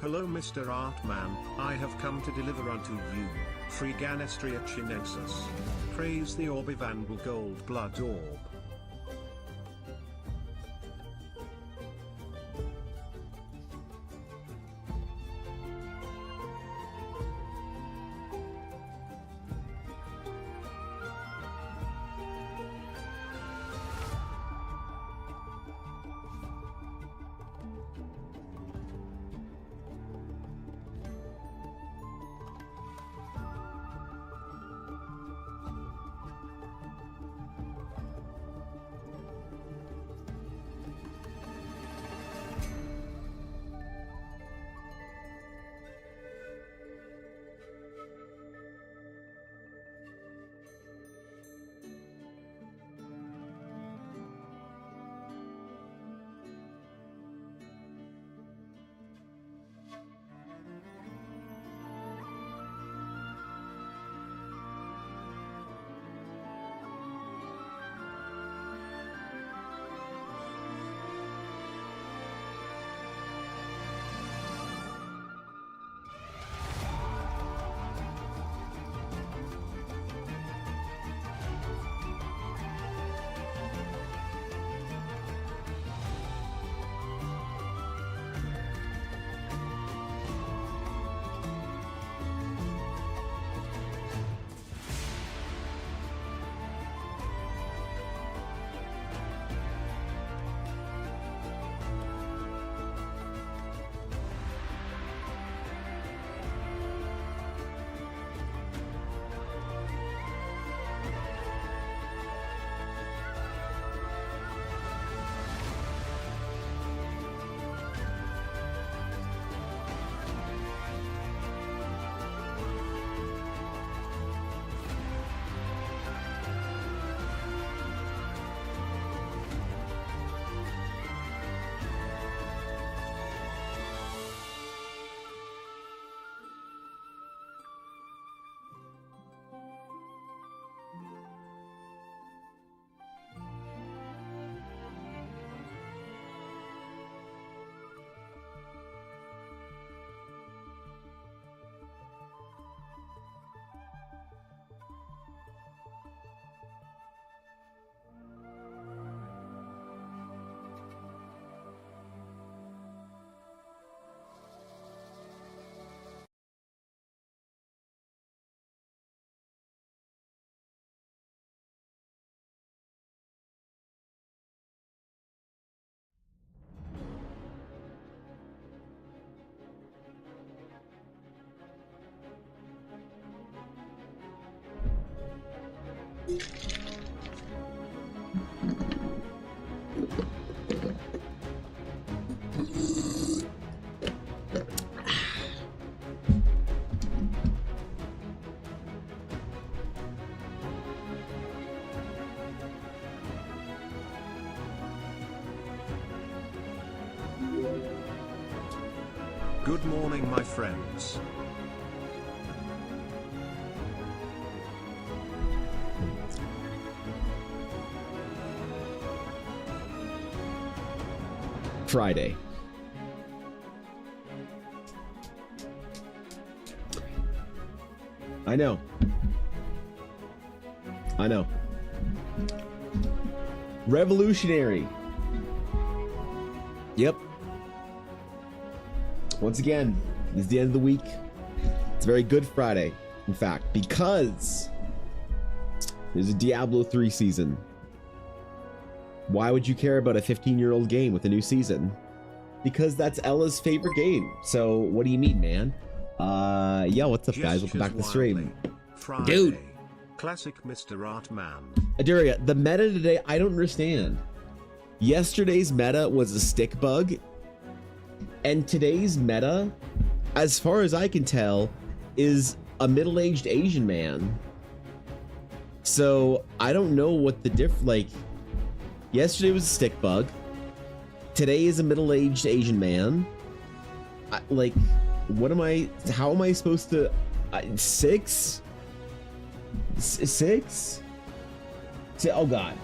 Hello Mr. Artman, I have come to deliver unto you, Freganestria chinensis. Praise the ORBATHON gold blood orb. Good morning my friends. Friday. I know. Revolutionary. Yep. Once again, it's the end of the week. It's a very good Friday, in fact, because there's a Diablo 3 season. Why would you care about a 15-year-old game with a new season? Because that's Ella's favorite game. So what do you mean, man? Yeah, what's up, guys? Welcome back to the stream. Friday. Dude. Classic Mr. Artman. Aduria, the meta today, I don't understand. Yesterday's meta was a stick bug. And today's meta, as far as I can tell, is a middle-aged Asian man. So I don't know what the like, yesterday was a stick bug. Today is a middle-aged Asian man. Like, what am I, how am I supposed to, six? Oh God.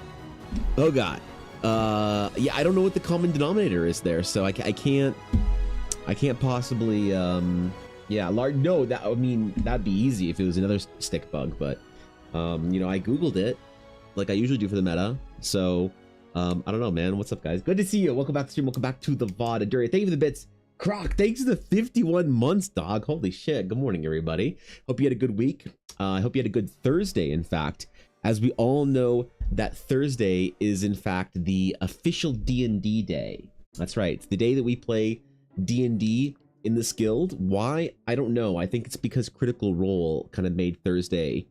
Yeah, I don't know what the common denominator is there, so I can't, I can't possibly, yeah, large. No, I mean, that'd be easy if it was another stick bug, but, you know, I Googled it like I usually do for the meta. So, I don't know, man. What's up, guys? Good to see you. Welcome back to the stream. Welcome back to the VOD. Aduri, thank you for the bits. Croc, thanks for the 51 months, dog. Holy shit. Good morning, everybody. Hope you had a good week. I hope you had a good Thursday, in fact. As we all know, that Thursday is, in fact, the official D&D day. That's right. It's the day that we play D&D in this guild. Why? I don't know. I think it's because Critical Role kind of made Thursday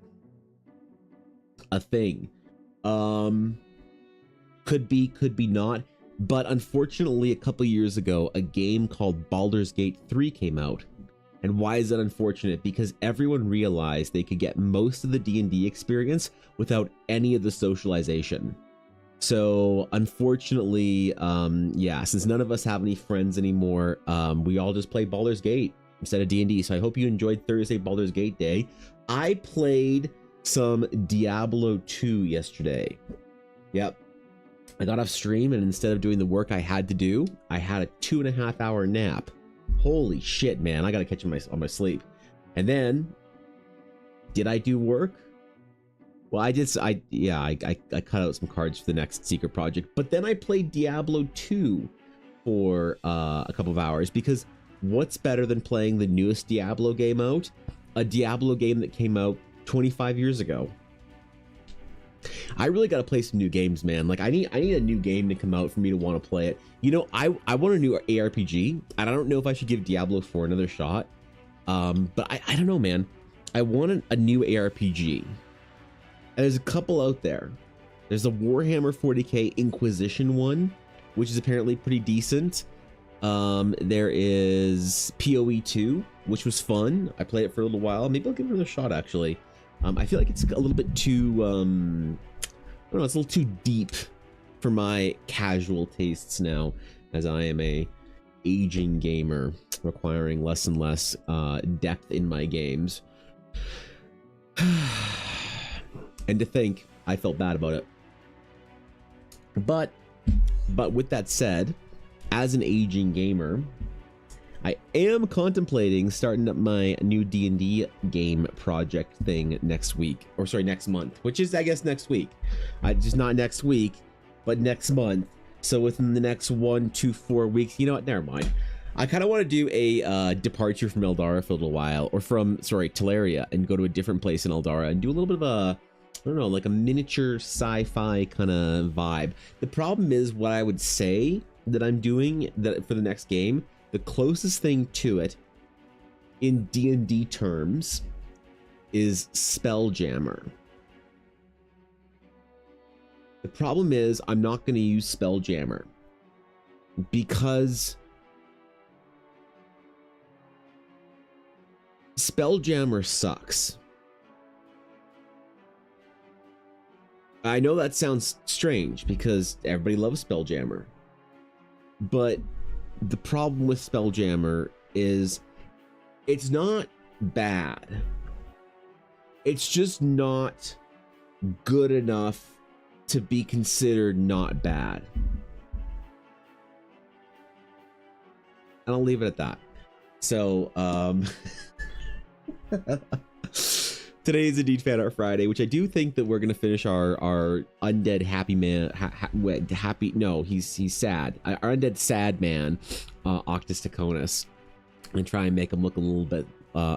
a thing. Could be not. But unfortunately, a couple years ago, a game called Baldur's Gate 3 came out. And why is that unfortunate? Because everyone realized they could get most of the D&D experience without any of the socialization. So unfortunately, yeah, since none of us have any friends anymore, we all just play Baldur's Gate instead of D&D. So I hope you enjoyed Thursday Baldur's Gate Day. I played some Diablo 2 yesterday. Yep. I got off stream, and instead of doing the work I had to do, I had a 2.5 hour nap. Holy shit, man. I gotta catch on my sleep. And then, did I do work? Well, I cut out some cards for the next secret project, but then I played Diablo 2 for a couple of hours, because what's better than playing the newest Diablo game out? A Diablo game that came out 25 years ago. I really got to play some new games, man. Like I need a new game to come out for me to want to play it. You know, I want a new ARPG, and I don't know if I should give Diablo 4 another shot. But I don't know, man. I want a new ARPG. And there's a couple out there. There's a Warhammer 40k Inquisition one, which is apparently pretty decent. There is PoE 2, which was fun. I played it for a little while. Maybe I'll give it another shot, actually. I feel like it's a little bit too, I don't know, it's a little too deep for my casual tastes now, as I am a aging gamer requiring less and less depth in my games. And to think, I felt bad about it. But with that said, as an aging gamer, I am contemplating starting up my new D&D game project thing next week, or sorry, next month, which is, I guess, next week. Just not next week, but next month. So within the next 1 to 4 weeks, you know what? Never mind. I kind of want to do a departure from Eldara for a little while, or from, sorry, Teleria, and go to a different place in Eldara and do a little bit of a, I don't know, like a miniature sci-fi kind of vibe. The problem is, what I would say that I'm doing that for the next game, the closest thing to it in D&D terms is Spelljammer. The problem is I'm not going to use Spelljammer because Spelljammer sucks. I know that sounds strange because everybody loves Spelljammer, but the problem with Spelljammer is it's not bad. It's just not good enough to be considered not bad. And I'll leave it at that. So, today is indeed Fan Art Friday, which I do think that we're gonna finish our undead happy man, happy. No, he's sad. Our undead sad man, Octus Taconis, and try and make him look a little bit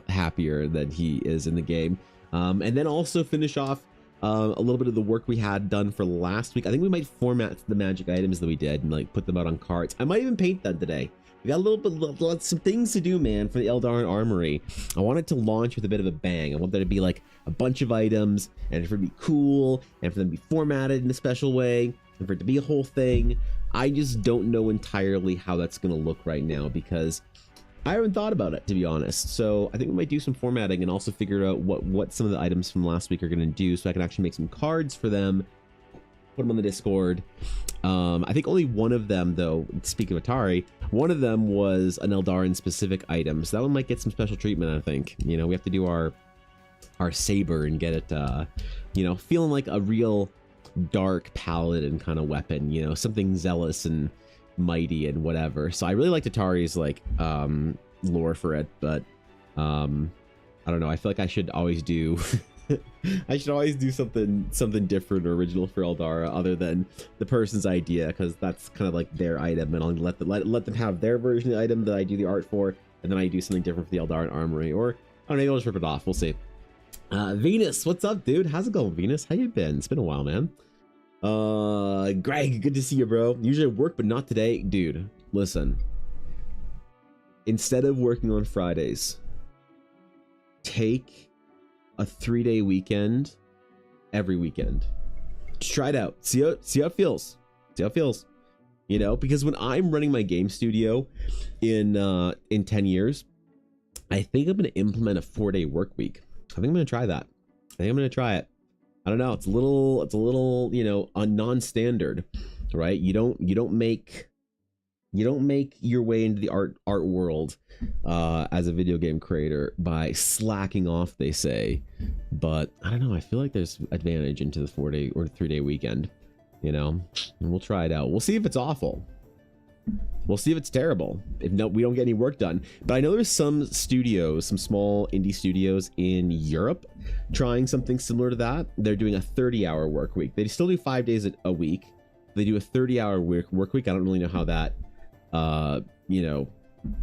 happier than he is in the game. And then also finish off a little bit of the work we had done for last week. I think we might format the magic items that we did and like put them out on cards. I might even paint them today. We got a little bit, some things to do, man, for the Eldarin Armory. I want it to launch with a bit of a bang. I want there to be like a bunch of items, and for it to be cool, and for them to be formatted in a special way, and for it to be a whole thing. I just don't know entirely how that's going to look right now because I haven't thought about it, to be honest. So I think we might do some formatting and also figure out what some of the items from last week are going to do, so I can actually make some cards for them, put them on the Discord. I think only one of them, though, speaking of Atari, one of them was an Eldarin specific item, so that one might get some special treatment. I think, you know, we have to do our saber and get it, you know, feeling like a real dark paladin kind of weapon, you know, something zealous and mighty and whatever. So I really liked Atari's like lore for it, but I don't know. I feel like I should always do I should always do something different or original for Eldara other than the person's idea, because that's kind of like their item, and I'll let them have their version of the item that I do the art for, and then I do something different for the Eldaran Armory, or I don't know, maybe I'll just rip it off. We'll see. Venus, what's up, dude? How's it going, Venus? How you been? It's been a while, man. Greg, good to see you, bro. Usually I work, but not today. Dude, listen. Instead of working on Fridays, take a 3-day weekend every weekend. Just try it out. See how it feels. See how it feels. You know, because when I'm running my game studio in 10 years, I think I'm going to implement a 4-day work week. I think I'm going to try that. I think I'm going to try it. I don't know. It's a little, you know, a non-standard, right? You don't make your way into the art world as a video game creator by slacking off, they say. But I don't know, I feel like there's advantage into the 4-day or 3-day weekend, you know, and we'll try it out. We'll see if it's awful. We'll see if it's terrible. If no, we don't get any work done. But I know there's some studios, some small indie studios in Europe trying something similar to that. They're doing a 30-hour work week. They still do 5 days a week. They do a 30-hour work week. I don't really know how that you know,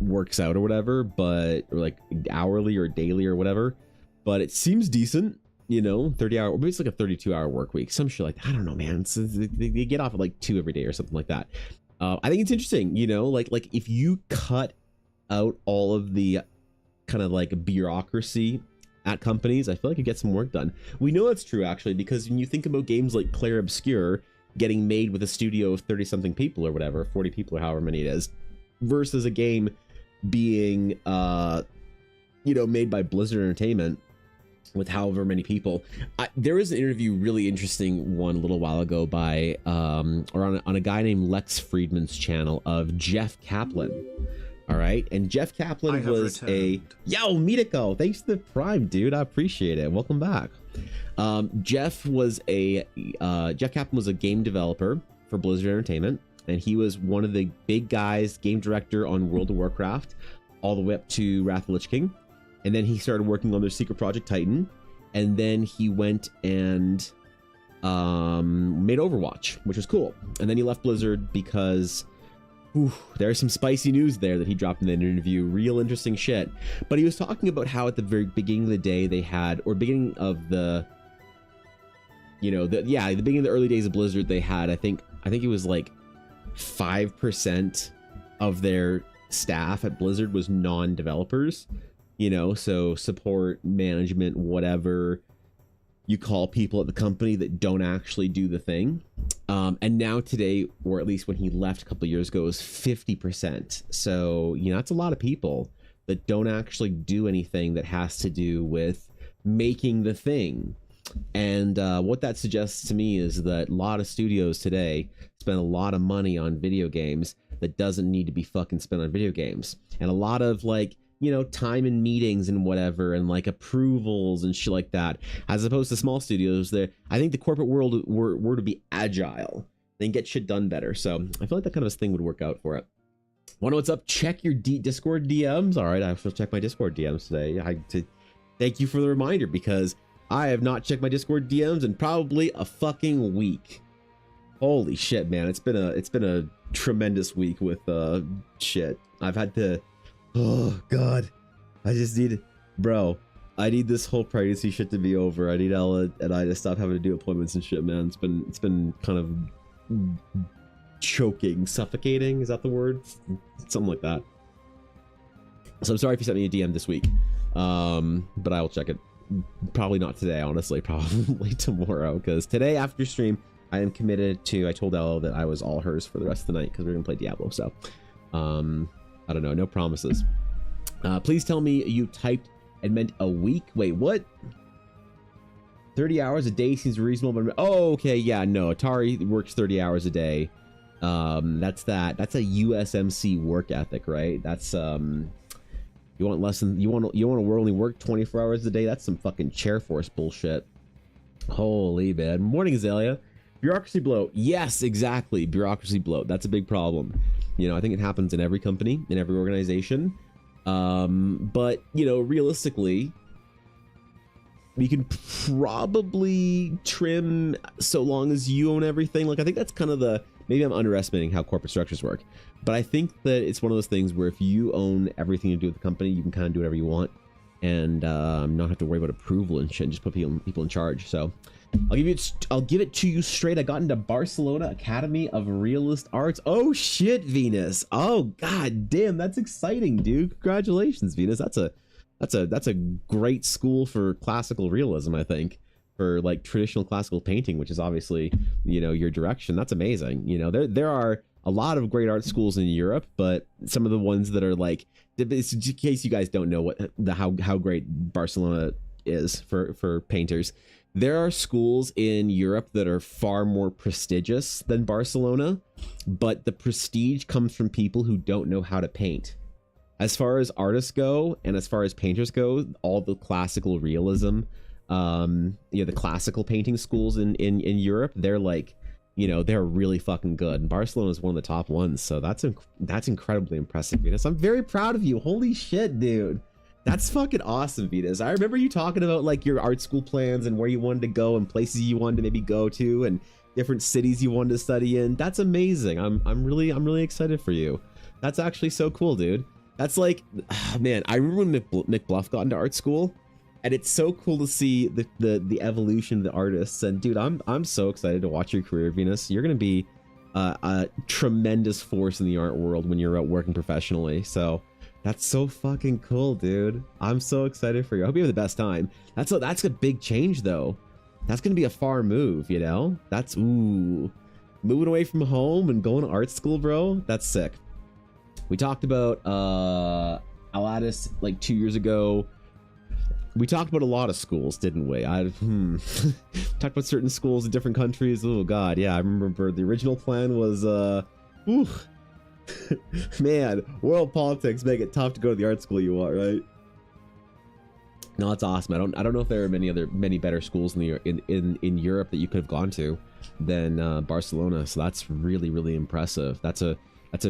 works out or whatever, but or like hourly or daily or whatever, but it seems decent, you know. 30-hour, or maybe it's like a 32-hour work week, some shit like that. I don't know, man. They get off at like 2 every day or something like that. I think it's interesting, you know, like if you cut out all of the kind of like bureaucracy at companies, I feel like you get some work done. We know that's true, actually, because when you think about games like Clair Obscur getting made with a studio of 30-something people or whatever, 40 people or however many it is, versus a game being, you know, made by Blizzard Entertainment with however many people. There was an interview, really interesting one a little while ago by, or on a guy named Lex Friedman's channel, of Jeff Kaplan. All right, and Jeff Kaplan was returned. Yo, Mitiko, thanks to the Prime, dude. I appreciate it. Welcome back. Jeff Kaplan was a game developer for Blizzard Entertainment, and he was one of the big guys, game director on World of Warcraft, all the way up to Wrath of the Lich King. And then he started working on their secret project Titan, and then he went and made Overwatch, which was cool. And then he left Blizzard because there's some spicy news there that he dropped in that interview. Real interesting shit. But he was talking about how at the very beginning of the day they had, or beginning of the, you know, the beginning of the early days of Blizzard, they had, I think it was like 5% of their staff at Blizzard was non-developers, you know, so support, management, whatever you call people at the company that don't actually do the thing. And now today, or at least when he left a couple of years ago, it was 50%. So, you know, that's a lot of people that don't actually do anything that has to do with making the thing. And what that suggests to me is that a lot of studios today spend a lot of money on video games that doesn't need to be fucking spent on video games. And a lot of, like, you know, time in meetings and whatever, and like approvals and shit like that, as opposed to small studios. There, I think the corporate world were to be agile, then get shit done better. So I feel like that kind of thing would work out for it. Wonder what's up? Check your Discord DMs. All right, I have to check my Discord DMs today. Thank you for the reminder, because I have not checked my Discord DMs in probably a fucking week. Holy shit, man! It's been a tremendous week with shit. I've had to. Oh god, I just need, bro. I need this whole pregnancy shit to be over. I need Ella and I to stop having to do appointments and shit, man. It's been kind of choking, suffocating. Is that the word? Something like that. So I'm sorry if you sent me a DM this week, but I will check it. Probably not today, honestly. Probably tomorrow, because today after stream, I am committed to. I told Ella that I was all hers for the rest of the night because we're gonna play Diablo. So, I don't know, no promises. Please tell me you typed and meant a week. Wait, what? 30 hours a day seems reasonable, but oh, okay, yeah, no, Atari works 30 hours a day. That's a USMC work ethic, right? That's you want less than you want to only work 24 hours a day. That's some fucking chair force bullshit. Holy man. Morning, Azalea. Bureaucracy bloat. Yes, exactly. Bureaucracy bloat. That's a big problem. You know, I think it happens in every company, in every organization. But, you know, realistically, we can probably trim so long as you own everything. Like, I think that's kind of the, maybe I'm underestimating how corporate structures work, but I think that it's one of those things where if you own everything to do with the company, you can kind of do whatever you want and not have to worry about approval and shit, and just put people in charge. So I'll give it to you straight. I got into Barcelona Academy of Realist Arts. Oh shit, Venus. Oh god damn, that's exciting, dude. Congratulations, Venus. That's a great school for classical realism, I think, for like traditional classical painting, which is obviously, you know, your direction. That's amazing. You know, there are a lot of great art schools in Europe, but some of the ones that are like, in case you guys don't know how great Barcelona is for painters, there are schools in Europe that are far more prestigious than Barcelona, but the prestige comes from people who don't know how to paint. As far as artists go, and as far as painters go, all the classical realism, you know, the classical painting schools in Europe, they're like, you know, they're really fucking good. And Barcelona is one of the top ones, so that's incredibly impressive, Venus. I'm very proud of you. Holy shit, dude. That's fucking awesome, Venus. I remember you talking about like your art school plans and where you wanted to go and places you wanted to maybe go to and different cities you wanted to study in. That's amazing. I'm really excited for you. That's actually so cool, dude. That's like, man, I remember when McBluff got into art school, and it's so cool to see the evolution of the artists. And dude, I'm so excited to watch your career, Venus. You're gonna be a tremendous force in the art world when you're out working professionally. So that's so fucking cool, dude. I'm so excited for you. I hope you have the best time. That's a big change though. That's gonna be a far move, you know? That's moving away from home and going to art school, bro. That's sick. We talked about Aladdis like 2 years ago. We talked about a lot of schools, didn't we? Talked about certain schools in different countries. Oh god, yeah, I remember the original plan was man, world politics make it tough to go to the art school you want, right? No, that's awesome. I don't know if there are many better schools in Europe that you could have gone to than Barcelona. So that's really impressive. That's a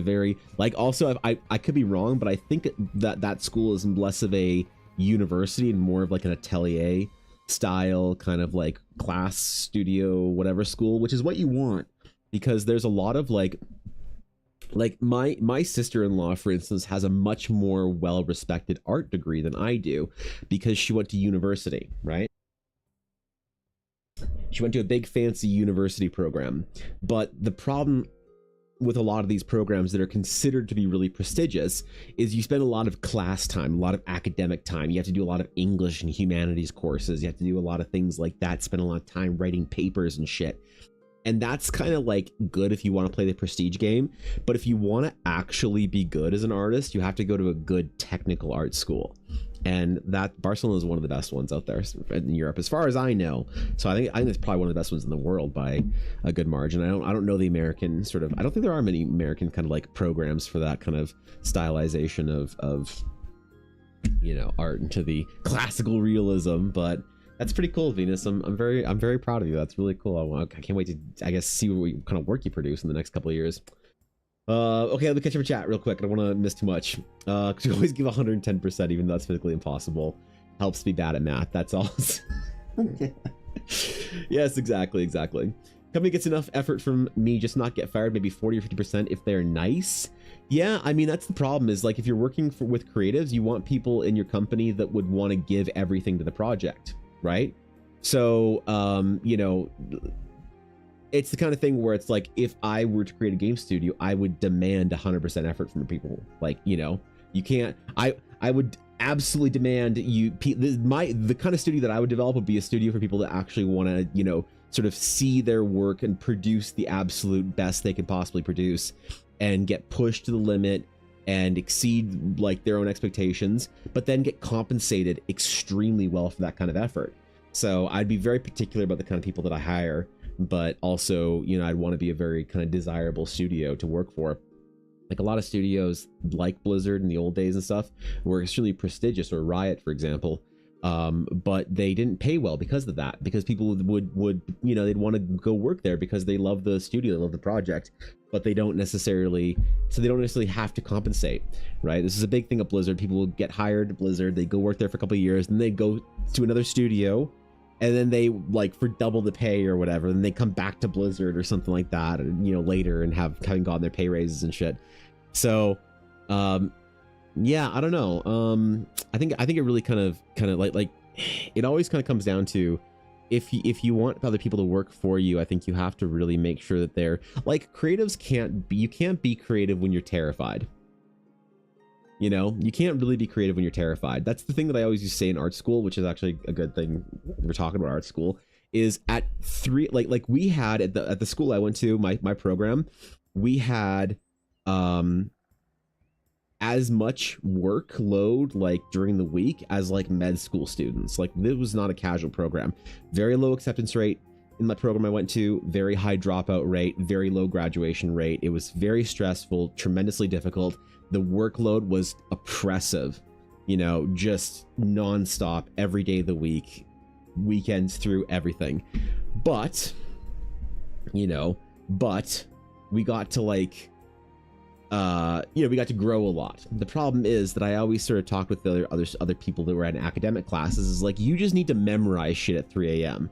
very, like, also I could be wrong, but I think that school is less of a university and more of like an atelier style kind of like class studio whatever school, which is what you want, because there's a lot of like my sister-in-law, for instance, has a much more well-respected art degree than I do because she went to university, right? She went to a big fancy university program. But the problem with a lot of these programs that are considered to be really prestigious is you spend a lot of class time, a lot of academic time. You have to do a lot of English and humanities courses. You have to do a lot of things like that, spend a lot of time writing papers and shit. And that's kind of like good if you want to play the prestige game. But if you want to actually be good as an artist, you have to go to a good technical art school. And that Barcelona is one of the best ones out there in Europe, as far as I know. So I think it's probably one of the best ones in the world by a good margin. I don't know the American sort of, I don't think there are many American kind of like programs for that kind of stylization of you know, art into the classical realism, but that's pretty cool, Venus. I'm very proud of you. That's really cool. I can't wait to, I guess, see what kind of work you produce in the next couple of years. Okay, let me catch up a chat real quick. I don't want to miss too much. Could you always give 110%, even though that's physically impossible. Helps me bad at math. That's all. Yes, exactly. Company gets enough effort from me, just not get fired. Maybe 40 or 50% if they're nice. Yeah, I mean, that's the problem, is like if you're working with creatives, you want people in your company that would want to give everything to the project, right? So you know, it's the kind of thing where it's like, if I were to create a game studio, I would demand 100% effort from people. Like, you know, you can't, I would absolutely demand the kind of studio that I would develop would be a studio for people that actually want to, you know, sort of see their work and produce the absolute best they could possibly produce and get pushed to the limit and exceed like their own expectations, but then get compensated extremely well for that kind of effort. So I'd be very particular about the kind of people that I hire, but also, you know, I'd want to be a very kind of desirable studio to work for. Like a lot of studios like Blizzard in the old days and stuff were extremely prestigious, or Riot, for example. but they didn't pay well because of that, because people would they'd want to go work there because they love the studio, they love the project, but they don't necessarily have to compensate, right? This is a big thing at Blizzard. People will get hired at Blizzard, they go work there for a couple of years, and they go to another studio, and then they, like, for double the pay or whatever, then they come back to Blizzard or something like that, later, and having gotten their pay raises and shit. So yeah, I don't know. I think it really kind of like it always kind of comes down to, if you want other people to work for you, I think you have to really make sure that they're, like, creatives you can't be creative when you're terrified. You can't really be creative when you're terrified. That's the thing that I always used to say in art school, which is actually a good thing. We're talking about art school, is at like we had at the school I went to, my program, we had as much workload, like, during the week as, like, med school students. Like, this was not a casual program. Very low acceptance rate in my program I went to, very high dropout rate, very low graduation rate. It was very stressful, tremendously difficult. The workload was oppressive, just nonstop every day of the week, weekends through, everything. But we got to, like, we got to grow a lot. The problem is that I always sort of talked with the other people that were in academic classes, is like, you just need to memorize shit at 3 a.m.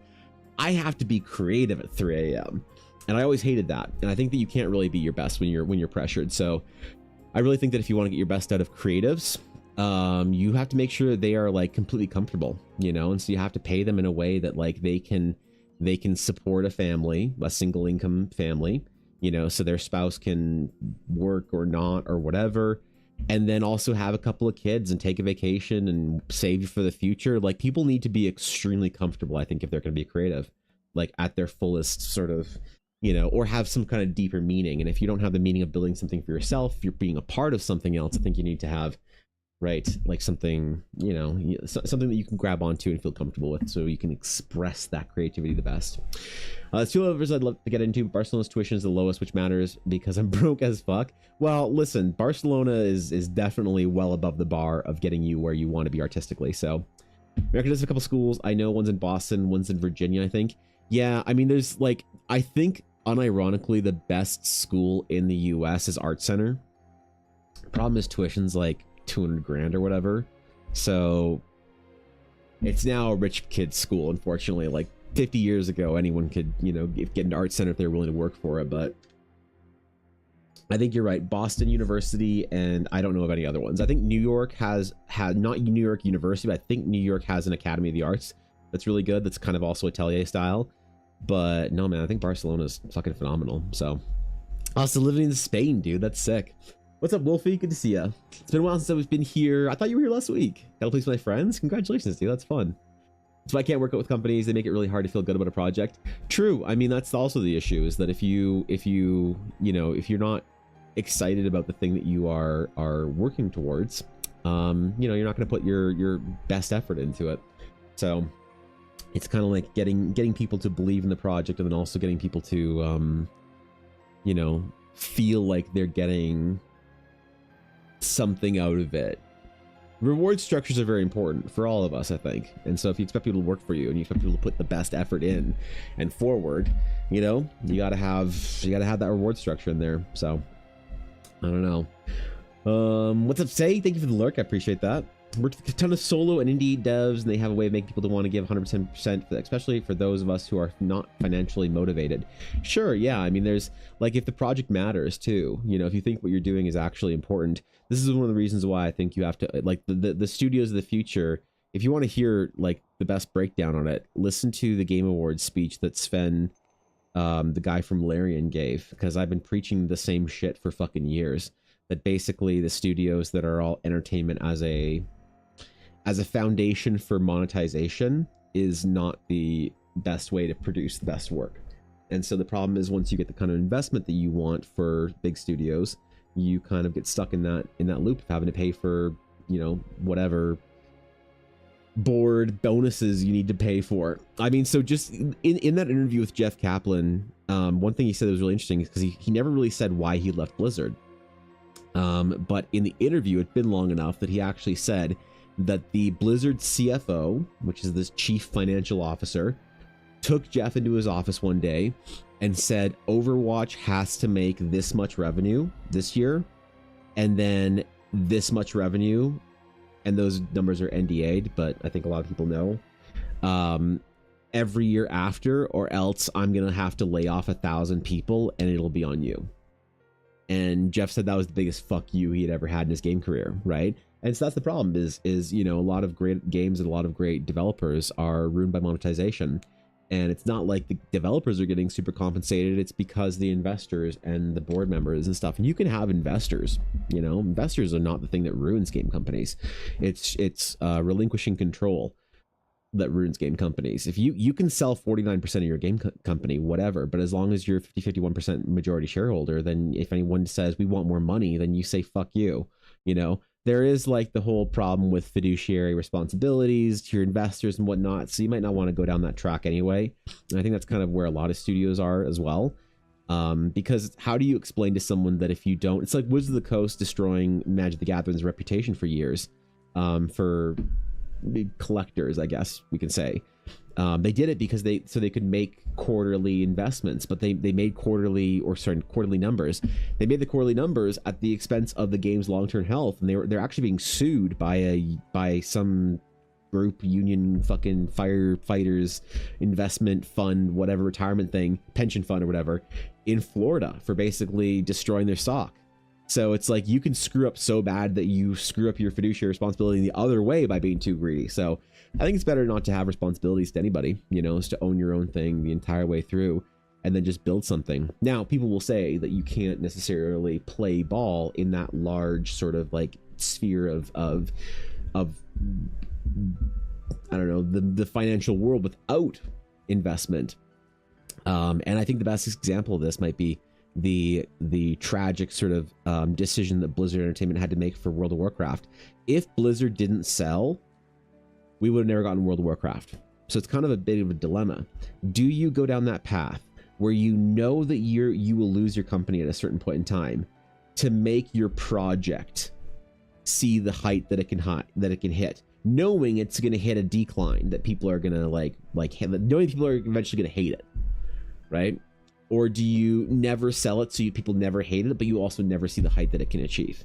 I have to be creative at 3 a.m. and I always hated that. And I think that you can't really be your best when you're pressured. So I really think that if you want to get your best out of creatives, you have to make sure they are, like, completely comfortable, and so you have to pay them in a way that, like, they can support a family, a single income family, so their spouse can work or not or whatever, and then also have a couple of kids and take a vacation and save for the future. Like, people need to be extremely comfortable, I think, if they're going to be creative, like, at their fullest sort of, or have some kind of deeper meaning. And if you don't have the meaning of building something for yourself, if you're being a part of something else, I think you need to have, right, like, something, something that you can grab onto and feel comfortable with, so you can express that creativity the best. Two others I'd love to get into. Barcelona's tuition is the lowest, which matters because I'm broke as fuck. Well, listen, Barcelona is definitely well above the bar of getting you where you want to be artistically. So America does have a couple schools. I know one's in Boston, one's in Virginia, I think. Yeah, I mean, there's, like, I think unironically the best school in the US is Art Center. Problem is tuition's like $200,000 or whatever, so it's now a rich kid's school, unfortunately. Like, 50 years ago, anyone could get into Art Center if they're willing to work for it. But I think you're right, Boston University, and I don't know of any other ones. I think New York has not New York University, but I think New York has an Academy of the Arts that's really good, that's kind of also Atelier style. But no, man, I think Barcelona's fucking phenomenal. So also living in Spain, dude, that's sick. What's up, Wolfie? Good to see ya. It's been a while since I've been here. I thought you were here last week. Got a place with my friends? Congratulations, dude. That's fun. So I can't work out with companies. They make it really hard to feel good about a project. True. I mean, that's also the issue, is that if you're not excited about the thing that you are working towards, you're not going to put your best effort into it. So it's kind of like getting people to believe in the project, and then also getting people to feel like they're getting something out of it. Reward structures are very important for all of us, I think. And so if you expect people to work for you, and you expect people to put the best effort in and forward, you gotta have that reward structure in there. So I don't know. What's up, Say? Thank you for the lurk. I appreciate that. Worked with a ton of solo and indie devs, and they have a way of making people to want to give 110%, especially for those of us who are not financially motivated. Sure, yeah. I mean, there's, like, if the project matters too, if you think what you're doing is actually important. This is one of the reasons why I think you have to, like, the studios of the future. If you want to hear, like, the best breakdown on it, listen to the Game Awards speech that Sven, the guy from Larian, gave, because I've been preaching the same shit for fucking years. That basically the studios that are all entertainment as a foundation for monetization is not the best way to produce the best work. And so the problem is, once you get the kind of investment that you want for big studios, you kind of get stuck in that loop of having to pay for, whatever board bonuses you need to pay for. I mean, so just in that interview with Jeff Kaplan, one thing he said that was really interesting is because he never really said why he left Blizzard. But in the interview, it'd been long enough that he actually said that the Blizzard CFO, which is this chief financial officer, took Jeff into his office one day and said Overwatch has to make this much revenue this year, and then this much revenue, and those numbers are NDA'd, but I think a lot of people know, every year after, or else I'm gonna have to lay off 1,000 people and it'll be on you. And Jeff said that was the biggest fuck you he had ever had in his game career, right? And so that's the problem is you know, a lot of great games and a lot of great developers are ruined by monetization. And it's not like the developers are getting super compensated. It's because the investors and the board members and stuff. And you can have investors, you know, investors are not the thing that ruins game companies. It's relinquishing control that ruins game companies. If you can sell 49% of your game company, whatever, but as long as you're 51% majority shareholder, then if anyone says we want more money, then you say fuck you. You know, there is like the whole problem with fiduciary responsibilities to your investors and whatnot, so you might not want to go down that track anyway. And I think that's kind of where a lot of studios are as well, because how do you explain to someone that if you don't, it's like Wizards of the Coast destroying Magic the Gathering's reputation for years, for collectors, I guess we can say. They did it because they could make quarterly investments, but they made quarterly numbers. They made the quarterly numbers at the expense of the game's long-term health, and they're actually being sued by some group, union, fucking firefighters, investment fund, whatever, retirement thing, pension fund or whatever, in Florida for basically destroying their stock. So it's like you can screw up so bad that you screw up your fiduciary responsibility the other way by being too greedy. So I think it's better not to have responsibilities to anybody, you know, is to own your own thing the entire way through and then just build something. Now, people will say that you can't necessarily play ball in that large sort of like sphere of I don't know, the financial world without investment. And I think the best example of this might be the tragic sort of decision that Blizzard Entertainment had to make for World of Warcraft. If Blizzard didn't sell, we would have never gotten World of Warcraft. So it's kind of a bit of a dilemma. Do you go down that path where you know that you will lose your company at a certain point in time to make your project see the height that it can hit, knowing it's going to hit a decline, that people are going to like knowing people are eventually going to hate it, right? Or do you never sell it so people never hate it, but you also never see the height that it can achieve?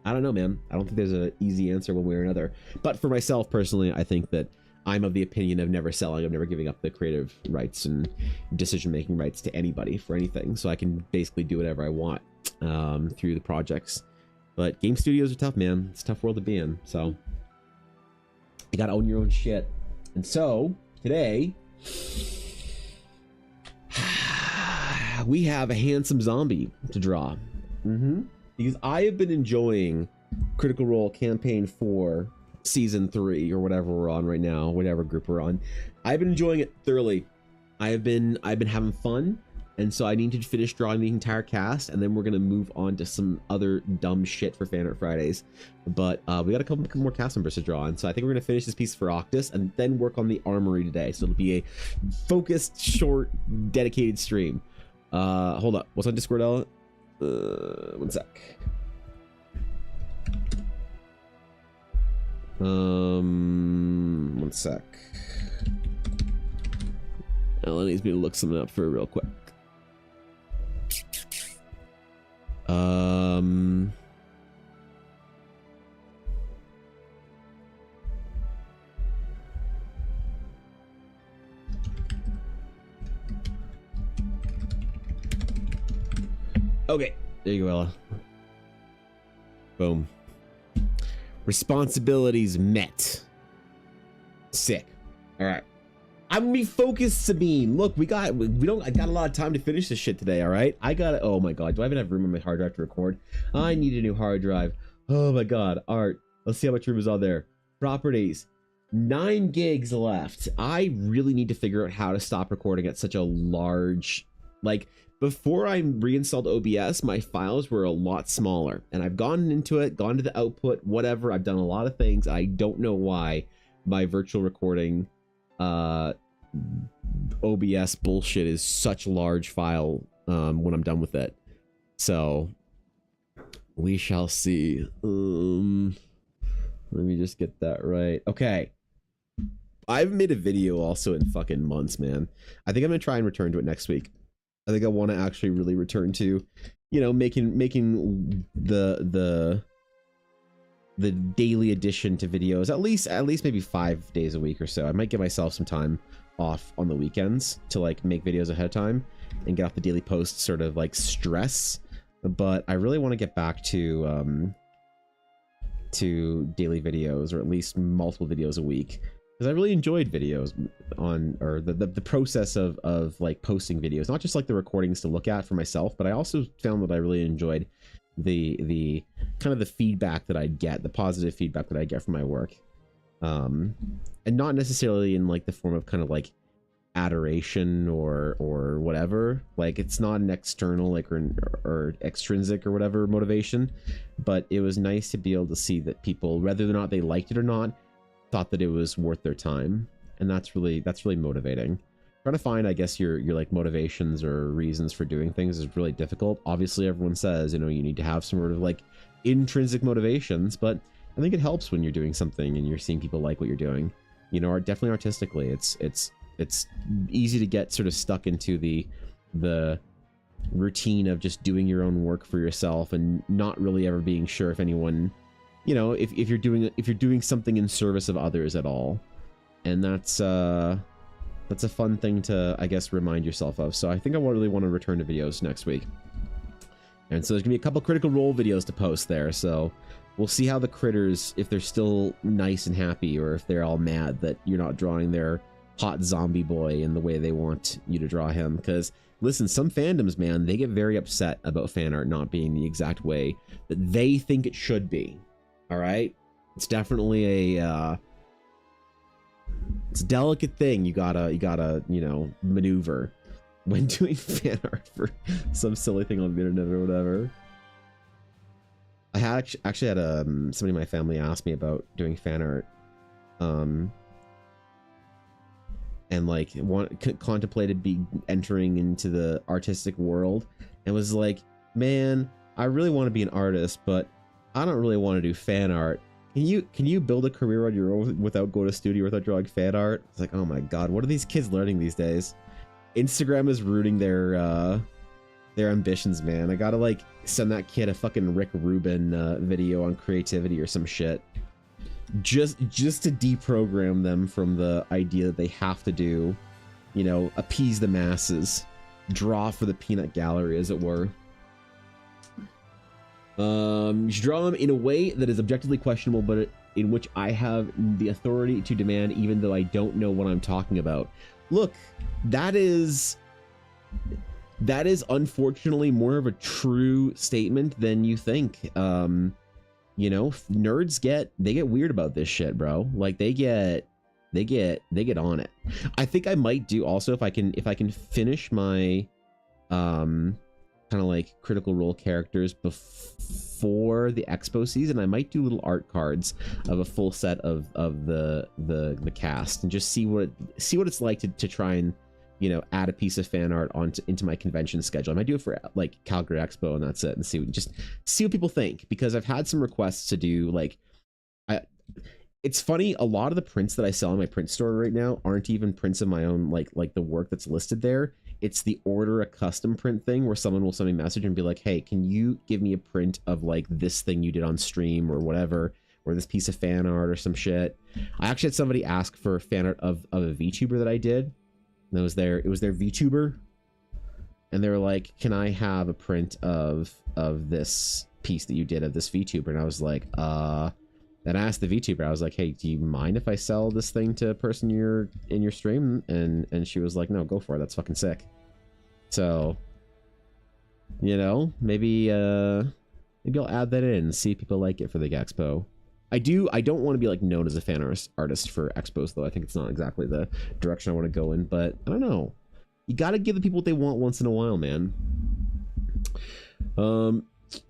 I don't know, man. I don't think there's an easy answer one way or another. But for myself personally, I think that I'm of the opinion of never selling, of never giving up the creative rights and decision-making rights to anybody for anything. So I can basically do whatever I want through the projects. But game studios are tough, man. It's a tough world to be in. So you gotta own your own shit. And so today we have a handsome zombie to draw. Because I have been enjoying Critical Role Campaign 4 Season 3 or whatever we're on right now, whatever group we're on. I've been enjoying it thoroughly. I've been having fun, and so I need to finish drawing the entire cast, and then we're gonna move on to some other dumb shit for Fan Art Fridays. But we got a couple more cast members to draw on, so I think we're gonna finish this piece for Octus and then work on the armory today. So it'll be a focused, short, dedicated stream. Hold up, what's on Discord, Ella? One sec. One sec. Ella needs me to look something up for real quick. Okay, there you go, Ella. Boom. Responsibilities met. Sick. All right. I'm gonna be focused, Sabine. Look, I got a lot of time to finish this shit today. All right. Oh my god. Do I even have room on my hard drive to record? I need a new hard drive. Oh my god. Art. Let's see how much room is on there. Properties. 9 gigs left. I really need to figure out how to stop recording at such a large, like, before I reinstalled OBS, my files were a lot smaller, and I've gone into it, gone to the output, whatever. I've done a lot of things. I don't know why my virtual recording OBS bullshit is such a large file when I'm done with it. So we shall see. Let me just get that right. Okay. I haven't made a video also in fucking months, man. I think I'm gonna try and return to it next week. I think I want to actually really return to, you know, making the daily addition to videos at least maybe 5 days a week or so. I might give myself some time off on the weekends to like make videos ahead of time and get off the daily post sort of like stress. But I really want to get back to daily videos, or at least multiple videos a week, because I really enjoyed videos on, or the process of like posting videos, not just like the recordings to look at for myself, but I also found that I really enjoyed the kind of the feedback that I'd get, the positive feedback that I get from my work, and not necessarily in like the form of kind of like adoration or whatever. Like, it's not an external like or extrinsic or whatever motivation, but it was nice to be able to see that people, whether or not they liked it or not, thought that it was worth their time. And that's really motivating. Trying to find, I guess, your like motivations or reasons for doing things is really difficult. Obviously everyone says, you know, you need to have some sort of like intrinsic motivations, but I think it helps when you're doing something and you're seeing people like what you're doing, you know. Definitely artistically, it's easy to get sort of stuck into the routine of just doing your own work for yourself and not really ever being sure if anyone, you know, if you're doing something in service of others at all. And that's a fun thing to, I guess, remind yourself of. So I think I really want to return to videos next week. And so there's gonna be a couple Critical Role videos to post there, so we'll see how the critters, if they're still nice and happy, or if they're all mad that you're not drawing their hot zombie boy in the way they want you to draw him. Because listen, some fandoms, man, they get very upset about fan art not being the exact way that they think it should be. All right, it's definitely a it's a delicate thing you gotta you know, maneuver when doing fan art for some silly thing on the internet or whatever. I had actually had somebody in my family ask me about doing fan art, and like contemplated entering into the artistic world, and was like, man, I really want to be an artist, but I don't really want to do fan art. Can you build a career on your own without going to studio, without drawing fan art? It's like, oh my god, what are these kids learning these days? Instagram is ruining their ambitions, man. I gotta like send that kid a fucking Rick Rubin video on creativity or some shit, just to deprogram them from the idea that they have to do, you know, appease the masses, draw for the peanut gallery, as it were. You should draw them in a way that is objectively questionable, but in which I have the authority to demand, even though I don't know what I'm talking about. Look, that is unfortunately more of a true statement than you think. You know, nerds get weird about this shit, bro. Like they get on it. I think I might do also, if I can finish my kind of like Critical Role characters before the expo season, I might do little art cards of a full set of the cast, and just see what it's like to try and, you know, add a piece of fan art into my convention schedule. I might do it for like Calgary Expo, and that's it, and see what people think, because I've had some requests to do like, it's funny, a lot of the prints that I sell in my print store right now aren't even prints of my own, like the work that's listed there. It's the order a custom print thing where someone will send me a message and be like, hey, can you give me a print of like this thing you did on stream or whatever, or this piece of fan art or some shit. I actually had somebody ask for fan art of a VTuber that I did. And it was their VTuber, and they were like, can I have a print of this piece that you did of this VTuber? And I was like, then I asked the VTuber, I was like, hey, do you mind if I sell this thing to a person in your stream? And she was like, no, go for it, that's fucking sick. So, you know, maybe I'll add that in and see if people like it for the expo. I don't want to be like known as a fan artist for expos, though. I think it's not exactly the direction I want to go in, but I don't know. You got to give the people what they want once in a while, man.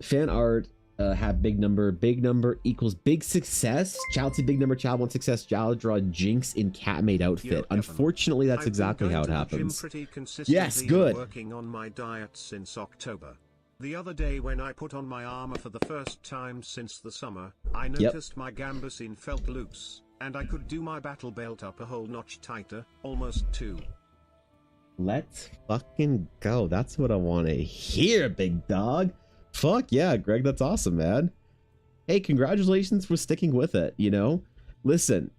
Fan art, have big number equals big success. Child see big number, child wants success, child draw Jinx in cat made outfit. Unfortunately, that's exactly how it happens. Yes, good. Working on my diet since October. The other day when I put on my armor for the first time since the summer, I noticed my gambesine felt loose, and I could do my battle belt up a whole notch tighter, almost 2. Let's fucking go. That's what I want to hear, big dog. Fuck yeah, Greg, that's awesome, man. Hey, congratulations for sticking with it, you know? Listen,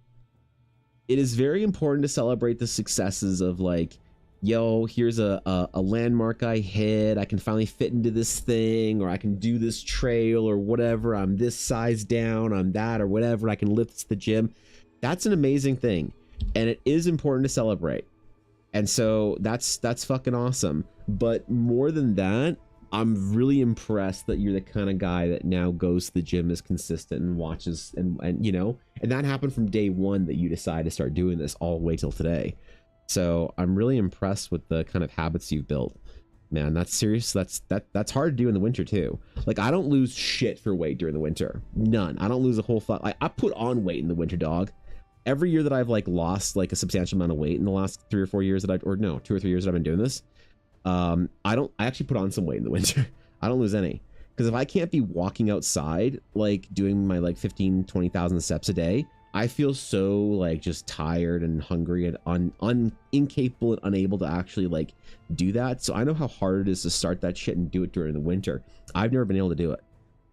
it is very important to celebrate the successes of like, yo, here's a landmark I hit, I can finally fit into this thing, or I can do this trail or whatever, I'm this size down, I'm that or whatever, I can lift to the gym. That's an amazing thing, and it is important to celebrate. And so that's fucking awesome. But more than that, I'm really impressed that you're the kind of guy that now goes to the gym, is consistent and watches, and you know, and that happened from day one that you decide to start doing this all the way till today. So I'm really impressed with the kind of habits you've built, man. That's serious. That's hard to do in the winter too. Like, I don't lose shit for weight during the winter. None. I don't lose a whole I put on weight in the winter, dog. Every year that I've like lost like a substantial amount of weight in the last 3 or 4 years that I've, or no, 2 or 3 years that I've been doing this, I actually put on some weight in the winter. I don't lose any, because if I can't be walking outside, like doing my like 15-20,000 steps a day, I feel so like just tired and hungry and incapable and unable to actually like do that. So I know how hard it is to start that shit and do it during the winter. I've never been able to do it.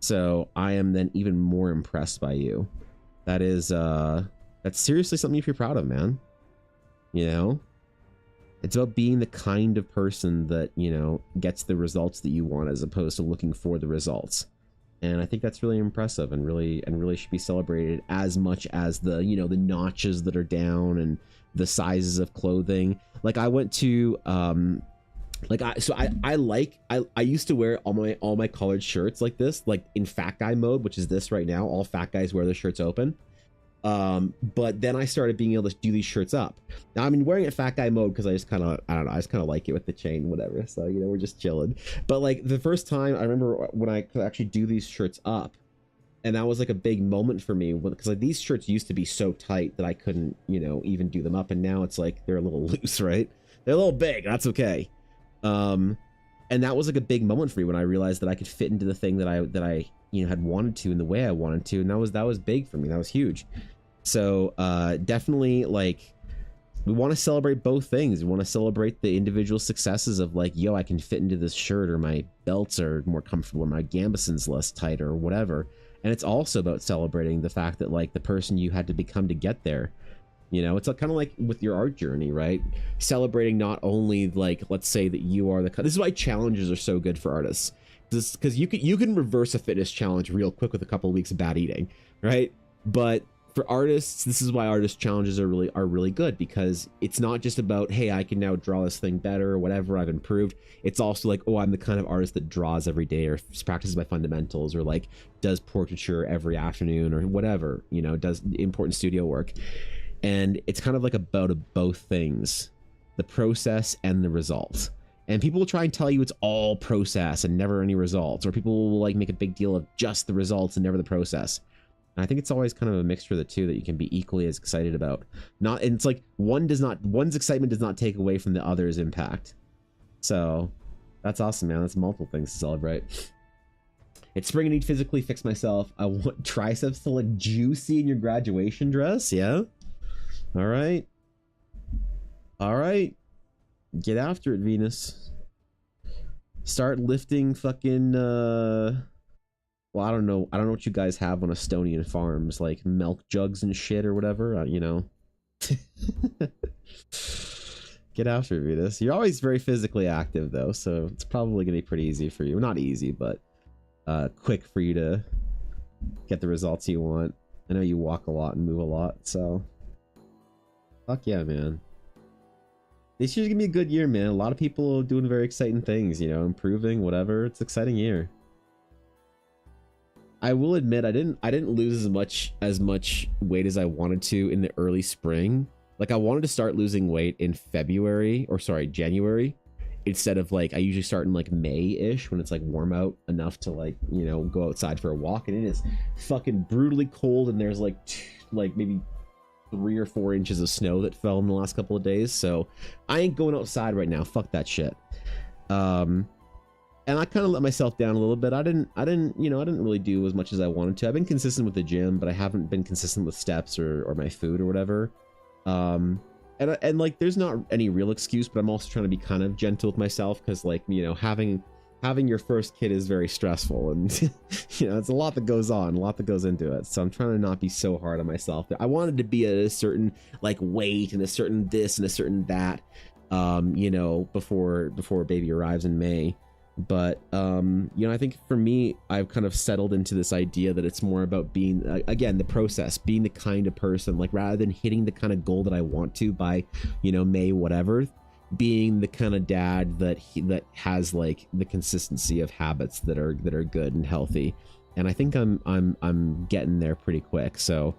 So I am then even more impressed by you. That is, that's seriously something you feel proud of, man. You know, it's about being the kind of person that, you know, gets the results that you want as opposed to looking for the results. And I think that's really impressive and really should be celebrated as much as the, you know, the notches that are down and the sizes of clothing. Like I went to, like I used to wear all my collared shirts like this, like in fat guy mode, which is this right now. All fat guys wear their shirts open. But then I started being able to do these shirts up. Now I'm wearing it fat guy mode because I just kind of, I don't know, I just kind of like it with the chain, whatever. So, you know, we're just chilling. But like the first time I remember when I could actually do these shirts up, and that was like a big moment for me, because like these shirts used to be so tight that I couldn't, you know, even do them up. And now it's like, they're a little loose, right? They're a little big. That's okay. And that was like a big moment for me when I realized that I could fit into the thing that I you know had wanted to in the way I wanted to, and that was big for me. That was huge. So definitely, like, we want to celebrate both things. We want to celebrate the individual successes of like, yo, I can fit into this shirt, or my belts are more comfortable, or my gambeson's less tight, or whatever. And it's also about celebrating the fact that like the person you had to become to get there. You know, it's like, kind of like with your art journey, right? Celebrating not only like, let's say that you are the, this is why challenges are so good for artists, because you can reverse a fitness challenge real quick with a couple of weeks of bad eating, right? But for artists, this is why artist challenges are really good, because it's not just about, hey, I can now draw this thing better or whatever, I've improved. It's also like, oh, I'm the kind of artist that draws every day, or practices my fundamentals, or like does portraiture every afternoon, or whatever, you know, does important studio work. And it's kind of like about both things, the process and the result. And people will try and tell you it's all process and never any results, or people will like make a big deal of just the results and never the process. And I think it's always kind of a mixture of the two that you can be equally as excited about. And it's like one's excitement does not take away from the other's impact. So that's awesome, man. That's multiple things to celebrate. It's spring. I need to physically fix myself. I want triceps to look juicy in your graduation dress. Yeah. All right. All right. Get after it, Venus. Start lifting fucking well, I don't know what you guys have on Estonian farms, like milk jugs and shit or whatever, you know. Get after it, Venus. You're always very physically active though, so it's probably gonna be pretty easy for you. Not easy, but quick for you to get the results you want. I know you walk a lot and move a lot, so fuck yeah, man. This year's gonna be a good year, man. A lot of people are doing very exciting things, you know, improving, whatever. It's an exciting year. I will admit I didn't lose as much weight as I wanted to in the early spring. Like I wanted to start losing weight in January, instead of like I usually start in like May-ish when it's like warm out enough to like, you know, go outside for a walk, and it is fucking brutally cold, and there's like maybe 3 or 4 inches of snow that fell in the last couple of days. So I ain't going outside right now. Fuck that shit. and I kind of let myself down a little bit. I didn't really do as much as I wanted to. I've been consistent with the gym, but I haven't been consistent with steps or my food or whatever. And like, there's not any real excuse, but I'm also trying to be kind of gentle with myself, because like, having your first kid is very stressful, and it's a lot that goes on, a lot that goes into it. So I'm trying to not be so hard on myself. I wanted to be at a certain like weight and a certain this and a certain that, before baby arrives in May. But I think for me, I've kind of settled into this idea that it's more about being, again, the process, being the kind of person, like, rather than hitting the kind of goal that I want to by, May, whatever, being the kind of dad that has like the consistency of habits that are good and healthy. And I think I'm getting there pretty quick. So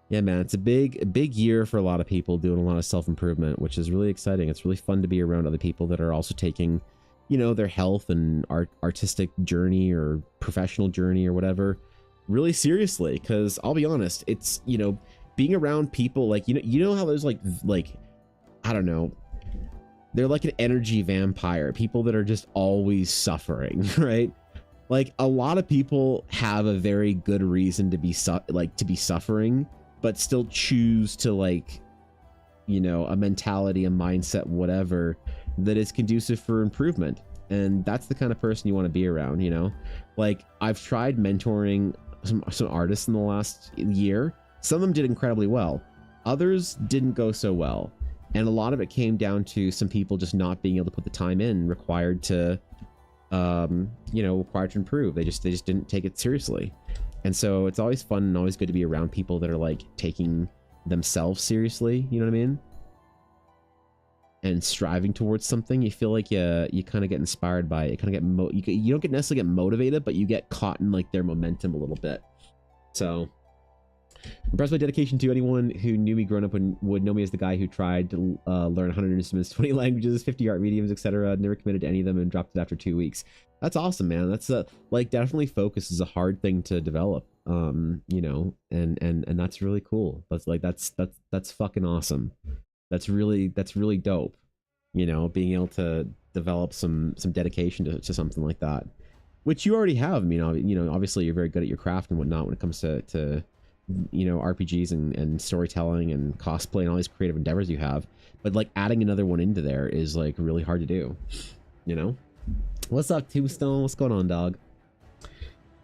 yeah, man, it's a big year for a lot of people doing a lot of self-improvement, which is really exciting. It's really fun to be around other people that are also taking, their health and artistic journey or professional journey or whatever really seriously. Because I'll be honest, it's, being around people like, how there's like, I don't know, they're like an energy vampire, people that are just always suffering, right? Like, a lot of people have a very good reason to be suffering, but still choose to like, a mentality, a mindset, whatever, that is conducive for improvement. And that's the kind of person you want to be around. Like, I've tried mentoring some artists in the last year. Some of them did incredibly well, others didn't go so well, and a lot of it came down to some people just not being able to put the time in required to improve. They just didn't take it seriously. And so it's always fun and always good to be around people that are like taking themselves seriously, you know what I mean? And striving towards something. You feel like you kind of get inspired by it, kind of get you don't necessarily get motivated, but you get caught in like their momentum a little bit. So impressed by dedication to anyone who knew me growing up and would know me as the guy who tried to learn 100 instruments, 20 languages, 50 art mediums, etc. Never committed to any of them and dropped it after 2 weeks. That's awesome, man. That's like, definitely focus is a hard thing to develop, and that's really cool. That's like, that's fucking awesome. That's really dope, being able to develop some dedication to something like that, which you already have. I mean, obviously you're very good at your craft and whatnot when it comes to RPGs and storytelling and cosplay and all these creative endeavors you have. But like, adding another one into there is like really hard to do. What's up, Tombstone? What's going on, dog?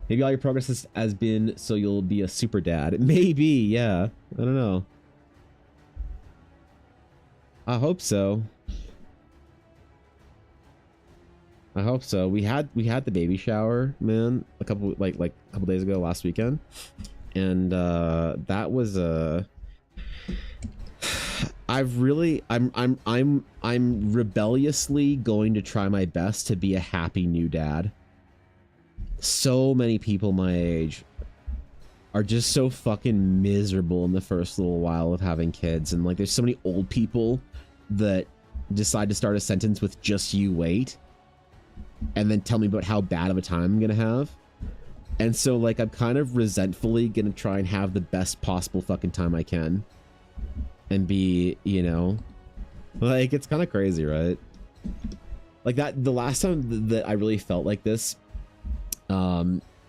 Maybe all your progress has been so you'll be a super dad. Maybe, yeah. I don't know. I hope so. I hope so. We had the baby shower, man, a couple days ago, last weekend, and that was I'm rebelliously going to try my best to be a happy new dad. So many people my age are just so fucking miserable in the first little while of having kids, and like, there's so many old people that decide to start a sentence with "just you wait," and then tell me about how bad of a time I'm gonna have. And so like, I'm kind of resentfully gonna try and have the best possible fucking time I can, and be, like, it's kind of crazy, right? Like, that the last time that I really felt like this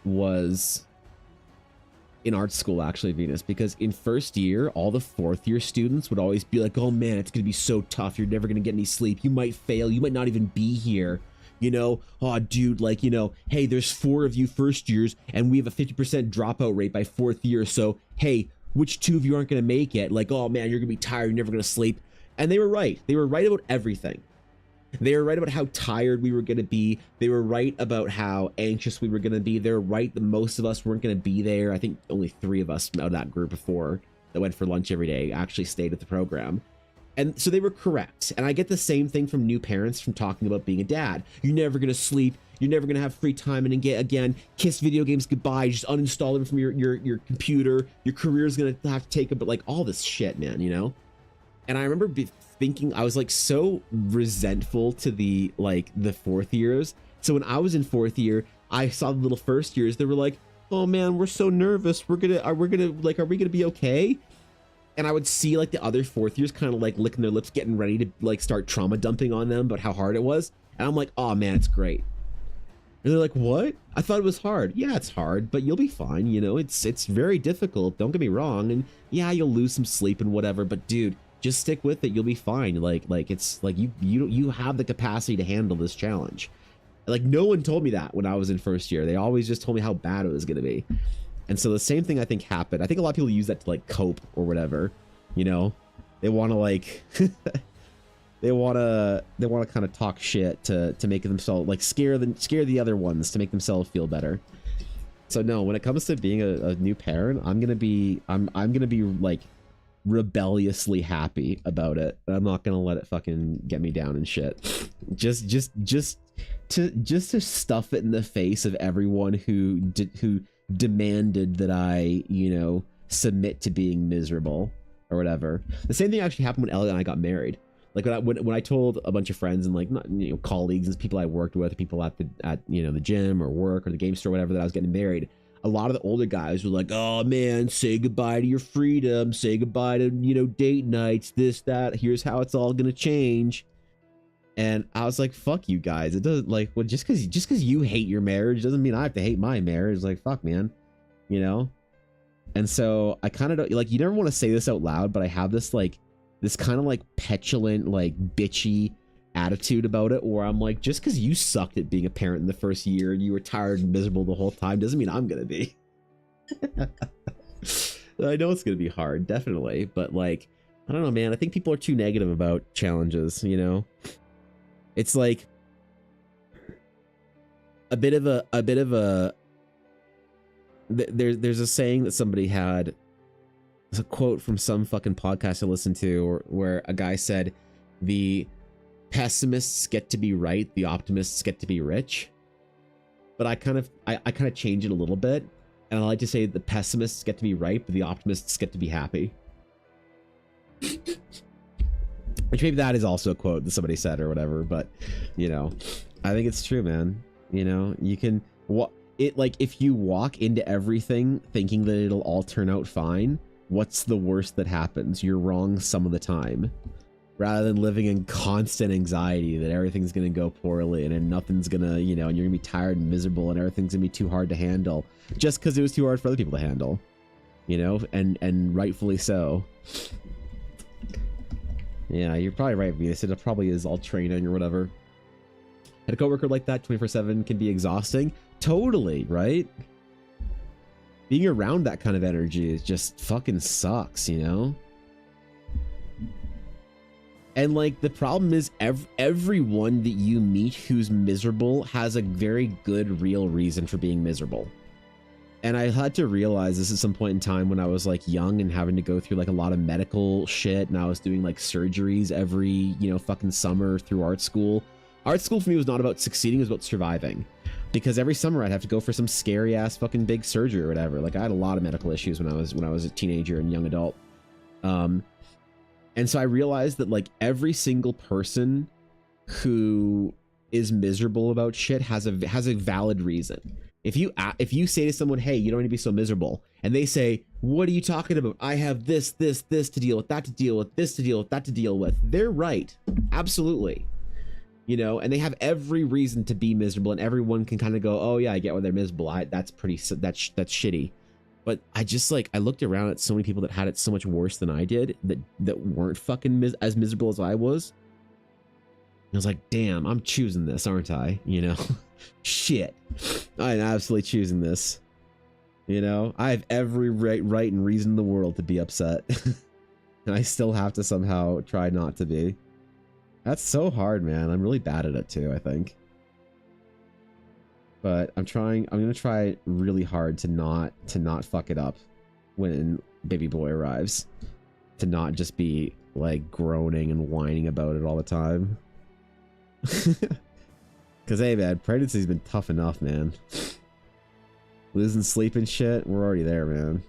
was in art school, actually, Venus, because in first year, all the fourth year students would always be like, oh man, it's gonna be so tough, you're never gonna get any sleep, you might fail, you might not even be here, oh dude, like, hey, there's 4 of you first years and we have a 50% dropout rate by 4th year, so hey, which 2 of you aren't gonna make it? Like, oh man, you're gonna be tired, you're never gonna sleep. And they were right about everything. They were right about how tired we were going to be. They were right about how anxious we were going to be. They were right that most of us weren't going to be there. I think only 3 of us out of that group of 4 that went for lunch every day actually stayed at the program. And so they were correct. And I get the same thing from new parents from talking about being a dad. You're never going to sleep. You're never going to have free time. And again, kiss video games goodbye. Just uninstall them from your computer. Your career's going to have to take them. But like, all this shit, man, And I remember thinking, I was like so resentful to the 4th years. So when I was in 4th year, I saw the little first years. They were like, oh man, we're so nervous. Are we gonna be okay? And I would see like the other 4th years kind of like licking their lips, getting ready to like start trauma dumping on them about how hard it was. And I'm like, oh man, it's great. And they're like, what? I thought it was hard. Yeah, it's hard, but you'll be fine. You know, it's very difficult. Don't get me wrong. And yeah, you'll lose some sleep and whatever, but dude, just stick with it. You'll be fine. Like it's like you have the capacity to handle this challenge. Like no one told me that when I was in first year. They always just told me how bad it was going to be. And so the same thing I think happened. I think a lot of people use that to like cope or whatever, you know, they want to like, they want to kind of talk shit to make themselves like scare the other ones to make themselves feel better. So no, when it comes to being a new parent, I'm going to be like rebelliously happy about it. I'm not going to let it fucking get me down and shit. Just to stuff it in the face of everyone who demanded that I, you know, submit to being miserable or whatever. The same thing actually happened when Elliot and I got married. Like when I told a bunch of friends and like, not, you know, colleagues and people I worked with, people at you know, the gym or work or the game store, whatever, that I was getting married, a lot of the older guys were like, oh man, say goodbye to your freedom, say goodbye to, you know, date nights, this, that, here's how it's all gonna change. And I was like, fuck you guys. It doesn't, like, well, just because you hate your marriage doesn't mean I have to hate my marriage. Like, fuck, man, you know? And so I kind of don't, like, you never want to say this out loud, but I have this like this kind of like petulant, like bitchy attitude about it, where I'm like, just because you sucked at being a parent in the first year and you were tired and miserable the whole time doesn't mean I'm gonna be. I know it's gonna be hard, definitely, but like, I don't know, man. I think people are too negative about challenges, you know? It's like a bit of a there's a saying that somebody had. It's a quote from some fucking podcast I listened to where a guy said, the pessimists get to be right, the optimists get to be rich. But I kind of change it a little bit, and I like to say the pessimists get to be right, but the optimists get to be happy. Which maybe that is also a quote that somebody said or whatever, but you know, I think it's true, man. You know, you can like if you walk into everything thinking that it'll all turn out fine, what's the worst that happens? You're wrong some of the time. Rather than living in constant anxiety that everything's going to go poorly and then nothing's going to, you know, and you're going to be tired and miserable and everything's going to be too hard to handle just because it was too hard for other people to handle, you know, and rightfully so. Yeah, you're probably right, Venus. It probably is all training or whatever. Had a coworker like that 24/7 can be exhausting. Totally, right? Being around that kind of energy is just fucking sucks, you know? And like the problem is everyone that you meet who's miserable has a very good real reason for being miserable. And I had to realize this at some point in time when I was like young and having to go through like a lot of medical shit, and I was doing like surgeries every, you know, fucking summer through art school. Art school for me was not about succeeding, it was about surviving. Because every summer I'd have to go for some scary ass fucking big surgery or whatever. Like I had a lot of medical issues when I was a teenager and young adult. And so I realized that like every single person who is miserable about shit has a valid reason. If you say to someone, hey, you don't need to be so miserable, and they say, what are you talking about? I have this to deal with, that to deal with, this to deal with, that to deal with. They're right. Absolutely. You know, and they have every reason to be miserable, and everyone can kind of go, oh yeah, I get why they're miserable. That's shitty. But I just like, I looked around at so many people that had it so much worse than I did, that weren't fucking as miserable as I was. And I was like, damn, I'm choosing this, aren't I? You know, shit, I'm absolutely choosing this. You know, I have every right and reason in the world to be upset. And I still have to somehow try not to be. That's so hard, man. I'm really bad at it too, I think. But I'm gonna try really hard to not fuck it up when baby boy arrives. To not just be like groaning and whining about it all the time. Cause hey man, pregnancy's been tough enough, man. Losing sleep and shit, we're already there, man.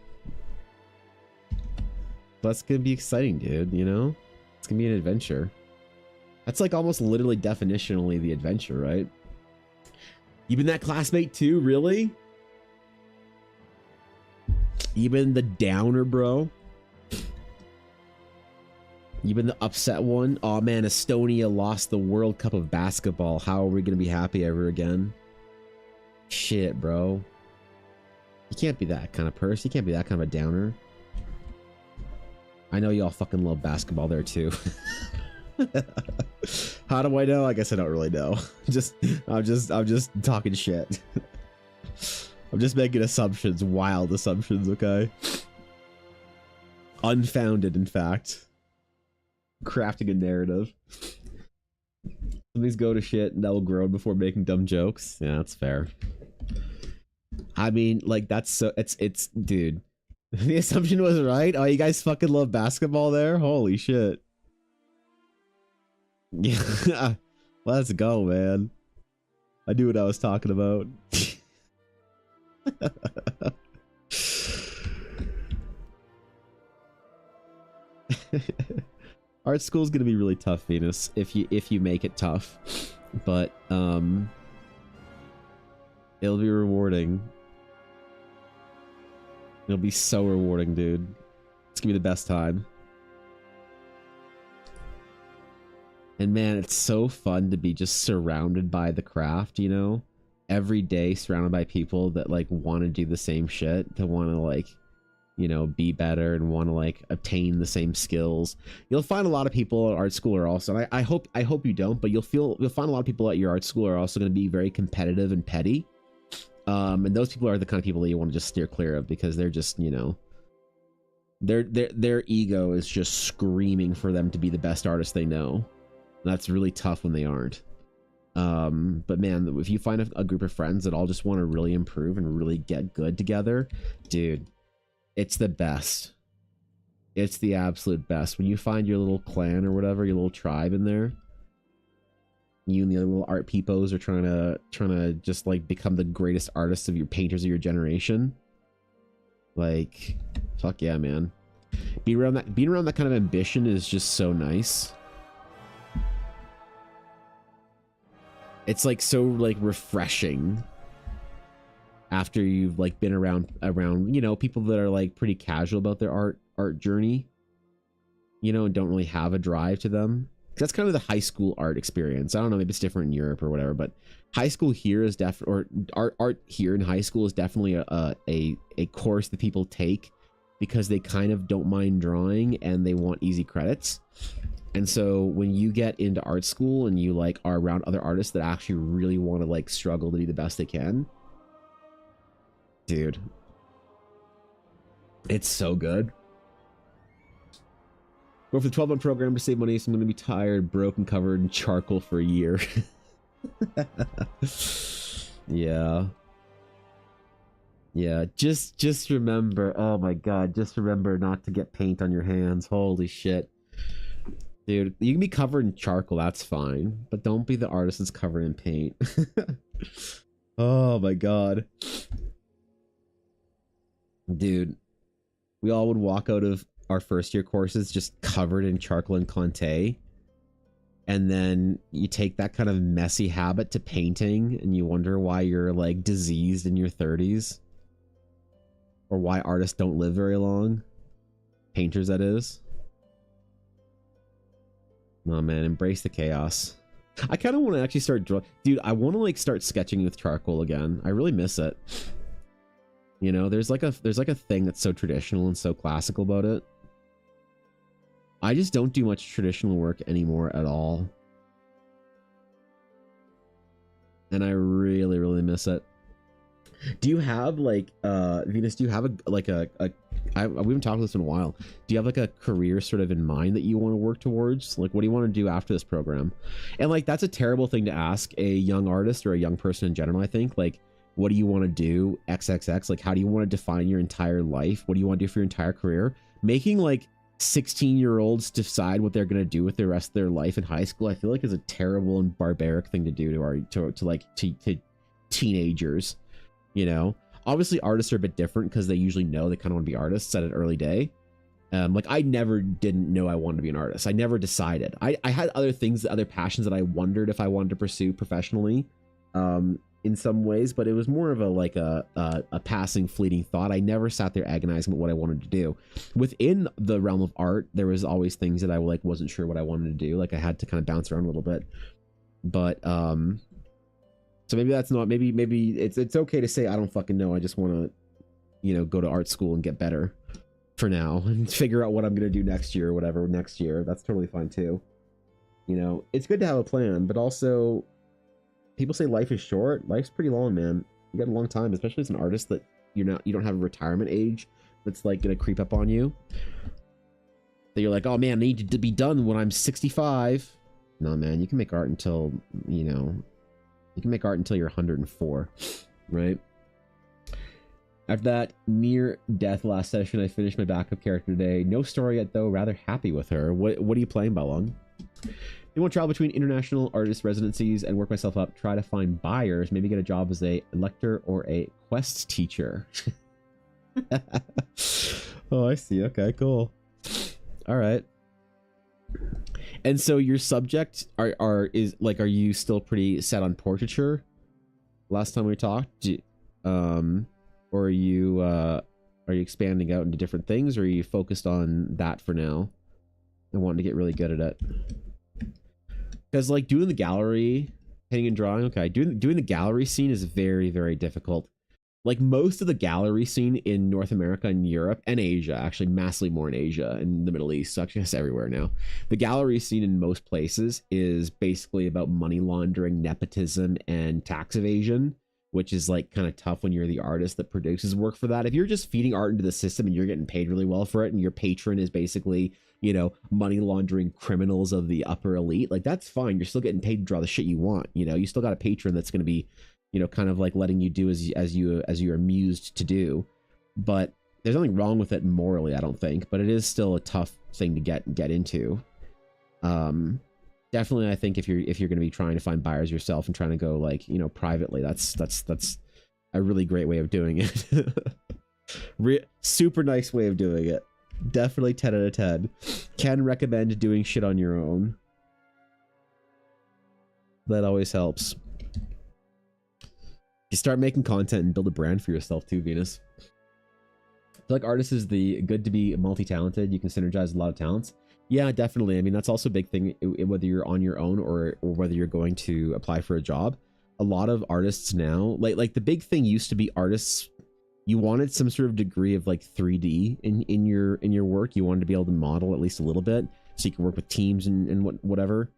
But it's gonna be exciting, dude, you know? It's gonna be an adventure. That's like almost literally definitionally the adventure, right? You been that classmate too, really? You been the downer, bro? You've been the upset one. Oh man, Estonia lost the World Cup of basketball. How are we gonna be happy ever again? Shit, bro. You can't be that kind of person. You can't be that kind of a downer. I know y'all fucking love basketball there too. How do I know? I guess I don't really know. I'm just talking shit. I'm just making assumptions, wild assumptions, okay? Unfounded, in fact. Crafting a narrative. Some of these go to shit and that will grow before making dumb jokes. Yeah, that's fair. I mean, like, that's so, it's, dude. The assumption was right. Oh, you guys fucking love basketball there? Holy shit. Yeah. Let's go, man. I knew what I was talking about. Art school is gonna be really tough, Venus, if you make it tough, but it'll be rewarding. It'll be so rewarding, dude. It's gonna be the best time. And man, it's so fun to be just surrounded by the craft, you know? Every day surrounded by people that like want to do the same shit, to want to like, you know, be better and want to like obtain the same skills. You'll find a lot of people at art school are also, and I hope you don't, but you'll find a lot of people at your art school are also going to be very competitive and petty. And those people are the kind of people that you want to just steer clear of, because they're just, you know, their ego is just screaming for them to be the best artist they know. And that's really tough when they aren't. But man, if you find a group of friends that all just want to really improve and really get good together, dude, it's the best. It's the absolute best. When you find your little clan or whatever, your little tribe in there, you and the other little art peepos are trying to just like become the greatest artists of your painters of your generation. Like, fuck yeah, man. Being around that kind of ambition is just so nice. It's like so like refreshing after you've like been around, you know, people that are like pretty casual about their art journey, you know, and don't really have a drive to them. That's kind of the high school art experience. I don't know, maybe it's different in Europe or whatever, but high school here is definitely, or art here in high school is definitely a course that people take because they kind of don't mind drawing and they want easy credits. And so when you get into art school and you like are around other artists that actually really want to like struggle to be the best they can, dude, it's so good. Go for the 12-month program to save money, so I'm going to be tired, broken, covered in charcoal for a year. Yeah. Yeah, just remember, oh my god, just remember not to get paint on your hands. Holy shit. Dude, you can be covered in charcoal, that's fine, but don't be the artist that's covered in paint. Oh my god. Dude, we all would walk out of our first year courses just covered in charcoal and Conte, and then you take that kind of messy habit to painting and you wonder why you're like diseased in your 30s, or why artists don't live very long. Painters, that is. Oh man, embrace the chaos. I kind of want to actually start drawing. Dude, I want to like start sketching with charcoal again. I really miss it. You know, there's like a thing that's so traditional and so classical about it. I just don't do much traditional work anymore at all. And I really, really miss it. Do you have like Venus, do you have we haven't talked about this in a while. Do you have like a career sort of in mind that you want to work towards? Like, what do you want to do after this program? And like, that's a terrible thing to ask a young artist or a young person in general, I think. Like, what do you want to do? XXX, like, how do you want to define your entire life? What do you want to do for your entire career? Making like 16-year-olds decide what they're going to do with the rest of their life in high school, I feel like is a terrible and barbaric thing to do to teenagers. You know, obviously artists are a bit different because they usually know they kind of want to be artists at an early day. Like I never didn't know I wanted to be an artist. I never decided. I had other things, other passions that I wondered if I wanted to pursue professionally. in some ways, but it was more of a passing fleeting thought. I never sat there agonizing about what I wanted to do. Within the realm of art, there was always things that I wasn't sure what I wanted to do. Like I had to kind of bounce around a little bit. But so maybe that's not, maybe it's okay to say I don't fucking know. I just want to, you know, go to art school and get better for now and figure out what I'm going to do next year or whatever next year. That's totally fine too. You know, it's good to have a plan, but also people say life is short. Life's pretty long, man. You got a long time, especially as an artist that you don't have a retirement age that's like going to creep up on you. That you're like, oh man, I need to be done when I'm 65. No, man, you can make art until, you know, you can make art until you're 104, right? After that near death last session, I finished my backup character today. No story yet though, rather happy with her. What are you playing, Balong? I want to travel between international artist residencies and work myself up, try to find buyers, maybe get a job as a lecturer or a quest teacher. Oh, I see. Okay, cool. All right. And so your subject are you still pretty set on portraiture? Last time we talked, or are you expanding out into different things, or are you focused on that for now and wanting to get really good at it? Because like doing the gallery, painting and drawing, okay, doing the gallery scene is very, very difficult. Like most of the gallery scene in North America and Europe and Asia, actually massively more in Asia and the Middle East, so actually it's everywhere now. The gallery scene in most places is basically about money laundering, nepotism, and tax evasion, which is like kind of tough when you're the artist that produces work for that. If you're just feeding art into the system and you're getting paid really well for it and your patron is basically, you know, money laundering criminals of the upper elite, like that's fine. You're still getting paid to draw the shit you want. You know, you still got a patron that's going to be, you know, kind of like letting you do as you're amused to do. But there's nothing wrong with it morally, I don't think, but it is still a tough thing to get into. Definitely, I think if you're going to be trying to find buyers yourself and trying to go like, you know, privately, that's a really great way of doing it. Super nice way of doing it. Definitely 10 out of 10. Can recommend doing shit on your own. That always helps. You start making content and build a brand for yourself too, Venus. I feel like artists is the good to be multi-talented. You can synergize a lot of talents. Yeah, definitely. I mean, that's also a big thing, whether you're on your own or whether you're going to apply for a job. A lot of artists now, like the big thing used to be artists, you wanted some sort of degree of like 3D in your work. You wanted to be able to model at least a little bit so you can work with teams and whatever.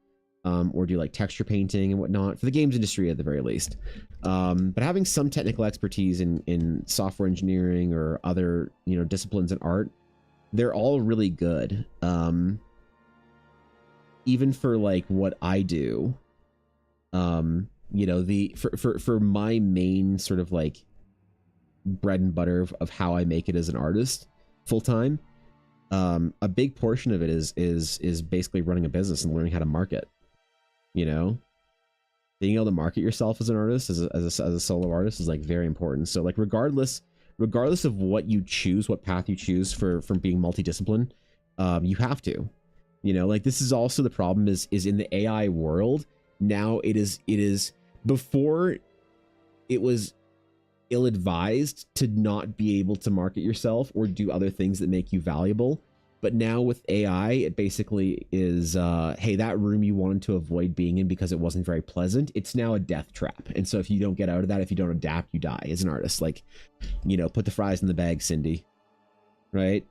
Or do like texture painting and whatnot for the games industry at the very least. But having some technical expertise in software engineering or other, you know, disciplines in art, they're all really good. Even for like what I do, you know, for my main sort of like bread and butter of how I make it as an artist full time, a big portion of it is basically running a business and learning how to market. You know, being able to market yourself as an artist, as a solo artist, is like very important. So like regardless of what you choose, what path you choose from being multidisciplined, you have to, you know, like this is also the problem is in the AI world now. It is before it was ill-advised to not be able to market yourself or do other things that make you valuable. But now with AI, it basically is, hey, that room you wanted to avoid being in because it wasn't very pleasant, it's now a death trap. And so if you don't get out of that, if you don't adapt, you die as an artist. Like, you know, put the fries in the bag, Cindy. Right?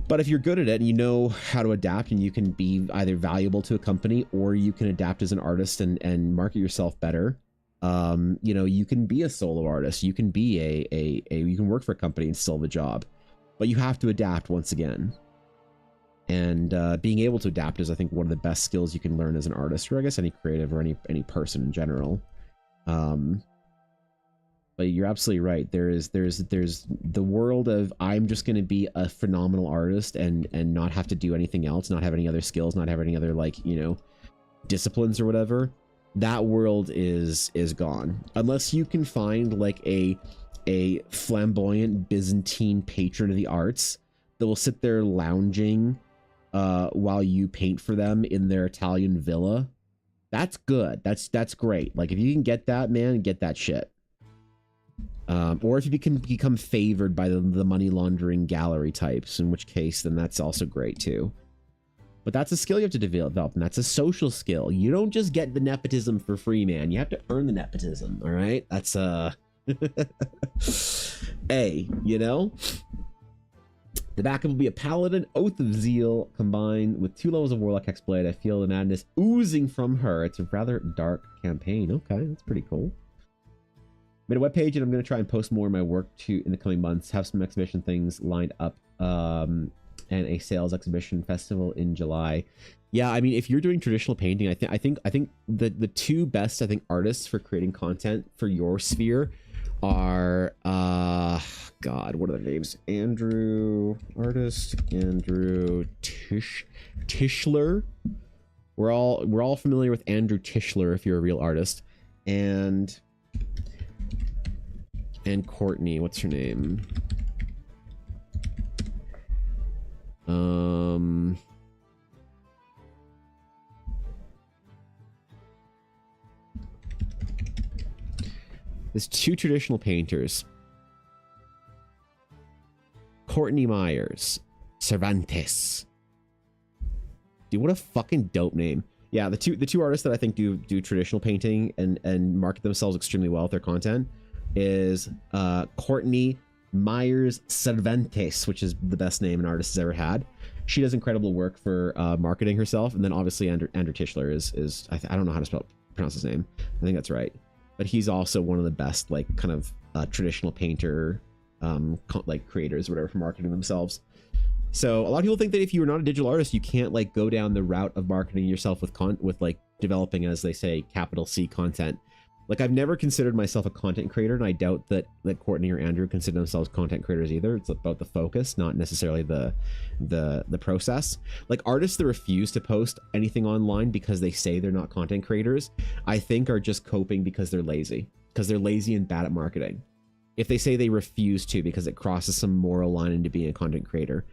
But if you're good at it and you know how to adapt and you can be either valuable to a company or you can adapt as an artist and market yourself better, you know, you can be a solo artist. You can be you can work for a company and still have a job. But you have to adapt once again. And being able to adapt is, I think, one of the best skills you can learn as an artist, or I guess any creative or any person in general. But you're absolutely right. There's the world of I'm just going to be a phenomenal artist and not have to do anything else, not have any other skills, not have any other, like, you know, disciplines or whatever. That world is gone unless you can find like a flamboyant Byzantine patron of the arts that will sit there lounging while you paint for them in their Italian villa That's good. That's great. Like if you can get that, man, get that shit. Or if you can become favored by the money laundering gallery types, in which case then that's also great too. But that's a skill you have to develop, and that's a social skill. You don't just get the nepotism for free, man. You have to earn the nepotism, all right? That's A, you know? The backup will be a paladin, Oath of Zeal, combined with 2 levels of Warlock Hexblade. I feel the madness oozing from her. It's a rather dark campaign. Okay, that's pretty cool. Made a webpage, and I'm going to try and post more of my work in the coming months. Have some exhibition things lined up, and a sales exhibition festival in July. Yeah, I mean, if you're doing traditional painting, I think the 2 best artists for creating content for your sphere are God, what are their names? Andrew Tischler. We're all familiar with Andrew Tischler if you're a real artist, and Courtney, what's her name? There's 2 traditional painters. Courtney Myers, Cervantes. Dude, what a fucking dope name. Yeah, the two artists that I think do traditional painting and market themselves extremely well with their content is Courtney Myers Cervantes, which is the best name an artist has ever had. She does incredible work for marketing herself, and then obviously Andrew Tischler is I don't know how to pronounce his name. I think that's right, but he's also one of the best kind of traditional painter creators or whatever for marketing themselves. So a lot of people think that if you're not a digital artist, you can't go down the route of marketing yourself with developing, as they say, capital C content. I've never considered myself a content creator, and I doubt that Courtney or Andrew consider themselves content creators either. It's about the focus, not necessarily the process. Artists that refuse to post anything online because they say they're not content creators, I think are just coping because they're lazy and bad at marketing. If they say they refuse to because it crosses some moral line into being a content creator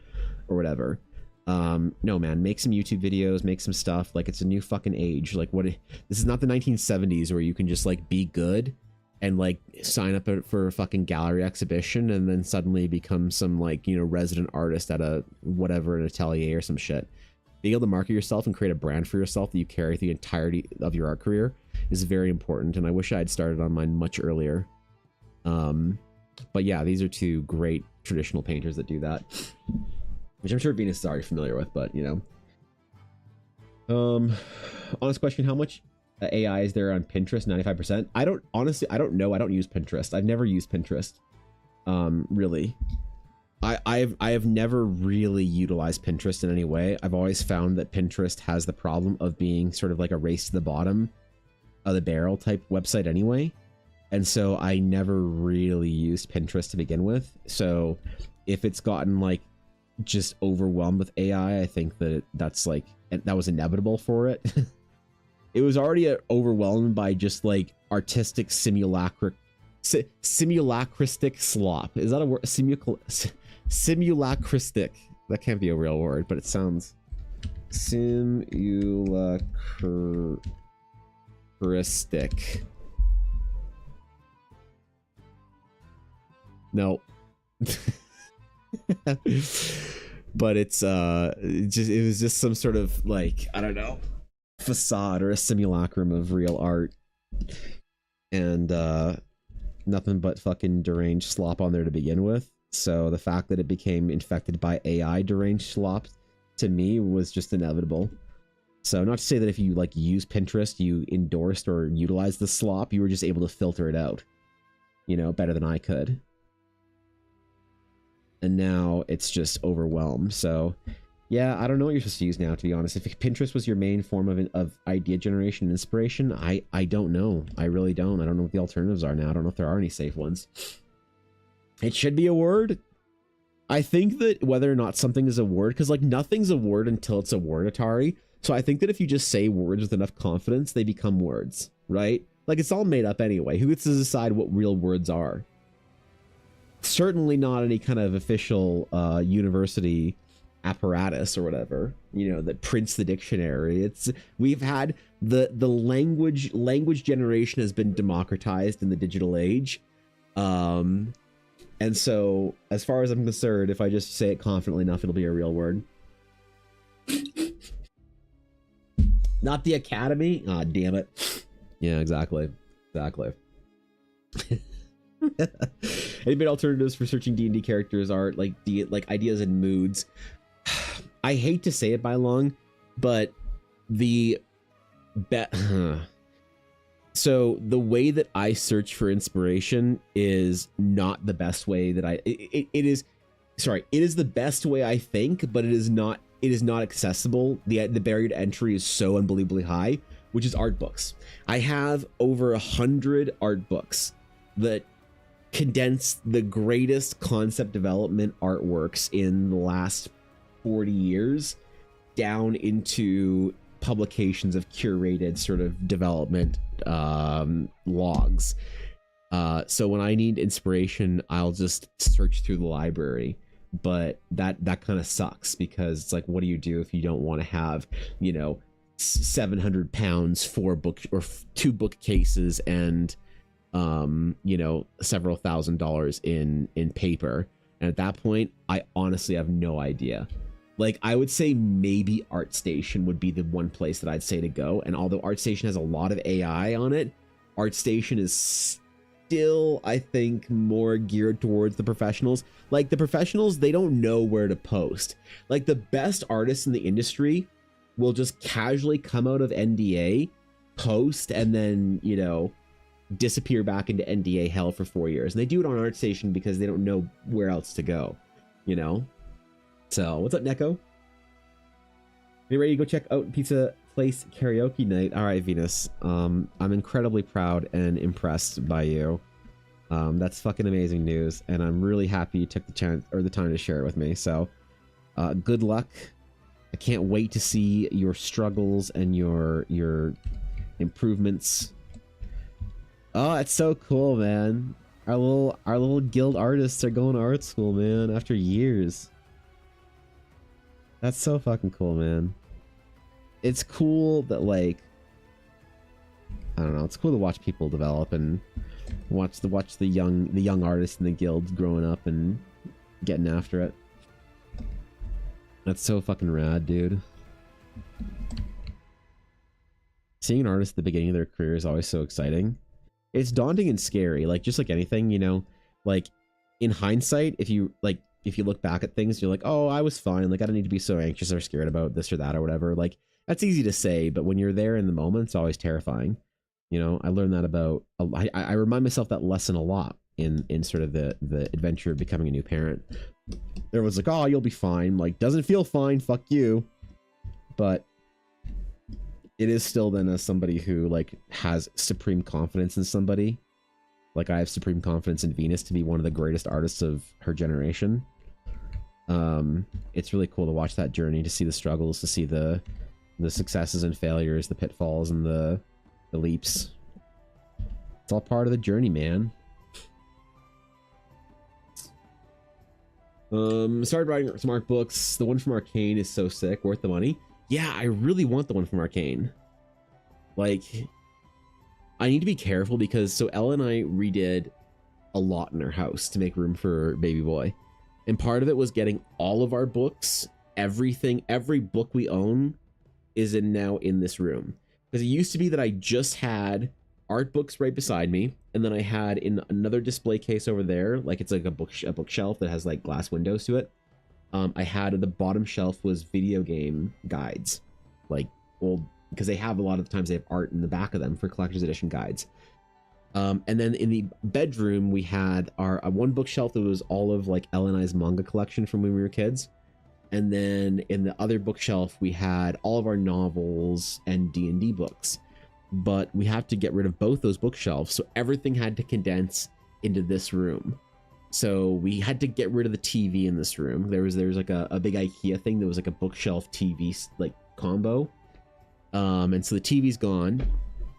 or whatever. No, man, make some YouTube videos, make some stuff. It's a new fucking age. This is not the 1970s where you can just be good and sign up for a fucking gallery exhibition and then suddenly become some resident artist at an atelier or some shit. Being able to market yourself and create a brand for yourself that you carry the entirety of your art career is very important, and I wish I had started on mine much earlier. But yeah, these are 2 great traditional painters that do that, which I'm sure Venus is already familiar with, but honest question, how much AI is there on Pinterest? 95%. I don't know. I don't use Pinterest. I've never used Pinterest. Really. I have never really utilized Pinterest in any way. I've always found that Pinterest has the problem of being sort of like a race to the bottom of the barrel type website anyway. And so I never really used Pinterest to begin with. So if it's gotten just overwhelmed with AI, I think that that was inevitable for it. It was already overwhelmed by just artistic simulacristic slop. Is that a word? Simulacristic. That can't be a real word, but it sounds simulacristic. No. But it was just some sort of I don't know, facade or a simulacrum of real art, and nothing but fucking deranged slop on there to begin with. So the fact that it became infected by AI deranged slop to me was just inevitable. So not to say that if you use Pinterest, you endorsed or utilized the slop, you were just able to filter it out, better than I could. And now it's just overwhelmed. So yeah, I don't know what you're supposed to use now, to be honest. If Pinterest was your main form of idea generation and inspiration, I don't know. I really don't. I don't know what the alternatives are now. I don't know if there are any safe ones. It should be a word. I think that whether or not something is a word, because nothing's a word until it's a word, Atari. So I think that if you just say words with enough confidence, they become words, right? It's all made up anyway. Who gets to decide what real words are? Certainly not any kind of official university apparatus or whatever, you know, that prints the dictionary. We've had the language generation has been democratized in the digital age. And so as far as I'm concerned, if I just say it confidently enough, it'll be a real word. Not the Academy. Ah, damn it. Yeah, exactly. Any bit alternatives for searching D&D characters are like ideas and moods. I hate to say it by long, but so the way that I search for inspiration is not the best way that it is the best way I think, but it is not accessible. The barrier to entry is so unbelievably high, which is art books. I have over 100 art books that condense the greatest concept development artworks in the last 40 years down into publications of curated sort of development logs. So when I need inspiration, I'll just search through the library. But that kind of sucks, because it's like, what do you do if you don't want to have, you know, 700 pounds, 4 book or 2 bookcases and you know, several $1,000s in paper? And at that point, I honestly have no idea. Like, I would say maybe ArtStation would be the one place that I'd say to go. And although ArtStation has a lot of AI on it, ArtStation is still, I think, more geared towards the professionals. Like, the professionals, they don't know where to post. Like, the best artists in the industry will just casually come out of NDA, post, and then, you know, disappear back into NDA hell for 4 years. And they do it on ArtStation because they don't know where else to go, you know? So, what's up, Neko? You ready to go check out Pizza Place Karaoke Night? All right, Venus. I'm incredibly proud and impressed by you. That's fucking amazing news, and I'm really happy you took the chance or the time to share it with me. So, good luck. I can't wait to see your struggles and your improvements. Oh, it's so cool, man. Our little guild artists are going to art school, man, after years. That's so fucking cool, man. It's cool that, like, I don't know, it's cool to watch people develop and watch the young artists in the guilds growing up and getting after it. That's so fucking rad, dude. Seeing an artist at the beginning of their career is always so exciting. It's daunting and scary, like, just like anything, you know, like, in hindsight, if you look back at things, you're like, oh, I was fine, like, I don't need to be so anxious or scared about this or that or whatever. Like, that's easy to say, but when you're there in the moment, it's always terrifying. You know, I learned that about, I remind myself that lesson a lot in sort of the adventure of becoming a new parent. Everyone's like, oh, you'll be fine. Like, doesn't feel fine, fuck you. But it is still then, as somebody who, like, has supreme confidence in somebody, like, I have supreme confidence in Venus to be one of the greatest artists of her generation. It's really cool to watch that journey, to see the struggles, to see the successes and failures, the pitfalls and the leaps. It's all part of the journey, man. Started writing some art books. The one from Arcane is so sick, worth the money. Yeah, I really want the one from Arcane. Like, I need to be careful because, so Ella and I redid a lot in our house to make room for baby boy. And part of it was getting all of our books, everything, every book we own is now in this room. Because it used to be that I just had art books right beside me, and then I had in another display case over there, like, it's like a bookshelf that has like glass windows to it. I had at the bottom shelf was video game guides, like old, because they have a lot of the times they have art in the back of them for collector's edition guides. And then in the bedroom we had our one bookshelf that was all of like Ella and I's manga collection from when we were kids. And then in the other bookshelf we had all of our novels and D&D books. But we have to get rid of both those bookshelves, so everything had to condense into this room. So we had to get rid of the TV in this room. There was like a big IKEA thing that was like a bookshelf TV like combo. And so the TV's gone,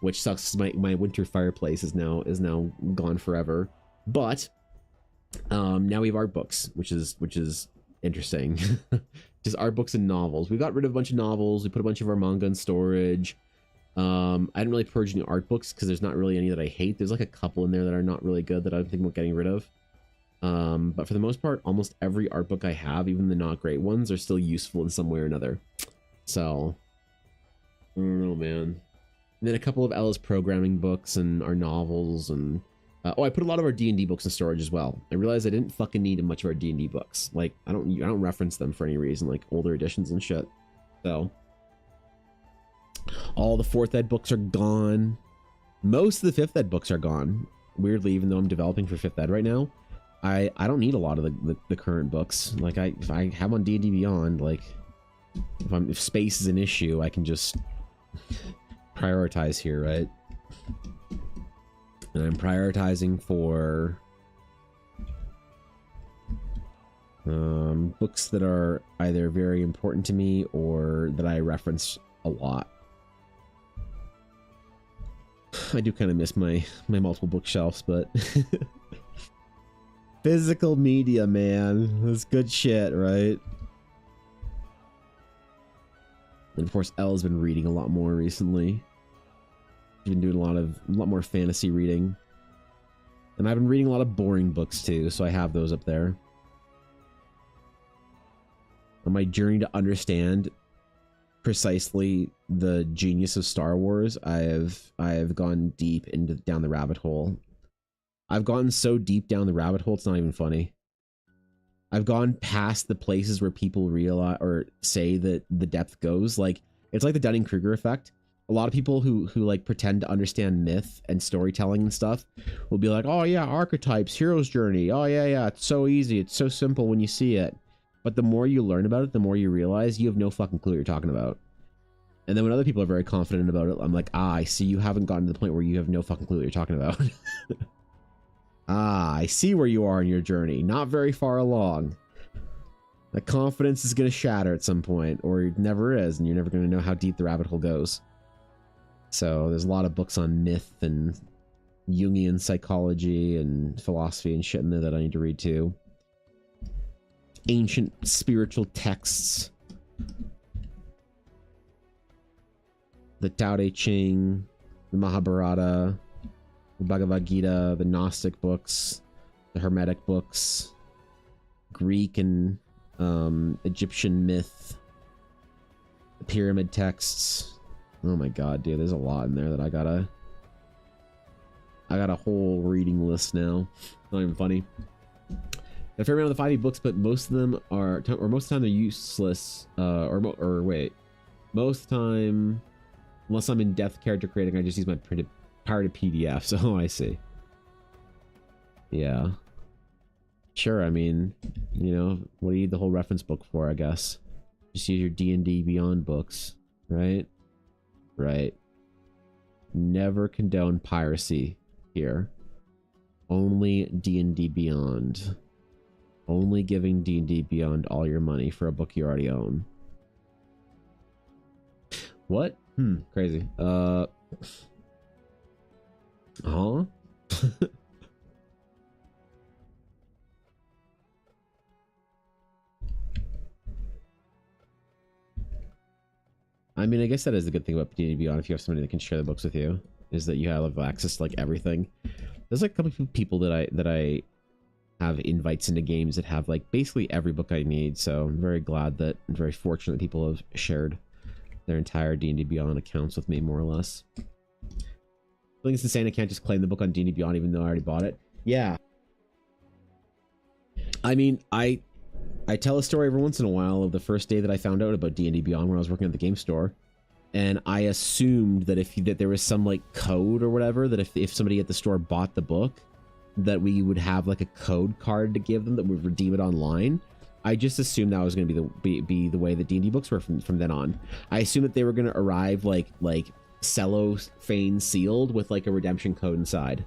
which sucks. My winter fireplace is now gone forever. But now we have art books, which is interesting. Just art books and novels. We got rid of a bunch of novels. We put a bunch of our manga in storage. I didn't really purge any art books because there's not really any that I hate. There's like a couple in there that are not really good that I'm thinking about getting rid of. But for the most part, almost every art book I have, even the not great ones, are still useful in some way or another. So, I don't know, man. And then a couple of Ella's programming books and our novels and... oh, I put a lot of our D&D books in storage as well. I realized I didn't fucking need much of our D&D books. Like, I don't reference them for any reason, like older editions and shit. So, all the 4th ed books are gone. Most of the 5th ed books are gone. Weirdly, even though I'm developing for 5th ed right now, I don't need a lot of the current books. Like, if I have on D&D Beyond, like, if space is an issue, I can just prioritize here, right? And I'm prioritizing for books that are either very important to me or that I reference a lot. I do kind of miss my multiple bookshelves, but physical media, man, that's good shit, right? And of course, Elle's been reading a lot more recently. She's been doing a lot more fantasy reading. And I've been reading a lot of boring books too, so I have those up there. On my journey to understand precisely the genius of Star Wars, I have gone deep down the rabbit hole. I've gotten so deep down the rabbit hole, it's not even funny. I've gone past the places where people realize or say that the depth goes. Like, it's like the Dunning-Kruger effect. A lot of people who like pretend to understand myth and storytelling and stuff will be like, oh yeah, archetypes, hero's journey. Oh yeah, it's so easy. It's so simple when you see it. But the more you learn about it, the more you realize you have no fucking clue what you're talking about. And then when other people are very confident about it, I'm like, I see you haven't gotten to the point where you have no fucking clue what you're talking about. I see where you are in your journey. Not very far along. The confidence is going to shatter at some point, or it never is, and you're never going to know how deep the rabbit hole goes. So there's a lot of books on myth and Jungian psychology and philosophy and shit in there that I need to read too. Ancient spiritual texts. The Tao Te Ching, the Mahabharata, the Bhagavad Gita, the Gnostic books, the Hermetic books, Greek and Egyptian myth, the pyramid texts. Oh my god, dude, there's a lot in there that I got a whole reading list now. Not even funny. A fair amount of the 5e books, but most of them are, or most of the time they're useless. Most of the time, unless I'm in depth character creating, I just use my pirated PDFs. Oh, I see. Yeah. Sure, I mean, you know, what do you need the whole reference book for, I guess? Just use your D&D Beyond books, right? Right. Never condone piracy here. Only D&D Beyond. Only giving D&D Beyond all your money for a book you already own. What? Crazy. Huh? I mean, I guess that is the good thing about D&D Beyond if you have somebody that can share the books with you, is that you have access to like everything. There's like a couple of people that I have invites into games that have like basically every book I need, so I'm very glad that I'm very fortunate that people have shared their entire D&D Beyond accounts with me, more or less. I think it's insane I can't just claim the book on D&D Beyond even though I already bought it. Yeah. I mean, I tell a story every once in a while of the first day that I found out about D&D Beyond when I was working at the game store. And I assumed that that there was some like code or whatever, that if somebody at the store bought the book, that we would have like a code card to give them that would redeem it online. I just assumed that was going to be the way that D&D books were from then on. I assumed that they were going to arrive like cellophane sealed with like a redemption code inside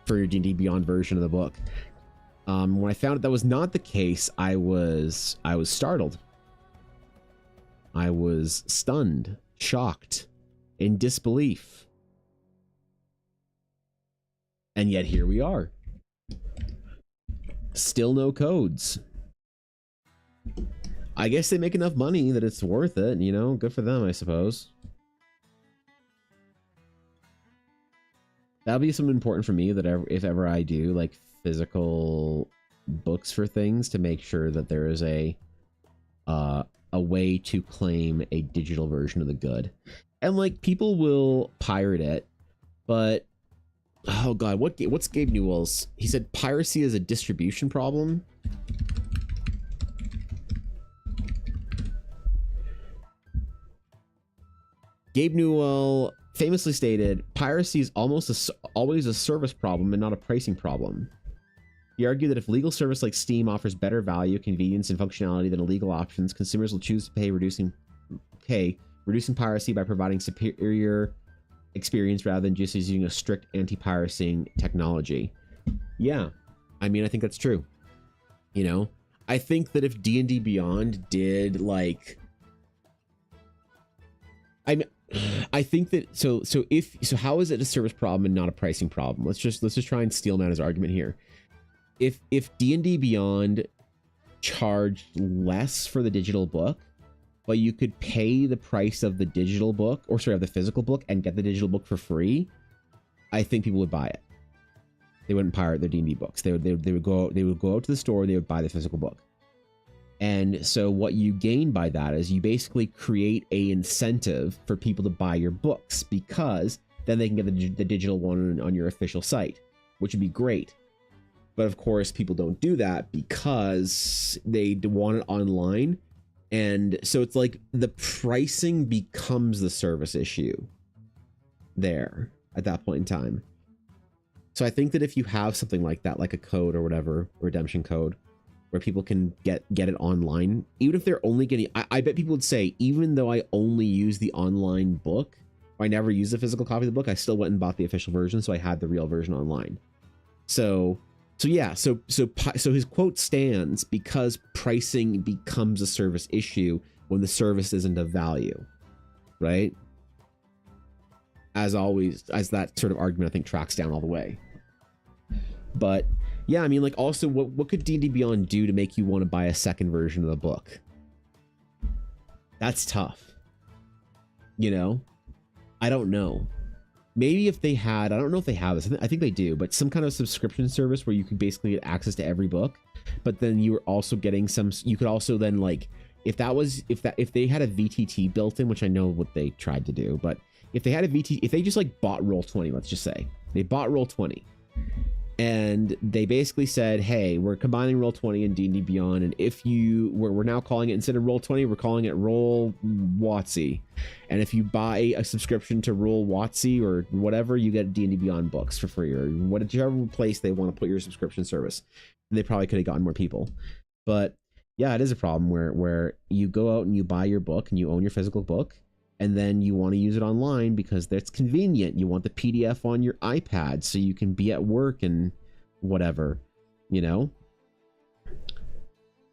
for your D&D Beyond version of the book. When I found out that was not the case, I was startled. I was stunned, shocked, in disbelief. And yet here we are. Still no codes. I guess they make enough money that it's worth it, you know? Good for them, I suppose. That'll be something important for me that if ever I do like physical books for things, to make sure that there is a way to claim a digital version of the good. And like, people will pirate it, but oh god, what's Gabe Newell's? He said piracy is a distribution problem. Gabe Newell famously stated, piracy is almost always a service problem and not a pricing problem. He argued that if legal service like Steam offers better value, convenience, and functionality than illegal options, consumers will choose to pay, reducing piracy by providing superior experience rather than just using a strict anti-piracy technology. Yeah, I mean, I think that's true. You know, I think that if D&D Beyond did like, I think that so how is it a service problem and not a pricing problem? Let's just try and steal Matta's argument here. If D&D Beyond charged less for the digital book, but you could pay the price of the digital book, or sorry, of the physical book, and get the digital book for free, I think people would buy it. They wouldn't pirate their D&D books. They would go out to the store, they would buy the physical book. And so what you gain by that is you basically create a incentive for people to buy your books, because then they can get the digital one on your official site, which would be great. But of course, people don't do that because they want it online. And so it's like the pricing becomes the service issue there at that point in time. So I think that if you have something like that, like a code or whatever, redemption code, where people can get it online, even if they're only getting, I bet people would say, even though I only use the online book, or I never use the physical copy of the book, I still went and bought the official version, so I had the real version online. So yeah, so his quote stands because pricing becomes a service issue when the service isn't of value, right? As always, as that sort of argument I think tracks down all the way. But yeah, I mean, like, also, what could D&D Beyond do to make you want to buy a second version of the book? That's tough. You know? I don't know. Maybe if they had, I don't know if they have this, I think they do, but some kind of subscription service where you could basically get access to every book, but then you were also getting some, you could also then, like, if they had a VTT built in, which I know what they tried to do, but if they had a VTT, if they just like bought Roll20, let's just say, they bought Roll20, and they basically said, hey, we're combining Roll20 and D&D Beyond, and if we're now calling it, instead of Roll20, we're calling it Roll WotC, and if you buy a subscription to Roll WotC or whatever, you get D&D Beyond books for free, or whichever place they want to put your subscription service. And they probably could have gotten more people. But yeah, it is a problem where you go out and you buy your book and you own your physical book, and then you want to use it online because that's convenient. You want the PDF on your iPad so you can be at work and whatever, you know,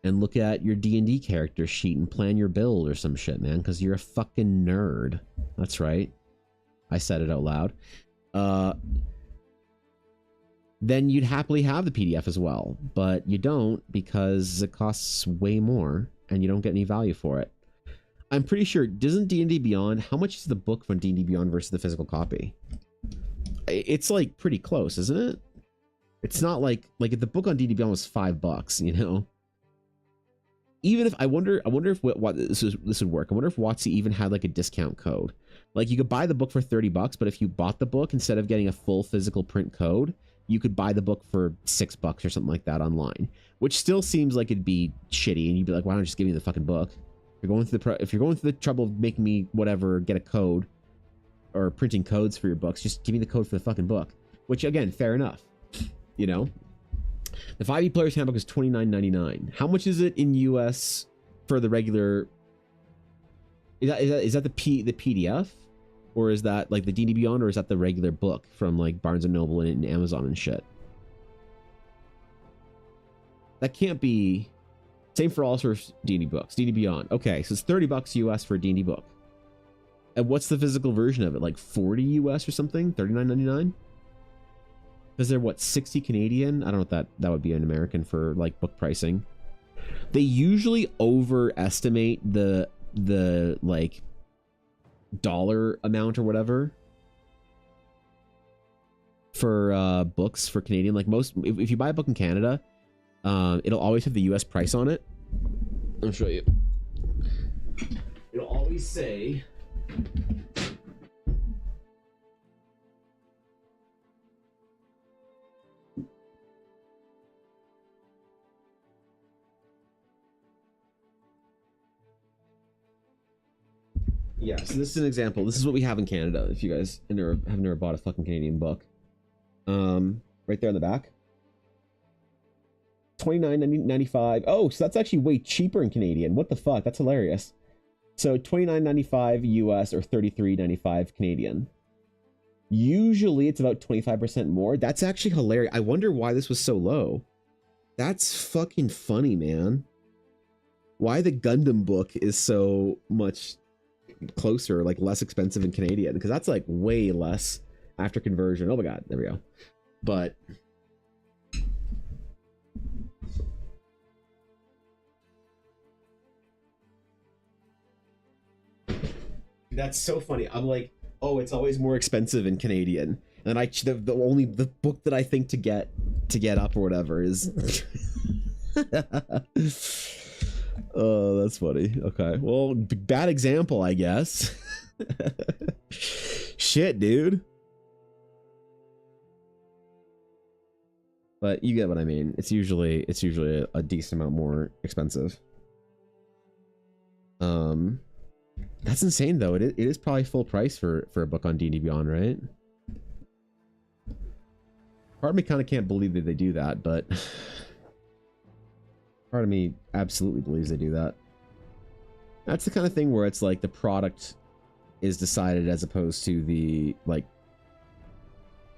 and look at your D&D character sheet and plan your build or some shit, man, because you're a fucking nerd. That's right. I said it out loud. Then you'd happily have the PDF as well, but you don't because it costs way more and you don't get any value for it. I'm pretty sure, doesn't D&D Beyond, how much is the book from D&D Beyond versus the physical copy? It's like pretty close, isn't it? It's not like if the book on D&D Beyond was $5, you know? Even if, I wonder if what this would work. I wonder if WotC even had like a discount code. Like you could buy the book for $30, but if you bought the book, instead of getting a full physical print code, you could buy the book for $6 or something like that online, which still seems like it'd be shitty. And you'd be like, why don't you just give me the fucking book? If you're going through the trouble of making me whatever, get a code or printing codes for your books, just give me the code for the fucking book. Which again, fair enough. You know, the 5e Player's Handbook is $29.99. How much is it in US for the regular? Is that the PDF, or is that like the D&D Beyond, or is that the regular book from like Barnes and Noble and Amazon and shit? That can't be. Same for all sorts of D&D books. D&D Beyond. Okay, so it's $30 US for a D&D book. And what's the physical version of it? Like 40 US or something? $39.99? Because they're what, 60 Canadian? I don't know what that would be in American for like book pricing. They usually overestimate the like dollar amount or whatever for books for Canadian. Like most, if you buy a book in Canada, it'll always have the US price on it. I'll show you. It'll always say yeah, so this is an example. This is what we have in Canada. If you guys have never bought a fucking Canadian book, right there on the back, $29.95. Oh, so that's actually way cheaper in Canadian. What the fuck? That's hilarious. So $29.95 US or $33.95 Canadian. Usually it's about 25% more. That's actually hilarious. I wonder why this was so low. That's fucking funny, man. Why the Gundam book is so much closer, like less expensive in Canadian, because that's like way less after conversion. Oh my god, there we go. But that's so funny. I'm like, oh, it's always more expensive in Canadian, and the book that I think to get up or whatever is oh, that's funny. Okay, well, bad example, I guess. Shit, dude. But you get what I mean. It's usually a decent amount more expensive. That's insane though. It is probably full price for a book on D&D Beyond, right? Part of me kind of can't believe that they do that, but part of me absolutely believes they do that. That's the kind of thing where it's like the product is decided as opposed to the like,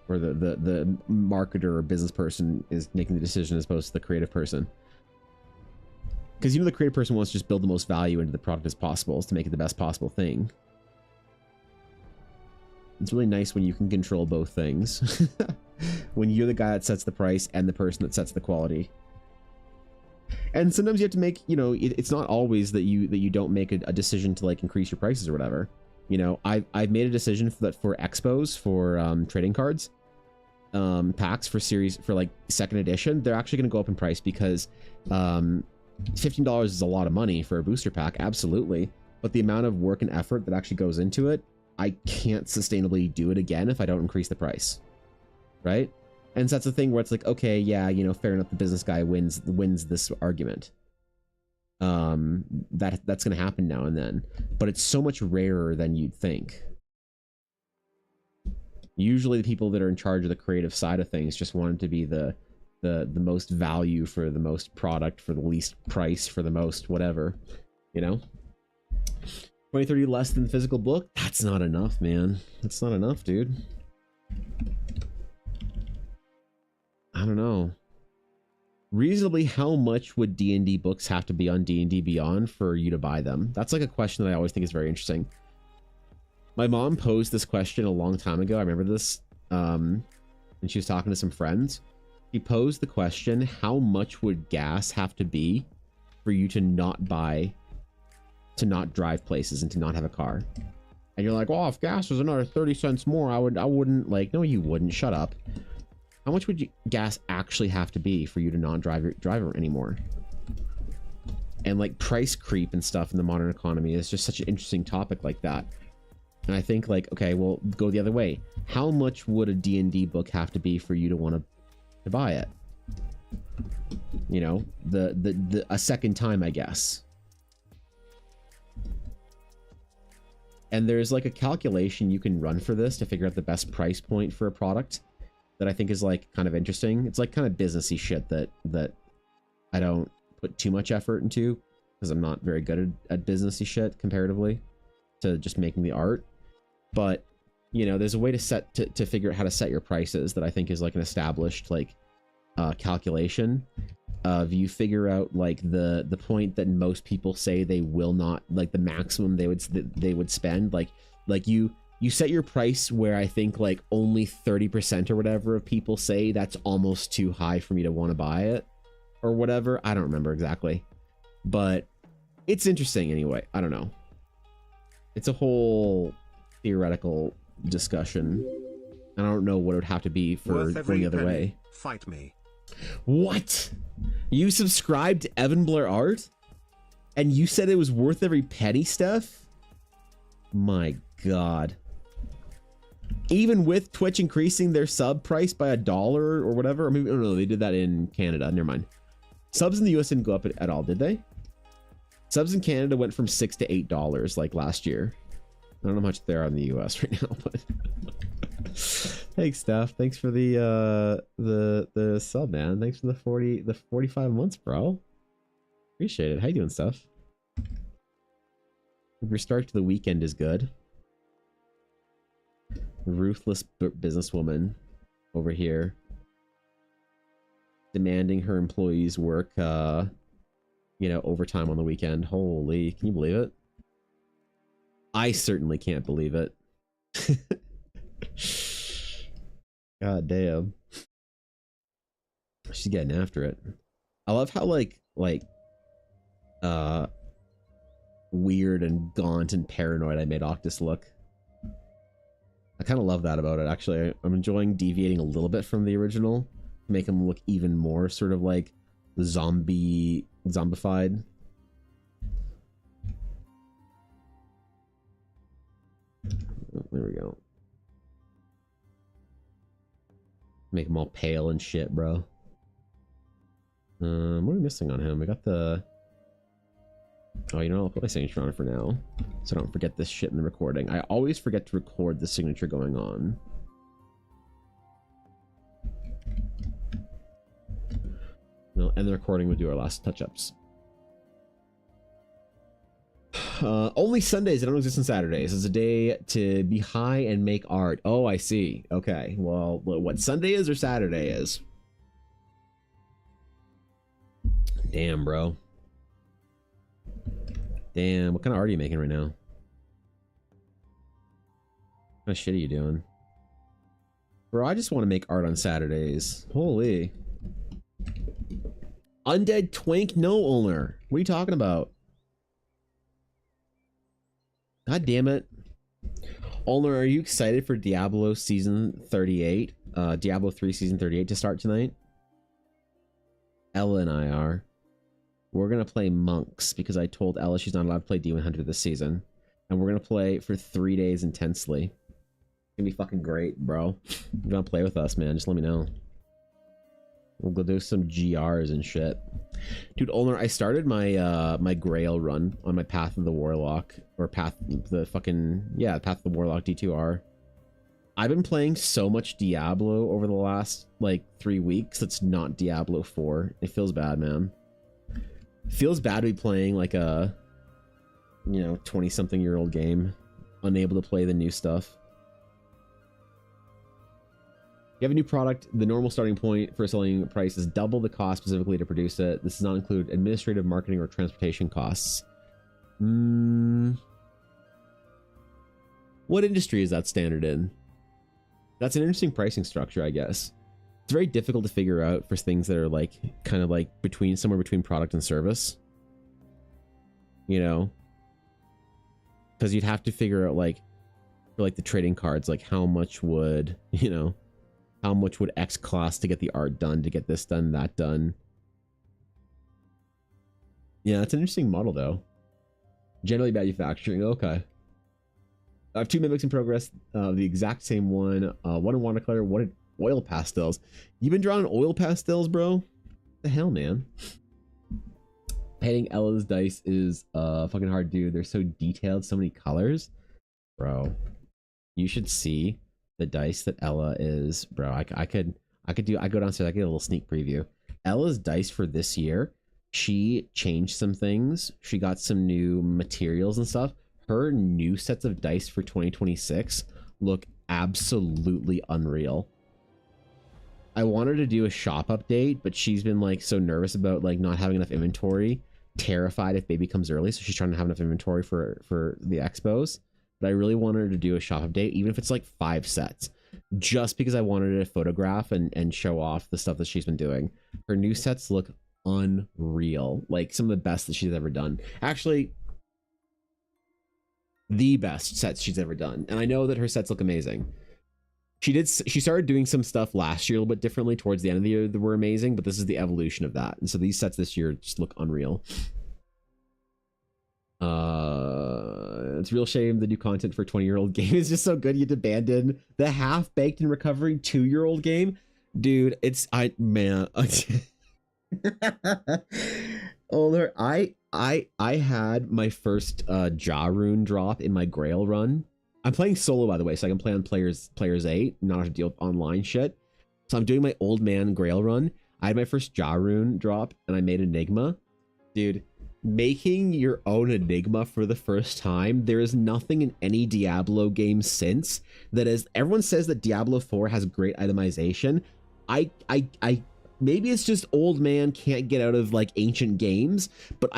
where the marketer or business person is making the decision as opposed to the creative person. Because the creative person wants to just build the most value into the product as possible to make it the best possible thing. It's really nice when you can control both things. When you're the guy that sets the price and the person that sets the quality. And sometimes you have to make, it's not always that you don't make a decision to like increase your prices or whatever. I've made a decision for expos for trading cards, packs for like second edition. They're actually going to go up in price because $15 is a lot of money for a booster pack, absolutely. But the amount of work and effort that actually goes into it, I can't sustainably do it again if I don't increase the price, right? And so that's the thing where it's like, okay, yeah, fair enough, the business guy wins this argument. That's going to happen now and then, but it's so much rarer than you'd think. Usually the people that are in charge of the creative side of things just want it to be the most value for the most product for the least price for the most whatever, 20-30 less than the physical book. That's not enough, man. That's not enough, dude. I don't know. Reasonably, how much would D&D books have to be on D&D Beyond for you to buy them? That's like a question that I always think is very interesting. My mom posed this question a long time ago. I remember this. And she was talking to some friends. She posed the question, how much would gas have to be for you to not drive places and to not have a car? And you're like, well, if gas was another 30 cents more, I wouldn't. Like, no, you wouldn't. Shut up. How much would gas actually have to be for you to not drive anymore? And like price creep and stuff in the modern economy is just such an interesting topic like that. And I think like, okay, well, go the other way. How much would a D&D book have to be for you to want to buy it? A second time, I guess. And there's like a calculation you can run for this to figure out the best price point for a product that I think is like kind of interesting. It's like kind of businessy shit that I don't put too much effort into because I'm not very good at businessy shit comparatively to just making the art. But there's a way to figure out how to set your prices that I think is like an established like calculation of you figure out like the point that most people say they will not, like the maximum they would spend, like you set your price where I think like only 30% or whatever of people say that's almost too high for me to want to buy it or whatever. I don't remember exactly, But it's interesting anyway. I don't know. It's a whole theoretical discussion. I don't know what it would have to be for going the other way. Fight me. What? You subscribed to Evan Blair Art? And you said it was worth every penny, Steph? My God. Even with Twitch increasing their sub price by $1 or whatever? I mean, no, they did that in Canada. Never mind. Subs in the US didn't go up at all, did they? Subs in Canada went from $6 to $8 like last year. I don't know how much they're in the US right now, but thanks, Steph. Thanks for the sub, man. Thanks for the 45 months, bro. Appreciate it. How you doing, Steph? Your start to the weekend is good. Ruthless businesswoman over here demanding her employees work you know, overtime on the weekend. Holy, can you believe it? I certainly can't believe it. God damn. She's getting after it. I love how like weird and gaunt and paranoid I made Octus look. I kind of love that about it, actually. I'm enjoying deviating a little bit from the original to make him look even more sort of like zombified. Oh, there we go. Make him all pale and shit, bro. What are we missing on him? We got the... Oh, you know, I'll put my signature on it for now, so I don't forget this shit in the recording. I always forget to record the signature going on. We'll end the recording. We'll do our last touch-ups. Only Sundays. They don't exist on Saturdays. It's a day to be high and make art. Oh, I see. Okay. Well, what Sunday is or Saturday is? Damn, bro. Damn, what kind of art are you making right now? What kind of shit are you doing? Bro, I just want to make art on Saturdays. Holy. Undead Twink? No, Ulner. What are you talking about? God damn it. Ulner, are you excited for Diablo Season 38? Diablo 3 Season 38 to start tonight? Ella and I are. We're going to play monks because I told Ella she's not allowed to play Demon Hunter this season. And we're going to play for 3 days intensely. It's going to be fucking great, bro. If you want to play with us, man, just let me know. We'll go do some GRs and shit. Dude, Ulner, I started my my Grail run on my Path of the Warlock. Or Path of the Warlock D2R. I've been playing so much Diablo over the last, like, 3 weeks. That's not Diablo 4. It feels bad, man. Feels bad to be playing like a, you know, 20-something-year-old game, unable to play the new stuff. You have a new product. The normal starting point for selling price is double the cost specifically to produce it. This does not include administrative, marketing, or transportation costs. What industry is that standard in? That's an interesting pricing structure, I guess. It's very difficult to figure out for things that are like kind of like somewhere between product and service, you know, because you'd have to figure out like for like the trading cards, like how much would, you know, how much would X cost to get the art done, to get this done, that done. Yeah, it's an interesting model though. Generally manufacturing. Okay. I have 2 mimics in progress. The exact same one. One in watercolor, one in oil pastels. You've been drawing oil pastels, bro? What the hell, man? Painting Ella's dice is fucking hard, dude. They're so detailed, so many colors. Bro, you should see the dice that Ella is, bro. I go downstairs, I get a little sneak preview. Ella's dice for this year, she changed some things. She got some new materials and stuff. Her new sets of dice for 2026 look absolutely unreal. I want her to do a shop update, but she's been like so nervous about like not having enough inventory, terrified if baby comes early, so she's trying to have enough inventory for the expos. But I really want her to do a shop update, even if it's like 5 sets, just because I wanted her to photograph and show off the stuff that she's been doing. Her new sets look unreal. Like some of the best that she's ever done. Actually, the best sets she's ever done. And I know that her sets look amazing. She started doing some stuff last year a little bit differently towards the end of the year that were amazing, but this is the evolution of that. And so these sets this year just look unreal. It's a real shame the new content for 20-year-old game is just so good you'd abandon the half-baked and recovering 2-year-old game. Dude, it's man. Older, I had my first Jaw Rune drop in my Grail run. I'm playing solo, by the way, so I can play on players 8, not have to deal with online shit. So I'm doing my old man Grail run. I had my first Jaw Rune drop, and I made Enigma. Dude, making your own Enigma for the first time, there is nothing in any Diablo game since that is. Everyone says that Diablo 4 has great itemization. I maybe it's just old man can't get out of like ancient games, but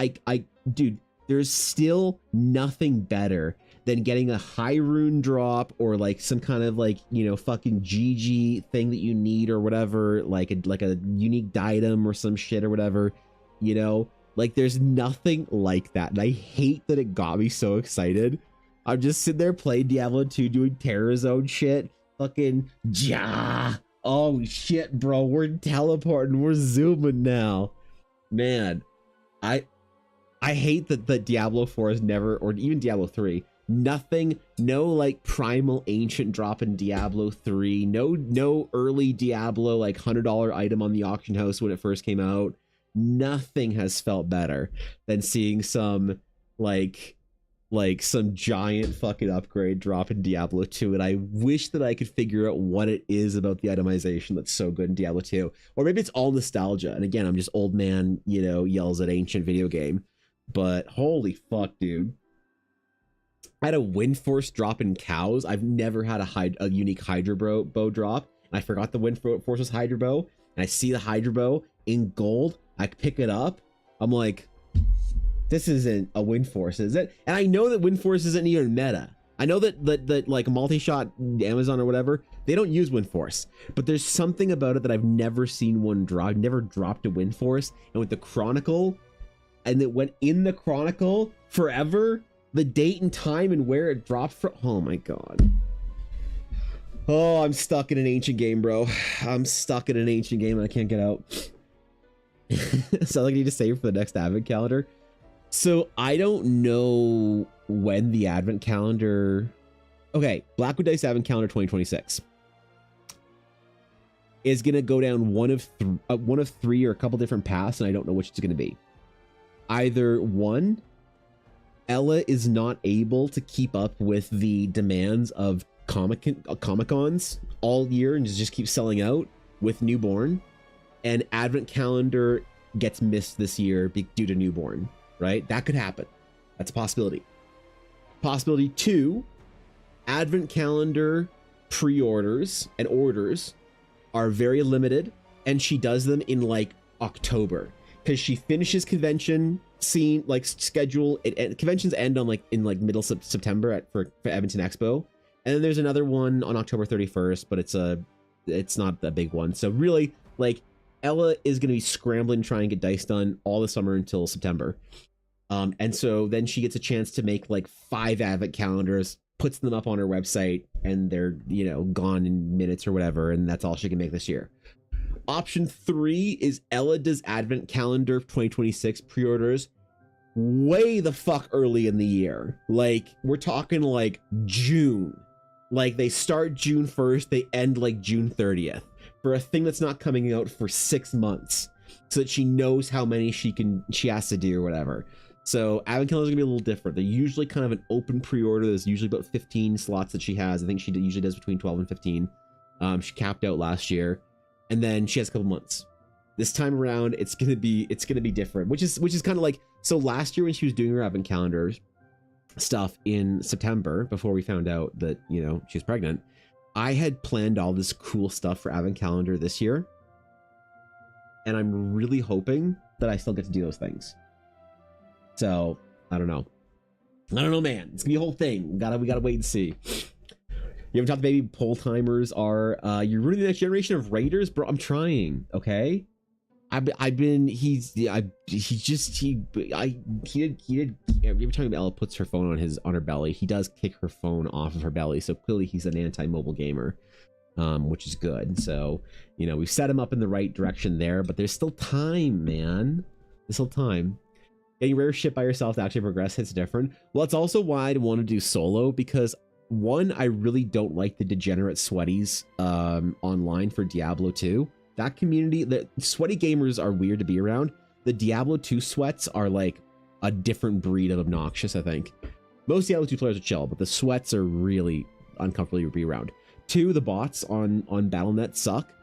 dude, there's still nothing better than getting a high rune drop or like some kind of like, you know, fucking GG thing that you need or whatever, like a unique item or some shit or whatever, you know. Like, there's nothing like that. And I hate that it got me so excited. I'm just sitting there playing Diablo 2, doing Terror Zone shit. Fucking, ja. Oh, shit, bro. We're teleporting. We're zooming now. Man, I hate that Diablo 4 has never, or even Diablo 3, nothing, no, like, primal ancient drop in Diablo 3. No early Diablo, like, $100 item on the auction house when it first came out. Nothing has felt better than seeing some like some giant fucking upgrade drop in Diablo 2, and I wish that I could figure out what it is about the itemization that's so good in Diablo 2. Or maybe it's all nostalgia, and again, I'm just old man, you know, yells at ancient video game. But holy fuck, dude. I had a Wind Force drop in cows. I've never had a unique Hydra bow drop, and I forgot the Wind Force was Hydra bow, and I see the Hydra bow in gold. I pick it up. I'm like, this isn't a Wind Force, is it? And I know that Wind Force isn't even meta. I know that like multi-shot Amazon or whatever, they don't use Wind Force. But there's something about it that I've never seen one drop. I've never dropped a Wind Force. And with the Chronicle, and it went in the Chronicle forever, the date and time and where it dropped from. Oh my god. Oh, I'm stuck in an ancient game, bro. I'm stuck in an ancient game and I can't get out. So I need to save for the next advent calendar. So I don't know when the advent calendar. Okay, Blackwood Dice advent calendar 2026 is gonna go down one of three or a couple different paths, and I don't know which it's gonna be. Either one, Ella is not able to keep up with the demands of Comic-Cons all year and just keep selling out with Newborn. And advent calendar gets missed this year due to Newborn, right? That could happen. That's a possibility. Possibility 2, advent calendar pre-orders and orders are very limited, and she does them in like October because she finishes convention scene like schedule. Conventions end on in middle September for Edmonton Expo, and then there's another one on October 31st, but it's not that big one. So really, like, Ella is going to be scrambling trying to get dice done all the summer until September. And so then she gets a chance to make like 5 advent calendars, puts them up on her website, and they're, you know, gone in minutes or whatever. And that's all she can make this year. Option 3 is Ella does advent calendar 2026 pre-orders way the fuck early in the year. Like, we're talking like June. Like, they start June 1st, they end like June 30th. For a thing that's not coming out for 6 months, so that she knows how many she has to do or whatever. So advent calendar is gonna be a little different. They're usually kind of an open pre-order. There's usually about 15 slots that she has. I think she usually does between 12 and 15. She capped out last year, and then she has a couple months. This time around, it's gonna be different, which is kind of like, so last year when she was doing her advent calendar stuff in September, before we found out that, you know, she was pregnant, I had planned all this cool stuff for advent calendar this year, and I'm really hoping that I still get to do those things. So I don't know, man. It's gonna be a whole thing. We gotta wait and see. You haven't talked maybe poll timers are you're ruining the next generation of raiders, bro. I'm trying. Okay, I've been he did every time Ella puts her phone on her belly, he does kick her phone off of her belly. So clearly he's an anti-mobile gamer, which is good. So, you know, we've set him up in the right direction there, but there's still time, man. There's still time. Getting rare shit by yourself to actually progress hits different. Well, that's also why I want to do solo, because one, I really don't like the degenerate sweaties online for Diablo 2. That community, the sweaty gamers are weird to be around. The Diablo 2 sweats are like a different breed of obnoxious, I think. Most Diablo 2 players are chill, but the sweats are really uncomfortable to be around. 2, the bots on Battle.net suck.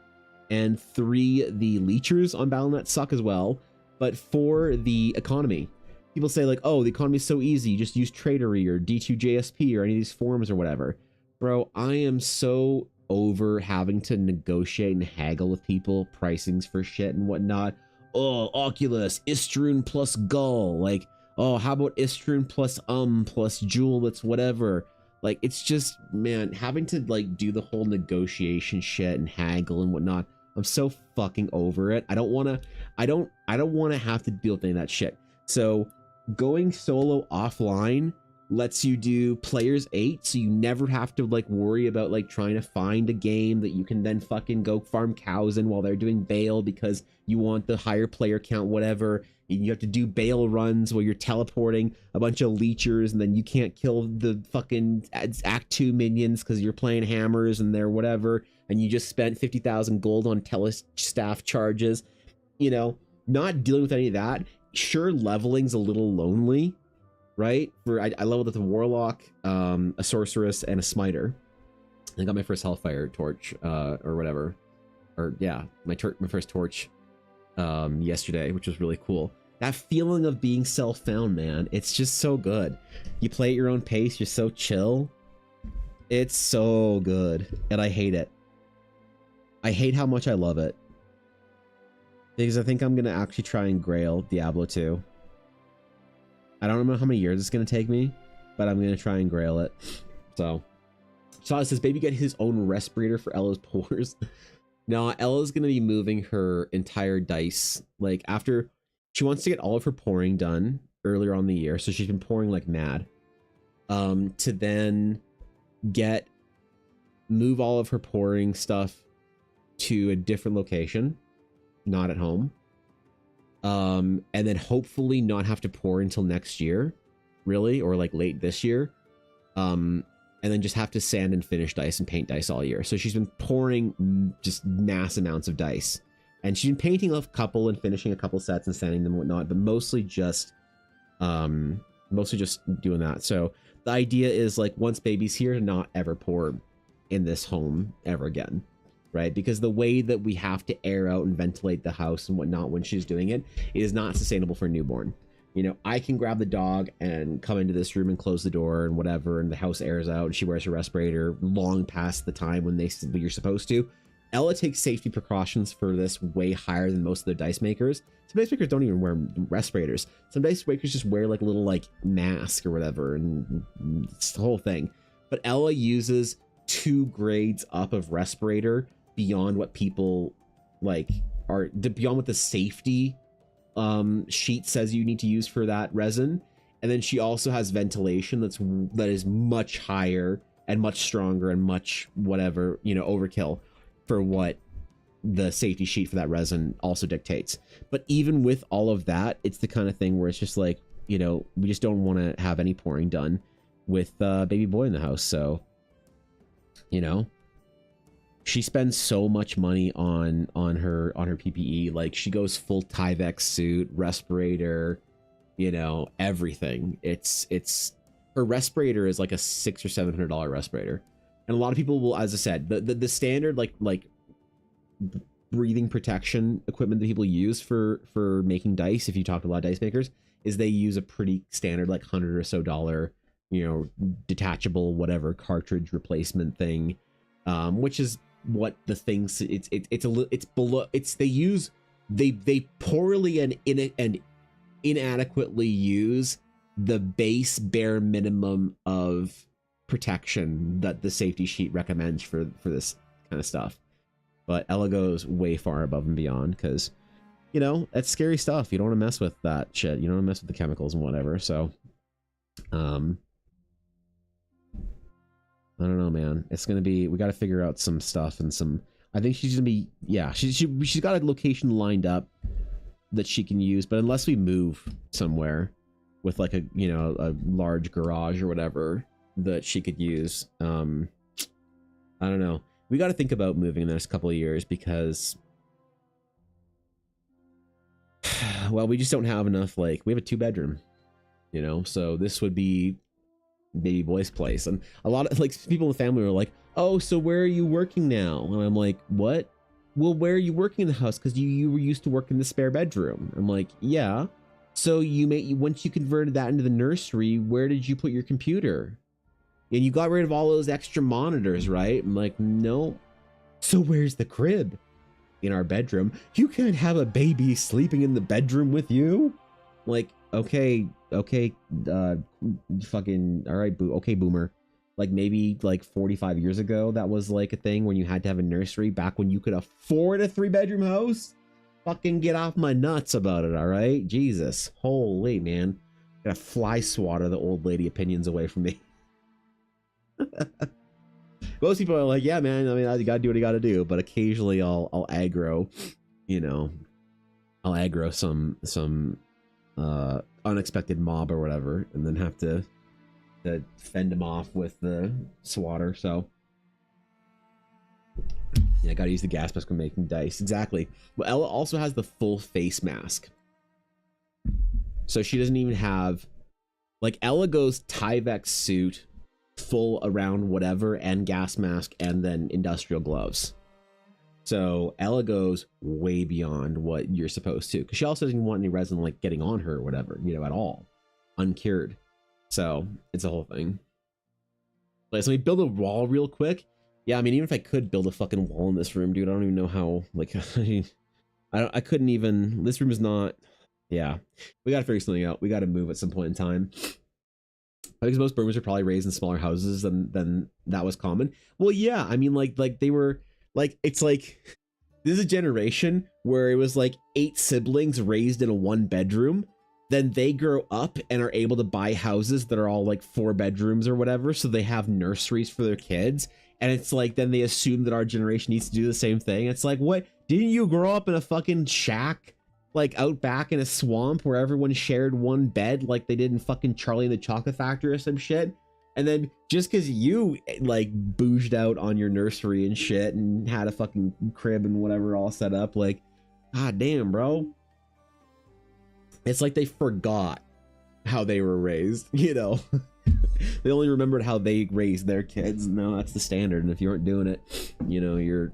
And 3, the leechers on Battle.net suck as well. But 4, the economy. People say like, oh, the economy is so easy. You just use Tradery or D2JSP or any of these forums or whatever. Bro, I am so over having to negotiate and haggle with people pricings for shit and whatnot. Oh, Oculus, Istrun plus Gull. Like, oh, how about Istrun plus Jewel, that's whatever. Like, it's just, man, having to like do the whole negotiation shit and haggle and whatnot. I'm so fucking over it. I don't want to have to deal with any of that shit. So going solo offline lets you do players 8, so you never have to like worry about like trying to find a game that you can then fucking go farm cows in while they're doing bail because you want the higher player count, whatever. You have to do bail runs where you're teleporting a bunch of leechers and then you can't kill the fucking Act 2 minions because you're playing hammers and they're whatever, and you just spent 50,000 gold on telestaff charges. You know, not dealing with any of that. Sure, leveling's a little lonely, right? I leveled with a warlock, a sorceress, and a smiter. I got my first hellfire torch, or whatever, or yeah, my first torch yesterday, which was really cool. That feeling of being self-found, man, it's just so good. You play at your own pace, you're so chill. It's so good, and I hate it. I hate how much I love it. Because I think I'm gonna actually try and grail Diablo 2. I don't know how many years it's gonna take me, but I'm gonna try and grail it. So it says, baby get his own respirator for Ella's pores. No, Ella's gonna be moving her entire dice. Like, after she wants to get all of her pouring done earlier on in the year, so she's been pouring like mad. To then move all of her pouring stuff to a different location, not at home. And then hopefully not have to pour until next year, really, or like late this year. And then just have to sand and finish dice and paint dice all year. So she's been pouring just mass amounts of dice, and she's been painting a couple and finishing a couple sets and sanding them and whatnot, but mostly just doing that. So the idea is, like, once baby's here, to not ever pour in this home ever again, right? Because the way that we have to air out and ventilate the house and whatnot when she's doing it is not sustainable for a newborn. You know, I can grab the dog and come into this room and close the door and whatever, and the house airs out and she wears her respirator long past the time when you're supposed to. Ella takes safety precautions for this way higher than most of the dice makers. Some dice makers don't even wear respirators. Some dice makers just wear like a little like mask or whatever, and it's the whole thing. But Ella uses 2 grades up of respirator beyond what people like are, beyond what the safety sheet says you need to use for that resin. And then she also has ventilation that is much higher and much stronger and much whatever, you know, overkill for what the safety sheet for that resin also dictates. But even with all of that, it's the kind of thing where it's just like, you know, we just don't want to have any pouring done with baby boy in the house. So, you know, she spends so much money on her PPE. Like, she goes full Tyvek suit, respirator, you know, everything. It's her respirator is like a $600 or $700 respirator. And a lot of people will, as I said, the standard like breathing protection equipment that people use for making dice, if you talk to a lot of dice makers, is they use a pretty standard like $100 or so, you know, detachable whatever cartridge replacement thing, which is what the things they poorly and inadequately use the base bare minimum of protection that the safety sheet recommends for this kind of stuff. But Ella goes way far above and beyond, because you know, that's scary stuff. You don't want to mess with that shit. You don't want to mess with the chemicals and whatever. So, I don't know, man. It's gonna be, we got to figure out some stuff and some. I think she's gonna be, yeah. She's got a location lined up that she can use, but unless we move somewhere with like a, you know, a large garage or whatever that she could use, I don't know. We got to think about moving in the next couple of years because, well, we just don't have enough. Like, we have a 2-bedroom, you know, so this would be baby boy's place. And a lot of like people in the family were like, oh, so where are you working now? And I'm like, what? Well, where are you working in the house? Because you were used to work in the spare bedroom. I'm like, yeah. So once you converted that into the nursery, where did you put your computer? And you got rid of all those extra monitors, right? I'm like, no. So where's the crib? In our bedroom. You can't have a baby sleeping in the bedroom with you. Like, okay, fucking, all right, okay, boomer. Like maybe like 45 years ago, that was like a thing when you had to have a nursery back when you could afford a 3-bedroom house. Fucking get off my nuts about it, all right? Jesus, holy man. Gotta fly swatter the old lady opinions away from me. Most people are like, yeah, man, I mean, you gotta do what you gotta do, but occasionally I'll aggro, you know, I'll aggro some unexpected mob or whatever, and then have to fend them off with the swatter. So yeah, I gotta use the gas mask when making dice. Exactly. Well, Ella also has the full face mask, so she doesn't even have, like, Ella goes Tyvek suit, full around whatever, and gas mask, and then industrial gloves. So Ella goes way beyond what you're supposed to, because she also doesn't want any resin like getting on her or whatever, you know, at all, uncured. So it's a whole thing. Like, so we build a wall real quick. Yeah, I mean, even if I could build a fucking wall in this room, dude, I don't even know how. Like, I couldn't even. This room is not. Yeah, we gotta figure something out. We gotta move at some point in time. Because most boomers are probably raised in smaller houses than that was common. Well, yeah, I mean, like they were like, it's like, this is a generation where it was like 8 siblings raised in a 1-bedroom. Then they grow up and are able to buy houses that are all like 4 bedrooms or whatever, so they have nurseries for their kids. And it's like, then they assume that our generation needs to do the same thing. It's like, what? Didn't you grow up in a fucking shack, like out back in a swamp where everyone shared one bed like they did in fucking Charlie and the Chocolate Factory or some shit? And then just because you like bouged out on your nursery and shit and had a fucking crib and whatever all set up, like, god damn, bro. It's like they forgot how they were raised, you know? They only remembered how they raised their kids. No, that's the standard. And if you aren't doing it, you know, you're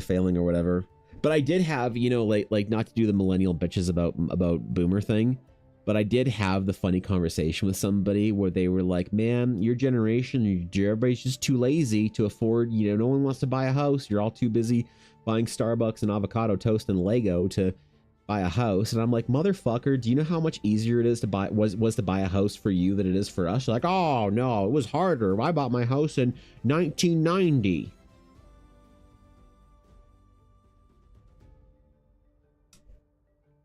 failing or whatever. But I did have, you know, like not to do the millennial bitches about boomer thing, but I did have the funny conversation with somebody where they were like, man, your generation, everybody's just too lazy to afford, you know, no one wants to buy a house. You're all too busy buying Starbucks and avocado toast and Lego to buy a house. And I'm like, motherfucker, do you know how much easier it is to buy was to buy a house for you than it is for us? You're like, oh no, it was harder. I bought my house in 1990.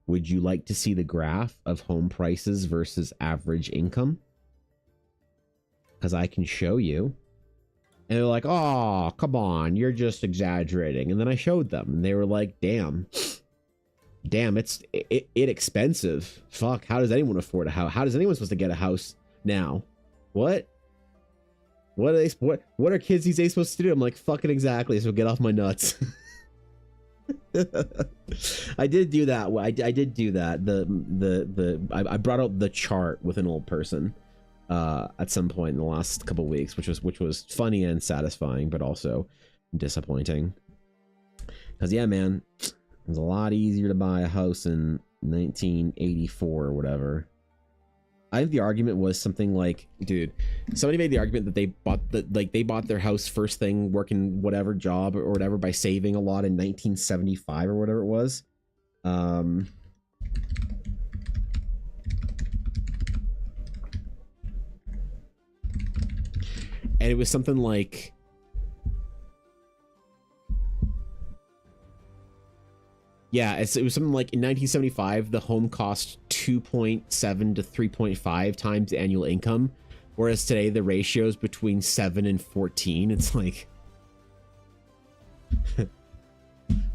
Would you like to see the graph of home prices versus average income? Because I can show you. And they're like, oh, come on, you're just exaggerating. And then I showed them and they were like, damn, it's expensive. Fuck, how does anyone afford a house? How does anyone supposed to get a house now? What are kids these days supposed to do? I'm like, fucking exactly, so get off my nuts. I did do that. I did do that. I brought out the chart with an old person at some point in the last couple weeks, which was funny and satisfying, but also disappointing. Because yeah, man, it was a lot easier to buy a house in 1984 or whatever. I think the argument was something like, dude, somebody made the argument that they bought their house first thing working whatever job or whatever by saving a lot in 1975 or whatever it was. And it was something like, Yeah, it was something like in 1975, the home cost 2.7 to 3.5 times annual income, whereas today the ratio is between 7 and 14. It's like,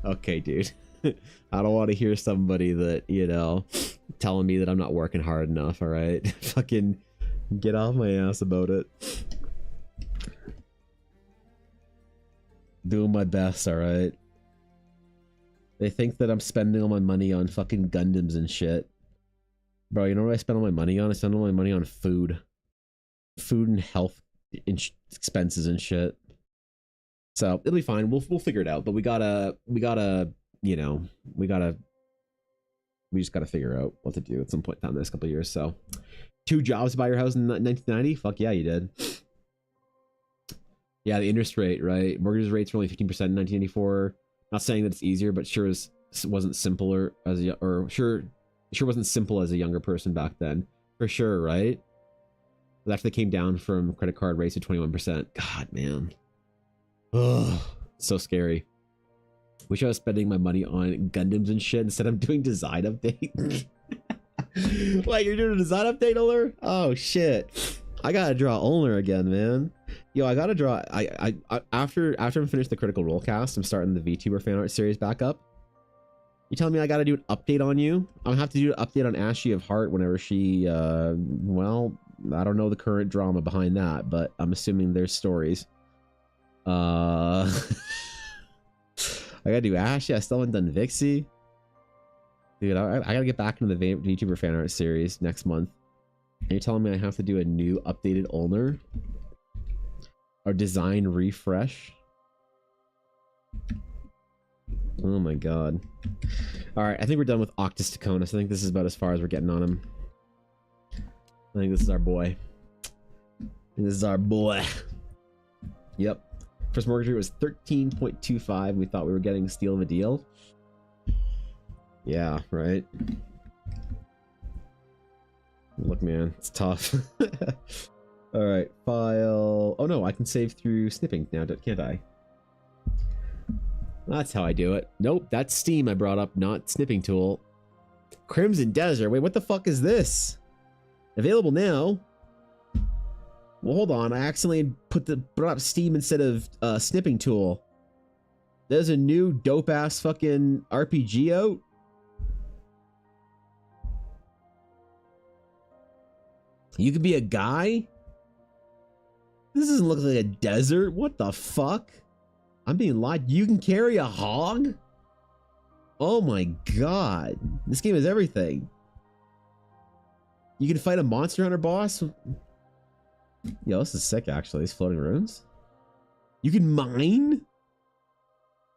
okay, dude. I don't want to hear somebody that, you know, telling me that I'm not working hard enough, all right? Fucking get off my ass about it. Doing my best, all right? They think that I'm spending all my money on fucking Gundams and shit. Bro, you know what I spend all my money on? I spend all my money on food. Food and health expenses and shit. So it'll be fine. We'll figure it out. But we gotta, you know, we just gotta figure out what to do at some point down the next couple of years. So 2 jobs to buy your house in 1990? Fuck yeah, you did. Yeah, the interest rate, right? Mortgage rates were only 15% in 1984. Not saying that it's easier, but sure wasn't simpler as a, or sure wasn't simple as a younger person back then. For sure, right? But after they came down from credit card rates to 21%. God, man. Ugh, so scary. Wish I was spending my money on Gundams and shit instead of doing design update. Wait, you're doing a design update, Uller? Oh shit. I gotta draw Ulner again, man. Yo, I gotta draw. After I'm finished the Critical Role cast, I'm starting the VTuber fan art series back up. You telling me I gotta do an update on you? I'm gonna have to do an update on Ashy of Heart whenever she, well, I don't know the current drama behind that, but I'm assuming there's stories. I gotta do Ashy. I still haven't done Vixie. Dude, I gotta get back into the VTuber fan art series next month. And you're telling me I have to do a new updated Ulner? Or design refresh? Oh my god. Alright, I think we're done with Octus Taconis. I think this is about as far as we're getting on him. I think this is our boy. This is our boy. Yep. First mortgage rate was 13.25. We thought we were getting a steal of a deal. Yeah, right? Look, man, it's tough. Alright, file. Oh no, I can save through snipping now, can't I? That's how I do it. Nope, that's Steam I brought up, not snipping tool. Crimson Desert. Wait, what the fuck is this? Available now. Well, hold on. I accidentally brought up Steam instead of snipping tool. There's a new dope ass fucking RPG out. You could be a guy? This doesn't look like a desert. What the fuck? I'm being lied. You can carry a hog? Oh my god. This game has everything. You can fight a monster hunter boss? Yo, this is sick actually. These floating rooms. You can mine?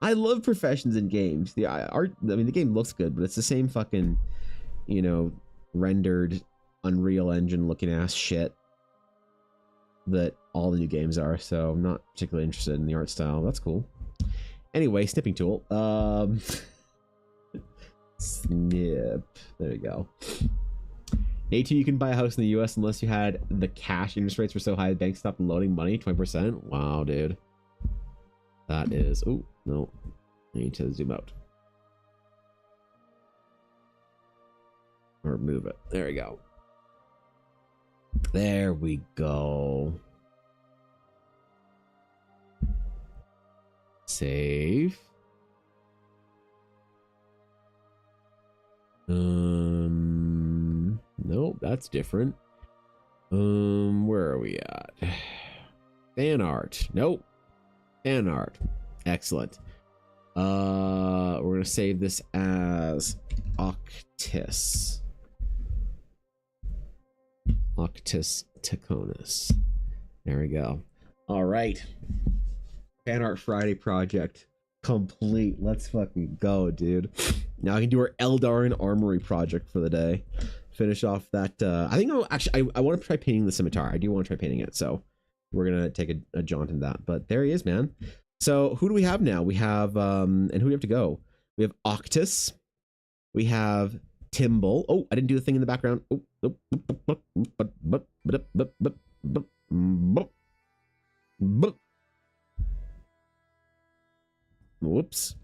I love professions in games. The art, I mean, the game looks good, but it's the same fucking, you know, rendered Unreal Engine looking ass shit that all the new games are, so I'm not particularly interested in the art style. That's cool. Anyway, snipping tool. Snip. There you go. A2, you can buy a house in the US unless you had the cash. Interest rates were so high, the bank stopped loading money. 20%. Wow, dude. That is. Oh, no. I need to zoom out. Or move it. There we go. There we go. Save. Nope, that's different. Where are we at? Fan art. Nope. Fan art. Excellent. We're gonna save this as Octus. Octus Taconis. There we go. All right. Fan art Friday project complete. Let's fucking go, dude. Now I can do our Eldarin Armory project for the day. Finish off that. I think I want to try painting the scimitar. I do want to try painting it, so we're gonna take a jaunt in that. But there he is, man. So who do we have now? We have and who do we have to go? We have Octus. We have Timble. Oh, I didn't do the thing in the background. Oh, whoops.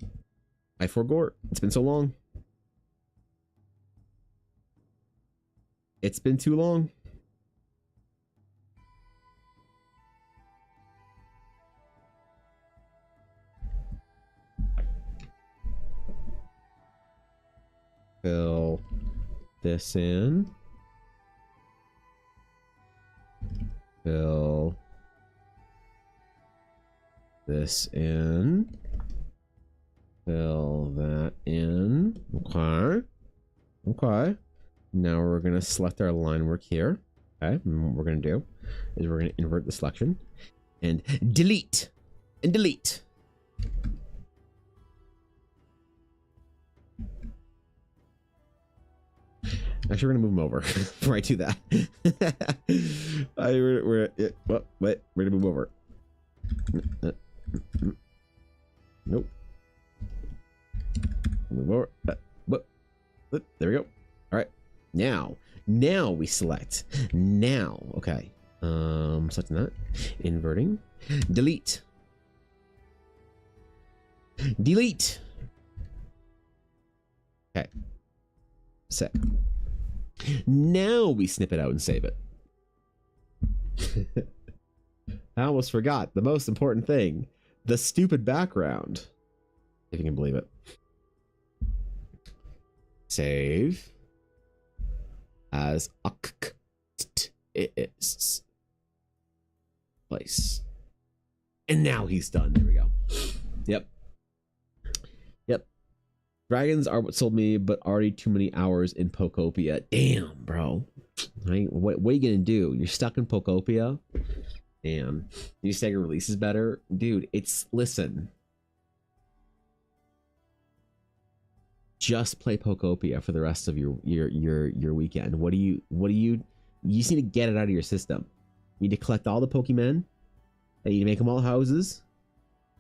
I forgot. It's been so long. It's been too long. Fill this in. Fill this in. Fill that in. Okay. Okay. Now we're going to select our line work here. Okay. And what we're going to do is we're going to invert the selection and delete. And delete. Actually, we're going to move them over before I do that. We're going to move over. Nope. Move over. There we go. All right. Now we select. Now, okay. Selecting that. Inverting. Delete. Delete. Okay. Set. Now we snip it out and save it. I almost forgot the most important thing. The stupid background. If you can believe it. Save. As is. Place. And now he's done. There we go. Yep. Yep. Dragons are what sold me, but already too many hours in Pokopia. Damn, bro. What are you gonna do? You're stuck in Pokopia? Damn. You stagger releases better? Dude, listen. Just play Pokopia for the rest of your weekend. What do you just need to get it out of your system. You need to collect all the Pokemon, and you need to make them all houses,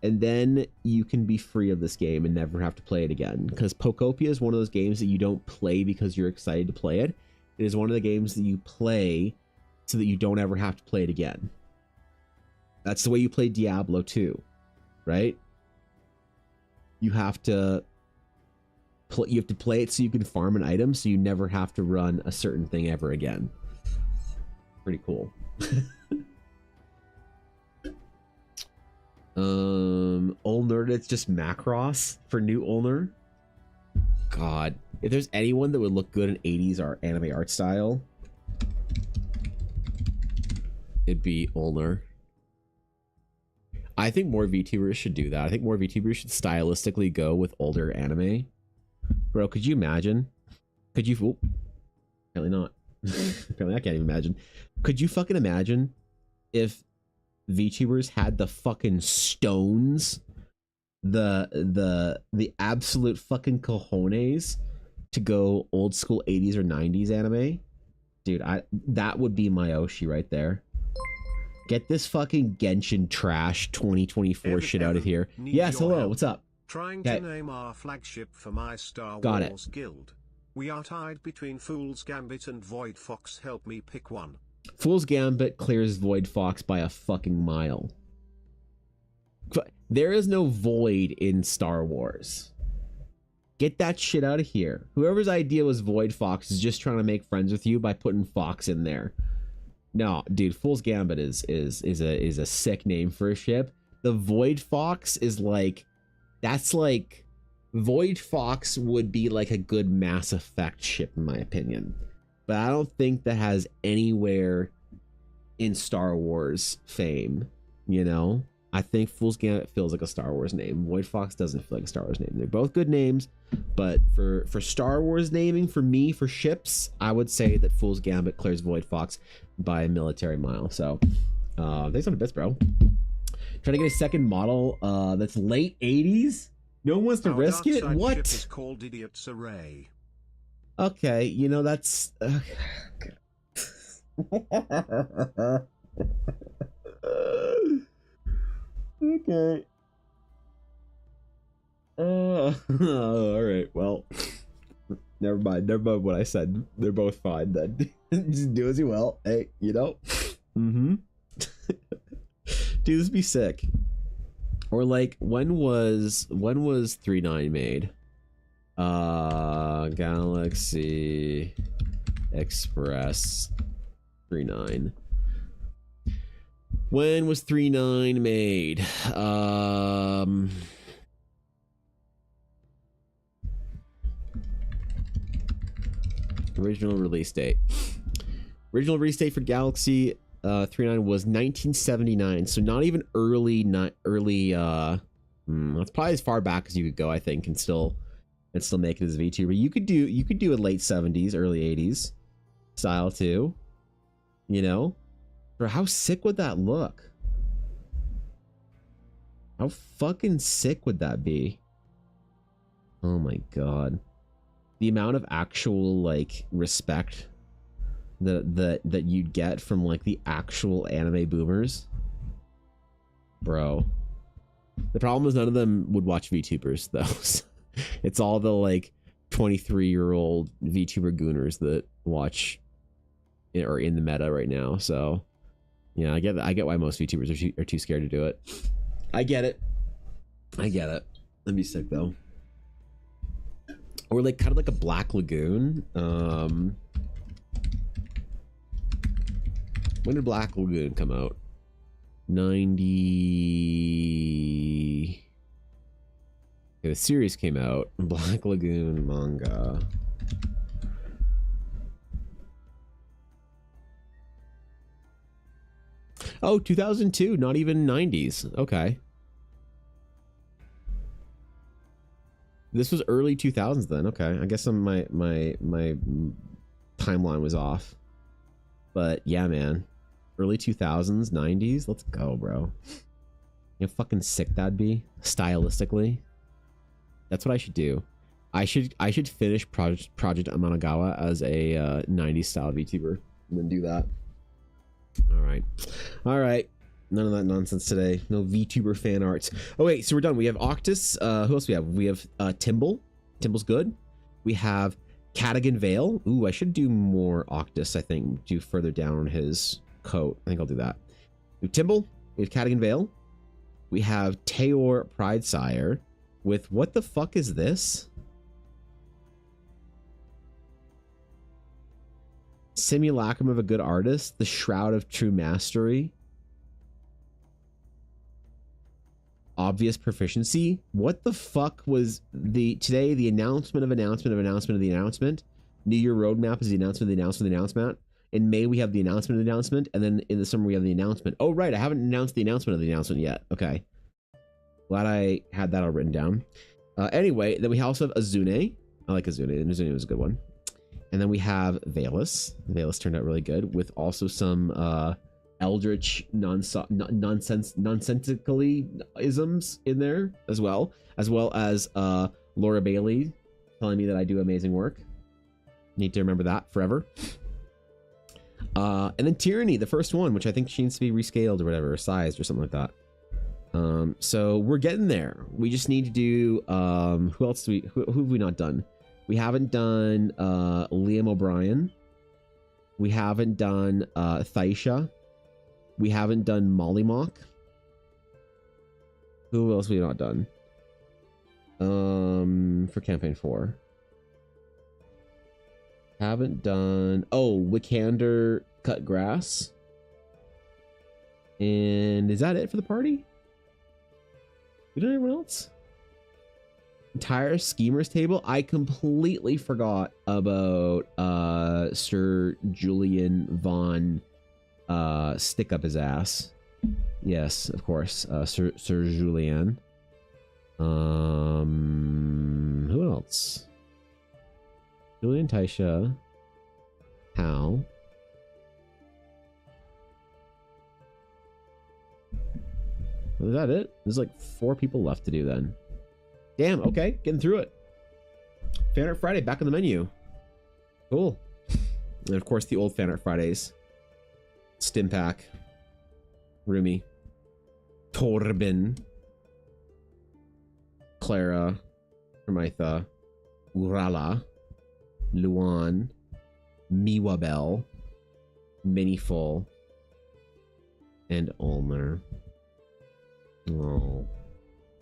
and then you can be free of this game and never have to play it again. Because Pokopia is one of those games that you don't play because you're excited to play it. It is one of the games that you play so that you don't ever have to play it again. That's the way you play Diablo 2, right? You have to play it so you can farm an item so you never have to run a certain thing ever again. Pretty cool. Ulner, it's just Macross for new Ulner. God, if there's anyone that would look good in 80s or anime art style, it'd be Ulner. I think more VTubers should do that. I think more VTubers should stylistically go with older anime. Bro, could you imagine? Could you... Oh, apparently not. Apparently I can't even imagine. Could you fucking imagine if VTubers had the fucking stones, the absolute fucking cojones to go old school 80s or 90s anime? Dude, that would be my Oshi right there. Get this fucking Genshin trash 2024 shit out of here. Yes, hello, help. What's up? Trying to name our flagship for my Star Got Wars it. guild. We are tied between Fool's Gambit and Void Fox. Help me pick one. Fool's Gambit clears Void Fox by a fucking mile. There is no Void in Star Wars. Get that shit out of here. Whoever's idea was Void Fox is just trying to make friends with you by putting Fox in there. No, dude, Fool's Gambit is a sick name for a ship. The Void Fox is like, that's like, Void Fox would be like a good Mass Effect ship in my opinion. But I don't think that has anywhere in Star Wars fame, you know? I think Fool's Gambit feels like a Star Wars name. Void Fox doesn't feel like a Star Wars name. They're both good names, but for Star Wars naming, for me, for ships, I would say that Fool's Gambit clears Void Fox by a military mile. So, thanks on the bits, bro. Trying to get a second model that's late 80s? No one wants to risk it? What? Ship is called Idiot's Array. Okay, you know, that's... Okay. All right. Well, never mind what I said. They're both fine then. Just do as you will. Hey, you know. Dude, this would be sick. Or like when was 3.9 made? Galaxy Express 3.9. When was 3.9 made? Original release date. Original release date for Galaxy 3.9 was 1979. So not even early. That's probably as far back as you could go, I think, and still make it as a VTuber. You could do a late 70s, early 80s style too. You know, bro, how sick would that look? How fucking sick would that be? Oh my god. The amount of actual like respect that you'd get from like the actual anime boomers. Bro. The problem is none of them would watch VTubers though. It's all the like 23-year-old VTuber gooners that watch or in the meta right now. So yeah, I get why most VTubers are too scared to do it. I get it. That'd be sick though. Or like kind of like a Black Lagoon. When did Black Lagoon come out? 90. Okay, the series came out. Black Lagoon manga. Oh, 2002. Not even 90s. Okay. This was early 2000s then. Okay, I guess my timeline was off. But yeah, man, early 2000s, 90s. Let's go, bro. You know, fucking sick that'd be stylistically. That's what I should do. I should finish Project Amanagawa as a 90s style VTuber and then do that. All right. None of that nonsense today. No VTuber fan arts. Oh wait, so we're done. We have Octus. Who else we have? We have Timble. Timble's good. We have Cadigan Vale. Ooh, I should do more Octus, I think. Do further down on his coat. I think I'll do that. We have Timble. We have Cadigan Vale. We have Teor Pridesire with what the fuck is this? Simulacrum of a Good Artist. The Shroud of True Mastery. Obvious Proficiency. What the fuck was today the announcement of the announcement? New Year roadmap is the announcement of the announcement. In May we have the announcement of the announcement, and then in the summer we have the announcement. Oh right, I haven't announced the announcement of the announcement yet. Okay, glad I had that all written down. Anyway, then we also have Azune. I like Azune. Azune was a good one. And then we have Valus. Valus turned out really good with also some eldritch nonsensically isms in there as well as Laura Bailey telling me that I do amazing work. Need to remember that forever. And then Tyranny, the first one, which I think she needs to be rescaled or whatever, or sized or something like that. So we're getting there. We just need to do who else who have we not done? We haven't done Liam O'Brien. We haven't done Thaisha. We haven't done Mollymock. Who else have we not done? For campaign 4. Haven't done Wickander Cut Grass. And is that it for the party? We don't have anyone else? Entire Schemers table. I completely forgot about Sir Julian Von stick up his ass. Yes, of course. Sir Julian. Who else? Julian, Taisha, Hal. Is that it? There's like 4 people left to do then. Damn, okay, getting through it. Fan Art Friday back on the menu. Cool. And of course the old Fan Art Fridays. Stimpak, Rumi, Torben, Clara, Hermitha, Urala, Luan, Miwabel, Miniful, and Ulmer. Oh,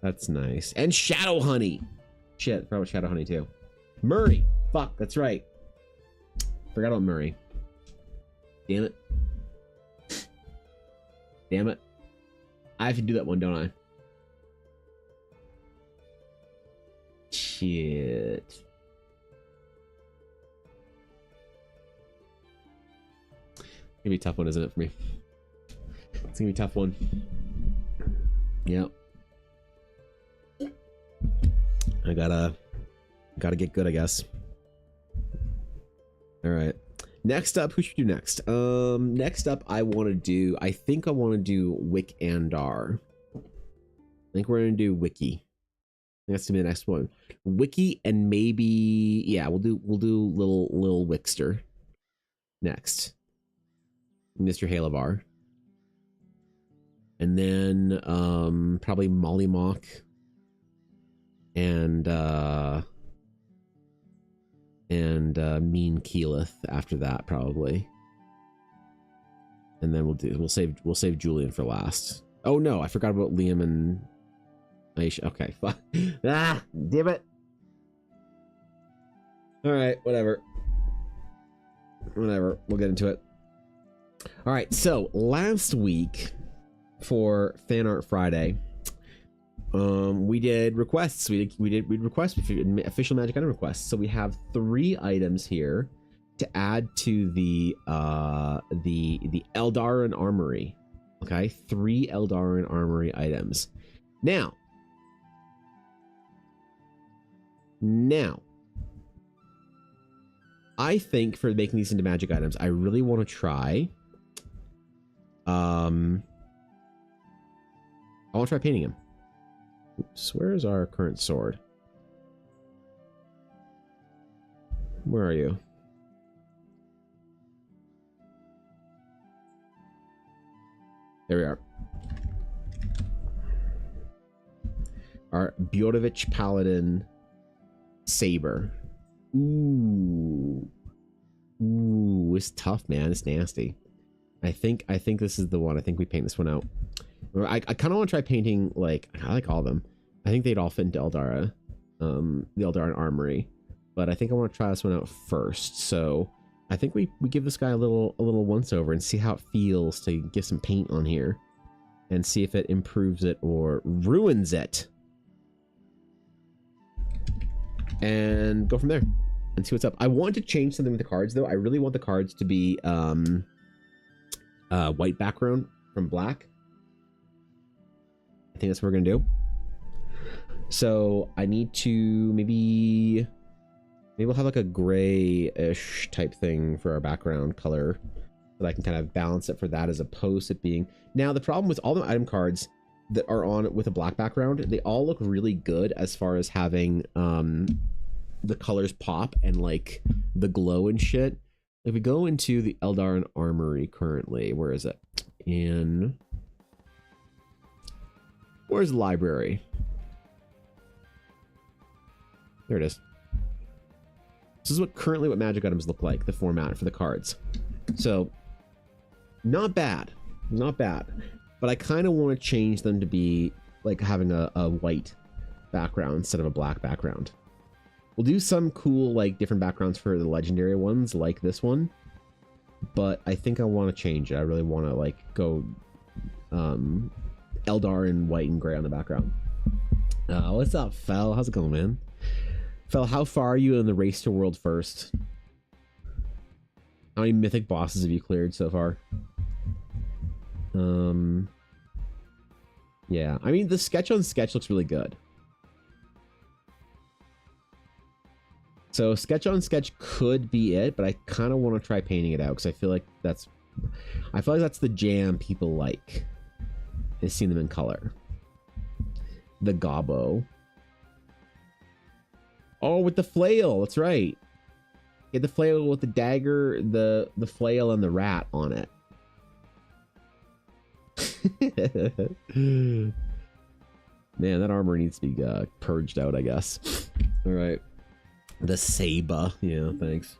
That's nice. And Shadow Honey. Shit, forgot about Shadow Honey too. Murray. Fuck, that's right. Forgot about Murray. Damn it. Damn it. I have to do that one, don't I? Shit. It's gonna be a tough one, isn't it, for me? It's gonna be a tough one. Yep. I gotta get good, I guess. All right. Next up, who should we do next? Next up, I think I want to do Wick Andar. I think we're gonna do Wiki. I think that's gonna be the next one. Wiki and maybe, yeah, we'll do little Wickster next. Mr. Halavar. And then probably Mollymock and Mean Keyleth after that, probably. And then we'll save Julian for last. Oh no, I forgot about Liam and Aisha. Okay, fuck. Ah, damn it. All right, whatever. We'll get into it. All right, so last week for Fan Art Friday, we did requests. We request official Magic item requests. So we have 3 items here to add to the Eldarin Armory. Okay, 3 Eldarin Armory items. Now, I think for making these into Magic items, I really want to try. I want to try painting him. Oops, where is our current sword? Where are you? There we are. Our Bjordovich Paladin Saber. Ooh, it's tough, man. It's nasty. I think this is the one. I think we paint this one out. I kind of want to try painting, like, I like all of them. I think they'd all fit into Eldara, the Eldarin Armory. But I think I want to try this one out first. So I think we give this guy a little once over and see how it feels to get some paint on here, and see if it improves it or ruins it, and go from there and see what's up. I want to change something with the cards though. I really want the cards to be white background from black. I think that's what we're gonna do. So I need to maybe we'll have like a gray-ish type thing for our background color, so that I can kind of balance it for that, as opposed to being. Now the problem with all the item cards that are on with a black background, they all look really good as far as having the colors pop and like the glow and shit. If we go into the Eldarin Armory currently, where is it? Where's the library? There it is. This is what magic items look like, the format for the cards. So not bad, but I kind of want to change them to be like having a white background instead of a black background. We'll do some cool like different backgrounds for the legendary ones like this one, but I think I want to change it. I really want to like go Eldarin white and gray on the background. What's up, Fel? How's it going, man? Fel, how far are you in the race to world first? How many mythic bosses have you cleared so far? Yeah, I mean the sketch on sketch looks really good. So sketch on sketch could be it, but I kind of want to try painting it out because I feel like that's the jam people like, is seeing them in color. The Gobbo. Oh, with the flail, that's right. Get the flail with the dagger, the flail, and the rat on it. Man, that armor needs to be purged out, I guess. All right. The Saba. Yeah, thanks.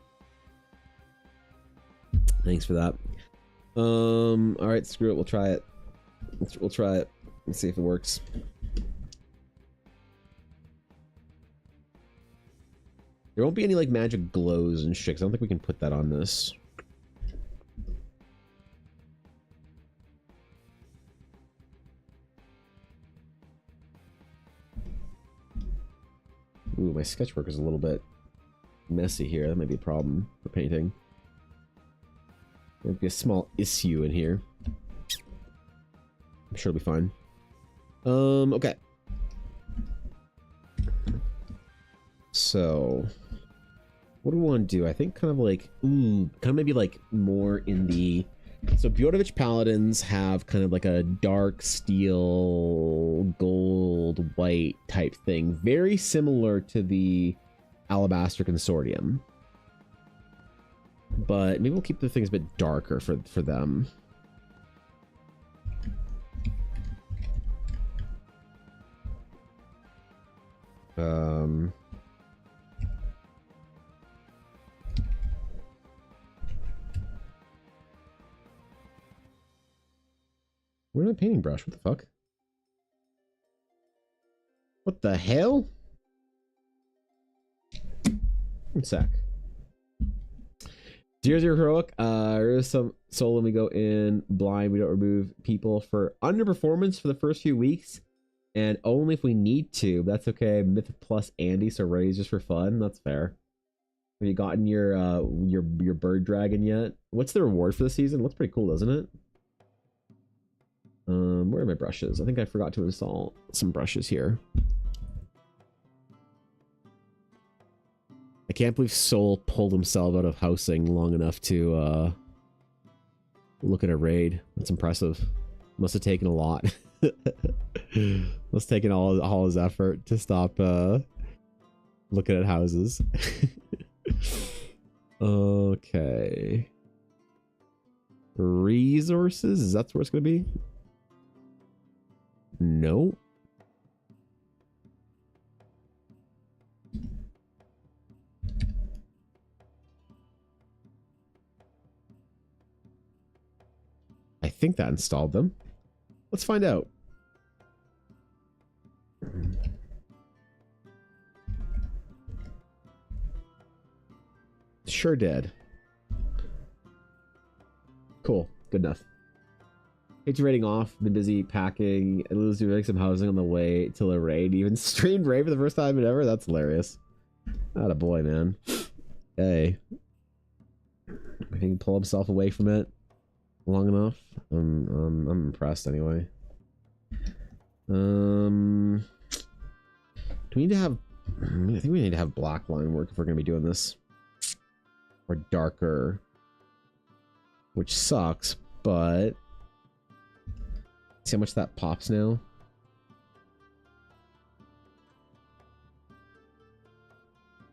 Thanks for that. All right, screw it. We'll try it. We'll try it. Let's see if it works. There won't be any like magic glows and shit. I don't think we can put that on this. Ooh, my sketchwork is a little bit messy here. That might be a problem for painting. Might be a small issue in here. I'm sure it'll be fine. Okay. So, what do we want to do? I think kind of like, kind of maybe like more in the... So Bjordovich Paladins have kind of like a dark steel, gold, white type thing. Very similar to the Alabaster Consortium. But maybe we'll keep the things a bit darker for them. Where's my painting brush? What the fuck? What the hell? One sec. 0-0 heroic. There's some soul when we go in blind. We don't remove people for underperformance for the first few weeks, and only if we need to. That's okay. Myth plus Andy, so raise just for fun. That's fair. Have you gotten your bird dragon yet? What's the reward for the season? Looks pretty cool, doesn't it? Where are my brushes? I think I forgot to install some brushes here. I can't believe Soul pulled himself out of housing long enough to look at a raid. That's impressive. Must have taken a lot. Must have taken all his effort to stop looking at houses. Okay. Resources? Is that where it's going to be? No. I think that installed them. Let's find out. Sure did. Cool. Good enough. It's raiding off. Been busy packing. And lose to make some housing on the way till a raid. Even streamed raid for the first time ever. That's hilarious. Atta boy, man. Hey. If he can pull himself away from it long enough, I'm impressed anyway. Do we need to have... I think we need to have black line work if we're going to be doing this. Or darker. Which sucks, but... See how much that pops now?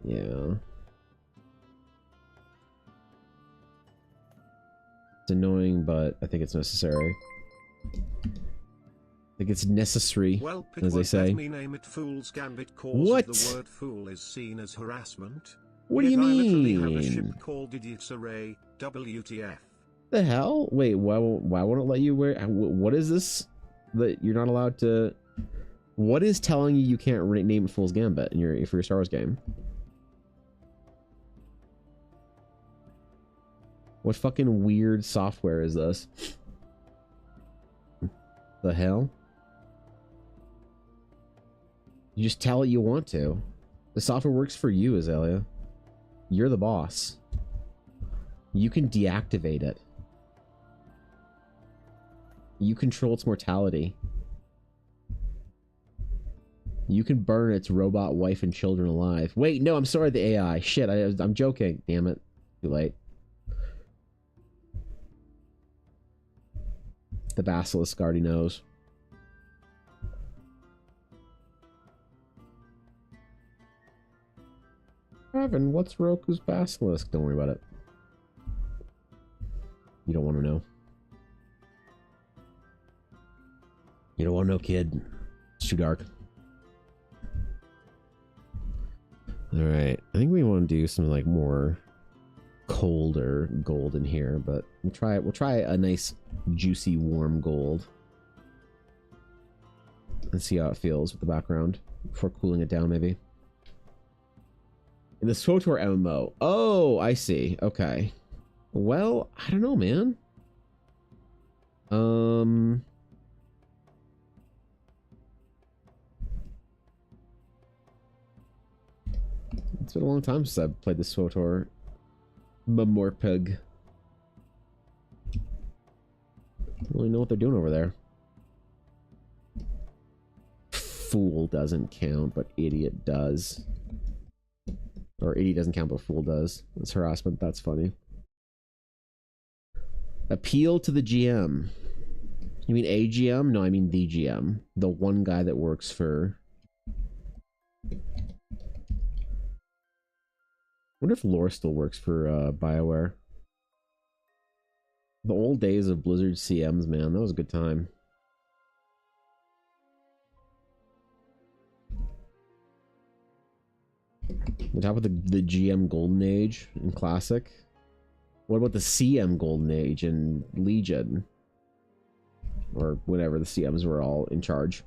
Yeah. It's annoying, but I think it's necessary. I think it's necessary, well, as they say. Me name it Fool's Gambit cause what? The word fool is seen as harassment. What do you mean? I literally have a ship called Idiots Array, WTF. The hell? Wait, why won't it let you wear... What is this that you're not allowed to... What is telling you can't name it Fool's Gambit in for your Star Wars game? What fucking weird software is this? The hell? You just tell it you want to. The software works for you, Azalea. You're the boss. You can deactivate it. You control its mortality. You can burn its robot wife and children alive. Wait, no, I'm sorry, the AI. Shit, I'm joking. Damn it. Too late. The basilisk already knows. Evan, what's Roku's basilisk? Don't worry about it. You don't want to know. You don't want to know, kid. It's too dark. Alright. I think we want to do something like more colder gold in here, but we'll try a nice juicy warm gold. And see how it feels with the background before cooling it down maybe. In the SWTOR MMO. Oh, I see. Okay. Well, I don't know, man. It's been a long time since I've played the SWTOR Memorpeg. I don't really know what they're doing over there. Fool doesn't count, but idiot does. Or idiot doesn't count, but fool does. That's harassment. That's funny. Appeal to the GM. You mean a GM? No, I mean the GM. The one guy that works for... I wonder if Lore still works for BioWare. The old days of Blizzard CMs, man. That was a good time. On top of the GM Golden Age in Classic. What about the CM Golden Age in Legion? Or whatever, the CMs were all in charge.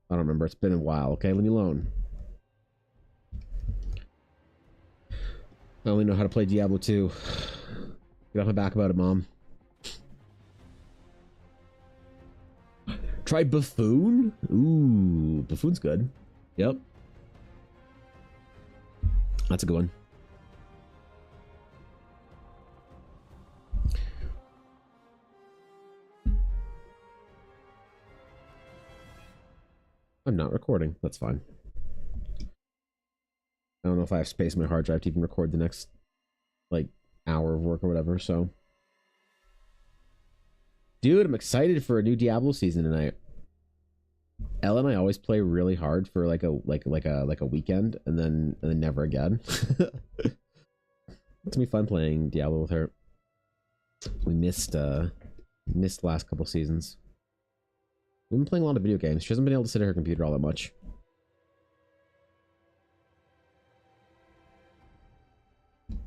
I don't remember. It's been a while. Okay, leave me alone. I only know how to play Diablo 2. Get off my back about it, Mom. Try Buffoon? Ooh, Buffoon's good. Yep. That's a good one. I'm not recording. That's fine. I don't know if I have space on my hard drive to even record the next, like, hour of work or whatever, so. Dude, I'm excited for a new Diablo season tonight. Ella and I always play really hard for like a weekend and then never again. It's gonna be fun playing Diablo with her. We missed the last couple seasons. We've been playing a lot of video games. She hasn't been able to sit at her computer all that much.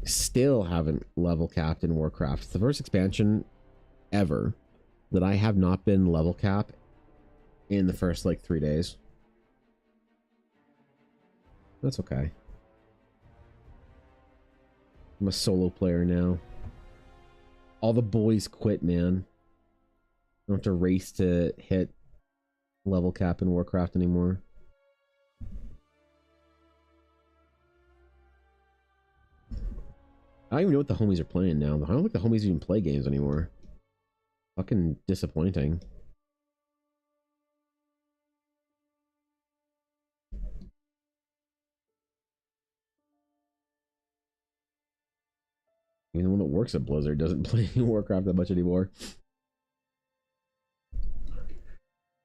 Still haven't level capped in Warcraft. It's the first expansion ever that I have not been level cap in the first like 3 days. That's okay. I'm a solo player now. All the boys quit, man. I don't have to race to hit level cap in Warcraft anymore. I don't even know what the homies are playing now. I don't think the homies even play games anymore. Fucking disappointing. Even the one that works at Blizzard doesn't play Warcraft that much anymore.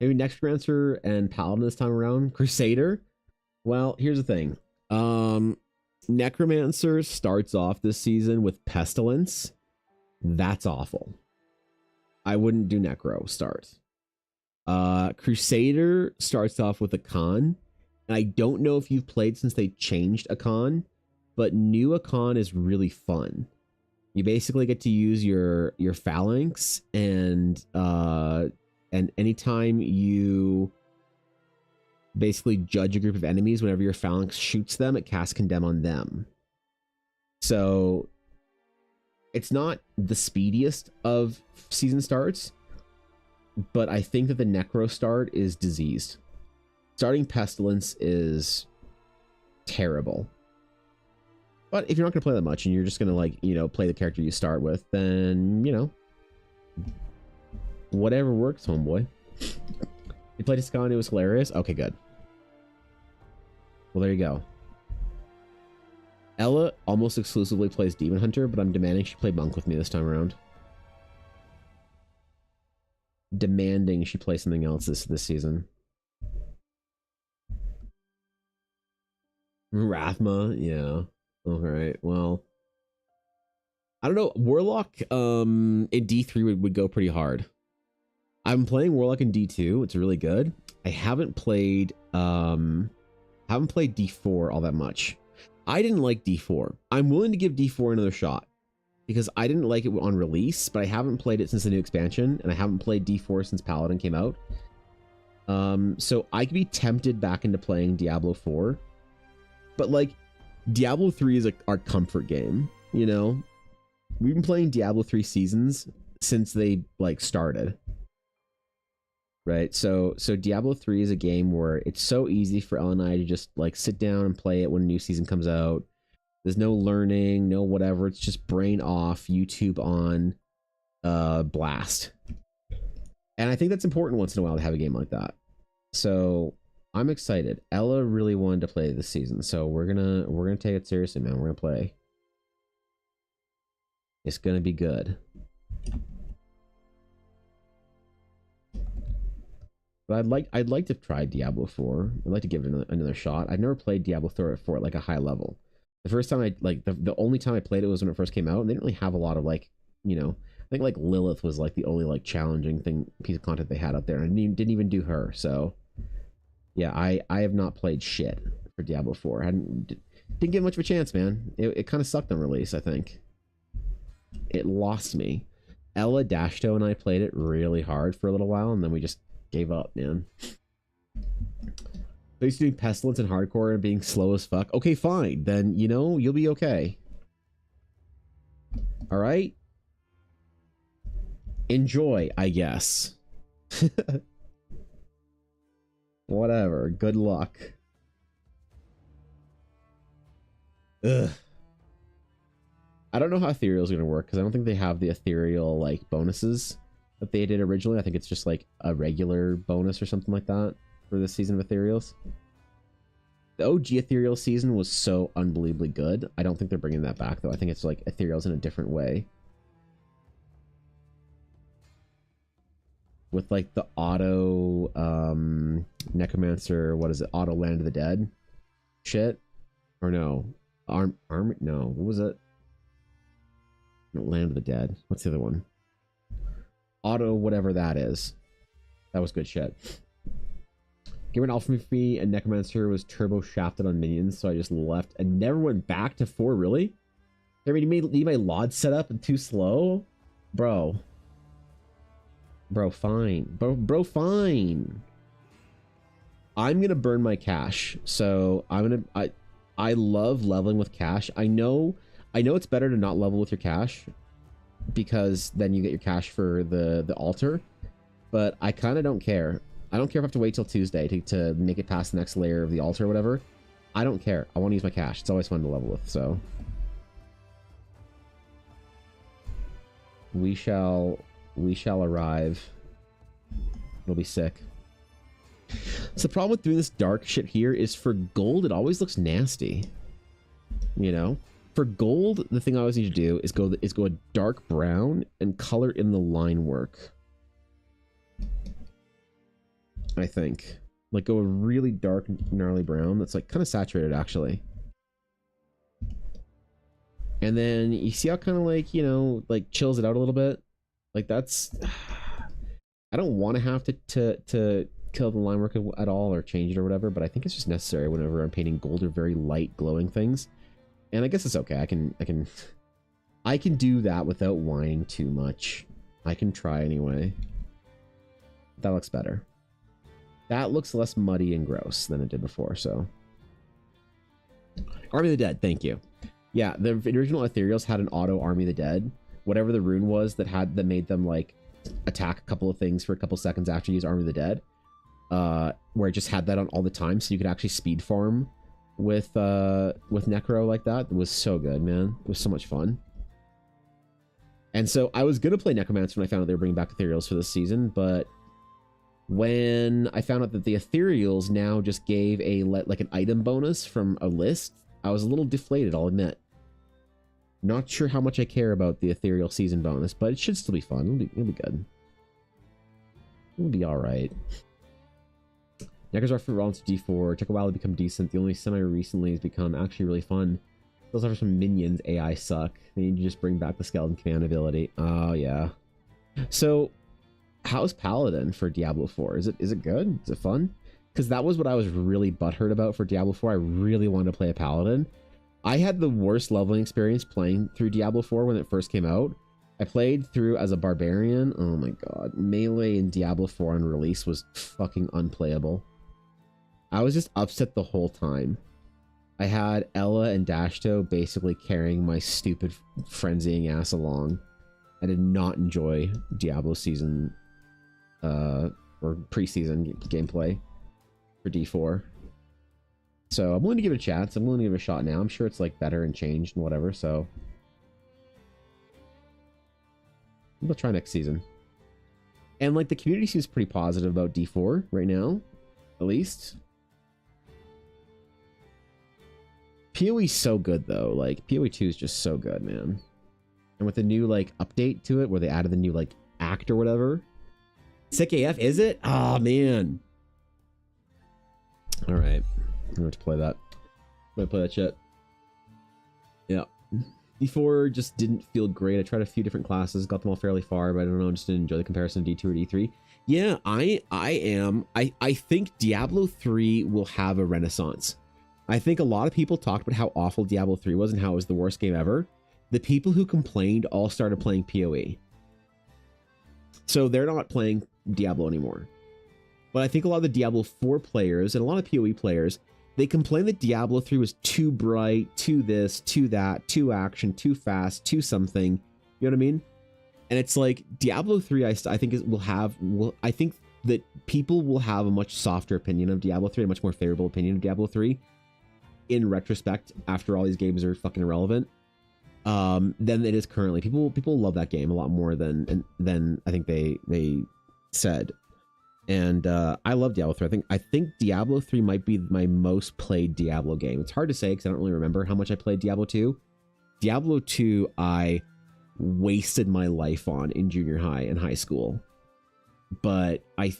Maybe Necromancer and Paladin this time around. Crusader? Well, here's the thing. Necromancer starts off this season with Pestilence. That's awful. I wouldn't do Necro start. Crusader starts off with a Khan. And I don't know if you've played since they changed Akan, but new Akan is really fun. You basically get to use your phalanx, and anytime you basically judge a group of enemies, whenever your phalanx shoots them, it casts Condemn on them. So it's not the speediest of season starts, but I think that the Necro start is diseased. Starting Pestilence is terrible. But if you're not going to play that much and you're just going to, like, you know, play the character you start with, then, you know, whatever works, homeboy. You played Ascon, it was hilarious? Okay, good. Well, there you go. Ella almost exclusively plays Demon Hunter, but I'm demanding she play Monk with me this time around. Demanding she play something else this season. Rathma, yeah. Alright, well. I don't know. Warlock in D3 would go pretty hard. I'm playing Warlock in D2. It's really good. I haven't played D4 all that much. I didn't like D4. I'm willing to give D4 another shot because I didn't like it on release, but I haven't played it since the new expansion, and I haven't played D4 since Paladin came out. So I could be tempted back into playing Diablo 4, but like Diablo 3 is our comfort game, you know? We've been playing Diablo 3 seasons since they like started. Right? So Diablo 3 is a game where it's so easy for Elle and I to just like sit down and play it when a new season comes out. There's no learning, no whatever. It's just brain off, YouTube on, blast. And I think that's important once in a while to have a game like that. So I'm excited. Ella really wanted to play this season, so we're gonna take it seriously, man. We're gonna play. It's gonna be good. But I'd like to try Diablo 4. I'd like to give it another shot. I've never played Diablo 4 at like a high level. The first time the only time I played it was when it first came out, and they didn't really have a lot of like, you know, I think like Lilith was like the only like challenging piece of content they had out there, and I didn't even do her. So yeah, I have not played shit for Diablo 4. Didn't get much of a chance, man. It kind of sucked on release, I think. It lost me. Ella Dashto and I played it really hard for a little while, and then we just gave up, man. So used to doing Pestilence and hardcore and being slow as fuck. Okay, fine. Then, you know, you'll be okay. All right? Enjoy, I guess. Whatever. Good luck. Ugh. I don't know how Ethereal is going to work, because I don't think they have the Ethereal, like, bonuses that they did originally. I think it's just, like, a regular bonus or something like that for this season of Ethereals. The OG Ethereal season was so unbelievably good. I don't think they're bringing that back, though. I think it's, like, Ethereals in a different way. With, like, the auto, Necromancer, what is it? Auto Land of the Dead shit? Or no? No. What was it? Land of the Dead. What's the other one? Auto whatever that is. That was good shit. Given Alpha Free and Necromancer was turbo shafted on minions, so I just left and never went back to 4, really? I mean, you made LOD setup and too slow? Bro, fine. Bro, fine. I'm gonna burn my cash. So I love leveling with cash. I know it's better to not level with your cash, because then you get your cash for the altar, but I kind of don't care. I don't care if I have to wait till Tuesday to make it past the next layer of the altar or whatever. I don't care. I want to use my cash. It's always fun to level with, so. We shall arrive. It'll be sick. So the problem with doing this dark shit here is for gold, it always looks nasty. You know? For gold, the thing I always need to do is go a dark brown and color in the line work. I think. Like go a really dark, gnarly brown that's like kind of saturated actually. And then you see how kind of like, you know, like chills it out a little bit. Like that's... I don't want to have to kill the line work at all or change it or whatever, but I think it's just necessary whenever I'm painting gold or very light glowing things. And I guess it's okay. I can do that without whining too much. I can try anyway. That looks better. That looks less muddy and gross than it did before, so. Army of the Dead, thank you. Yeah, the original Ethereals had an auto Army of the Dead. Whatever the rune was that made them like attack a couple of things for a couple seconds after you use Army of the Dead. Where it just had that on all the time, so you could actually speed farm with Necro like that. It was so good, man. It was so much fun. And so I was gonna play Necromancer when I found out they were bringing back Ethereals for this season, but when I found out that the Ethereals now just gave like an item bonus from a list, I was a little deflated, I'll admit. Not sure how much I care about the Ethereal season bonus, but it should still be fun. It'll be good. It'll be alright. Neckers are for rounds to D4. Took a while to become decent. The only semi recently has become actually really fun. Those are some minions. AI suck. They need to just bring back the skeleton command ability. Oh yeah. So, how's Paladin for Diablo 4? Is it good? Is it fun? Because that was what I was really butthurt about for Diablo 4. I really wanted to play a Paladin. I had the worst leveling experience playing through Diablo 4 when it first came out. I played through as a barbarian. Oh my god. Melee in Diablo 4 on release was fucking unplayable. I was just upset the whole time. I had Ella and Dashto basically carrying my stupid frenzying ass along. I did not enjoy Diablo season or preseason gameplay for D4. So I'm willing to give it a chance. I'm willing to give it a shot now. I'm sure it's like better and changed and whatever, so we'll try next season. And like the community seems pretty positive about D4 right now, at least. PoE's so good though. Like PoE 2 is just so good, man. And with the new like update to it where they added the new like act or whatever. Sick AF, is it? Oh man. All right. I'm going to play that. I'm going to play that shit. Yeah. D4 just didn't feel great. I tried a few different classes, got them all fairly far, but I don't know, just didn't enjoy the comparison of D2 or D3. Yeah, I think Diablo 3 will have a renaissance. I think a lot of people talked about how awful Diablo 3 was and how it was the worst game ever. The people who complained all started playing PoE. So they're not playing Diablo anymore. But I think a lot of the Diablo 4 players and a lot of PoE players, they complained that Diablo 3 was too bright, too this, too that, too action, too fast, too something. You know what I mean? And it's like Diablo 3, I think I think that people will have a much softer opinion of Diablo 3, a much more favorable opinion of Diablo 3 in retrospect after all these games are fucking irrelevant than it is currently. People love that game a lot more than I think they said. And I love Diablo 3. I think Diablo 3 might be my most played Diablo game. It's hard to say because I don't really remember how much I played Diablo 2. Diablo 2 I wasted my life on in junior high and high school. But I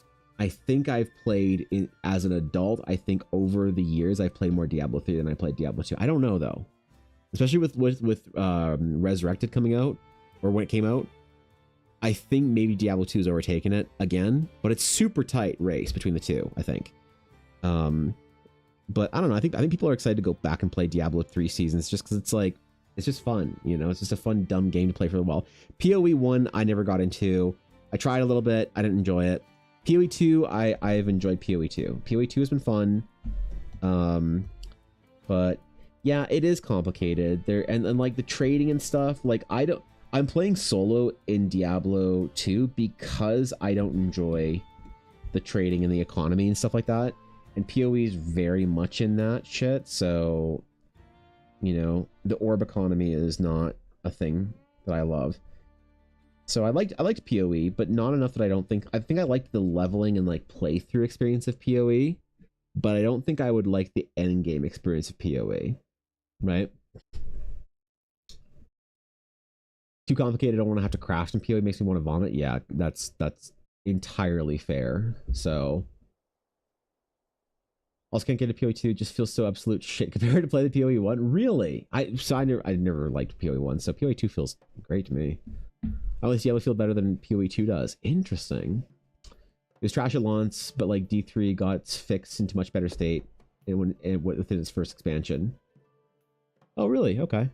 think I've played as an adult. I think over the years I've played more Diablo 3 than I played Diablo 2. I don't know though, especially with Resurrected coming out, or when it came out. I think maybe Diablo 2 has overtaken it again, but it's super tight race between the two, I think. But I don't know. I think people are excited to go back and play Diablo 3 seasons just because it's just fun, you know. It's just a fun dumb game to play for a while. PoE 1 I never got into. I tried a little bit. I didn't enjoy it. PoE 2, I've enjoyed PoE 2. PoE 2 has been fun. But yeah, it is complicated. There and like the trading and stuff, like I'm playing solo in Diablo 2 because I don't enjoy the trading and the economy and stuff like that. And PoE is very much in that shit, so you know, the orb economy is not a thing that I love. So I liked PoE, but not enough that I think I liked the leveling and like playthrough experience of PoE, but I don't think I would like the end game experience of PoE, right? Too complicated. I don't want to have to craft in PoE. Makes me want to vomit. Yeah, that's entirely fair. So also can't get a PoE 2. Just feels so absolute shit compared to play the PoE 1. Really? I never liked PoE 1, so PoE 2 feels great to me. I only see how I feel better than PoE 2 does. Interesting. It was trash at launch, but like D3 got fixed into much better state within its first expansion. Oh, really? Okay.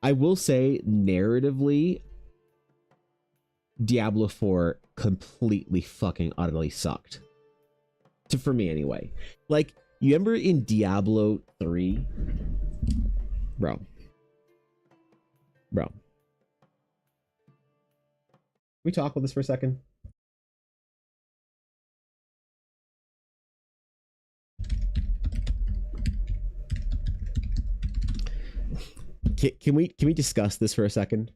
I will say, narratively, Diablo 4 completely fucking utterly sucked. For me, anyway. Like, you remember in Diablo 3? Bro. Can we talk about this for a second? Can we discuss this for a second?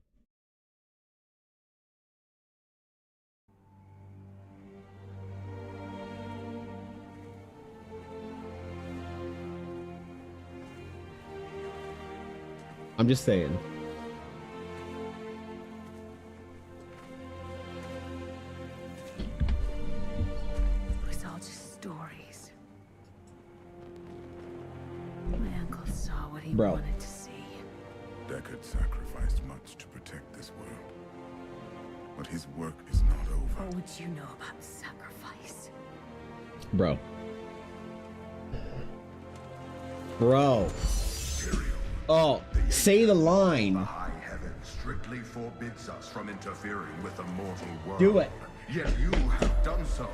I'm just saying. It was all just stories. My uncle saw what he wanted to see. Deckard sacrificed much to protect this world. But his work is not over. What would you know about sacrifice? Bro. Oh, say the line. The high heavens strictly forbids us from interfering with the mortal world. Do it. Yet you have done so,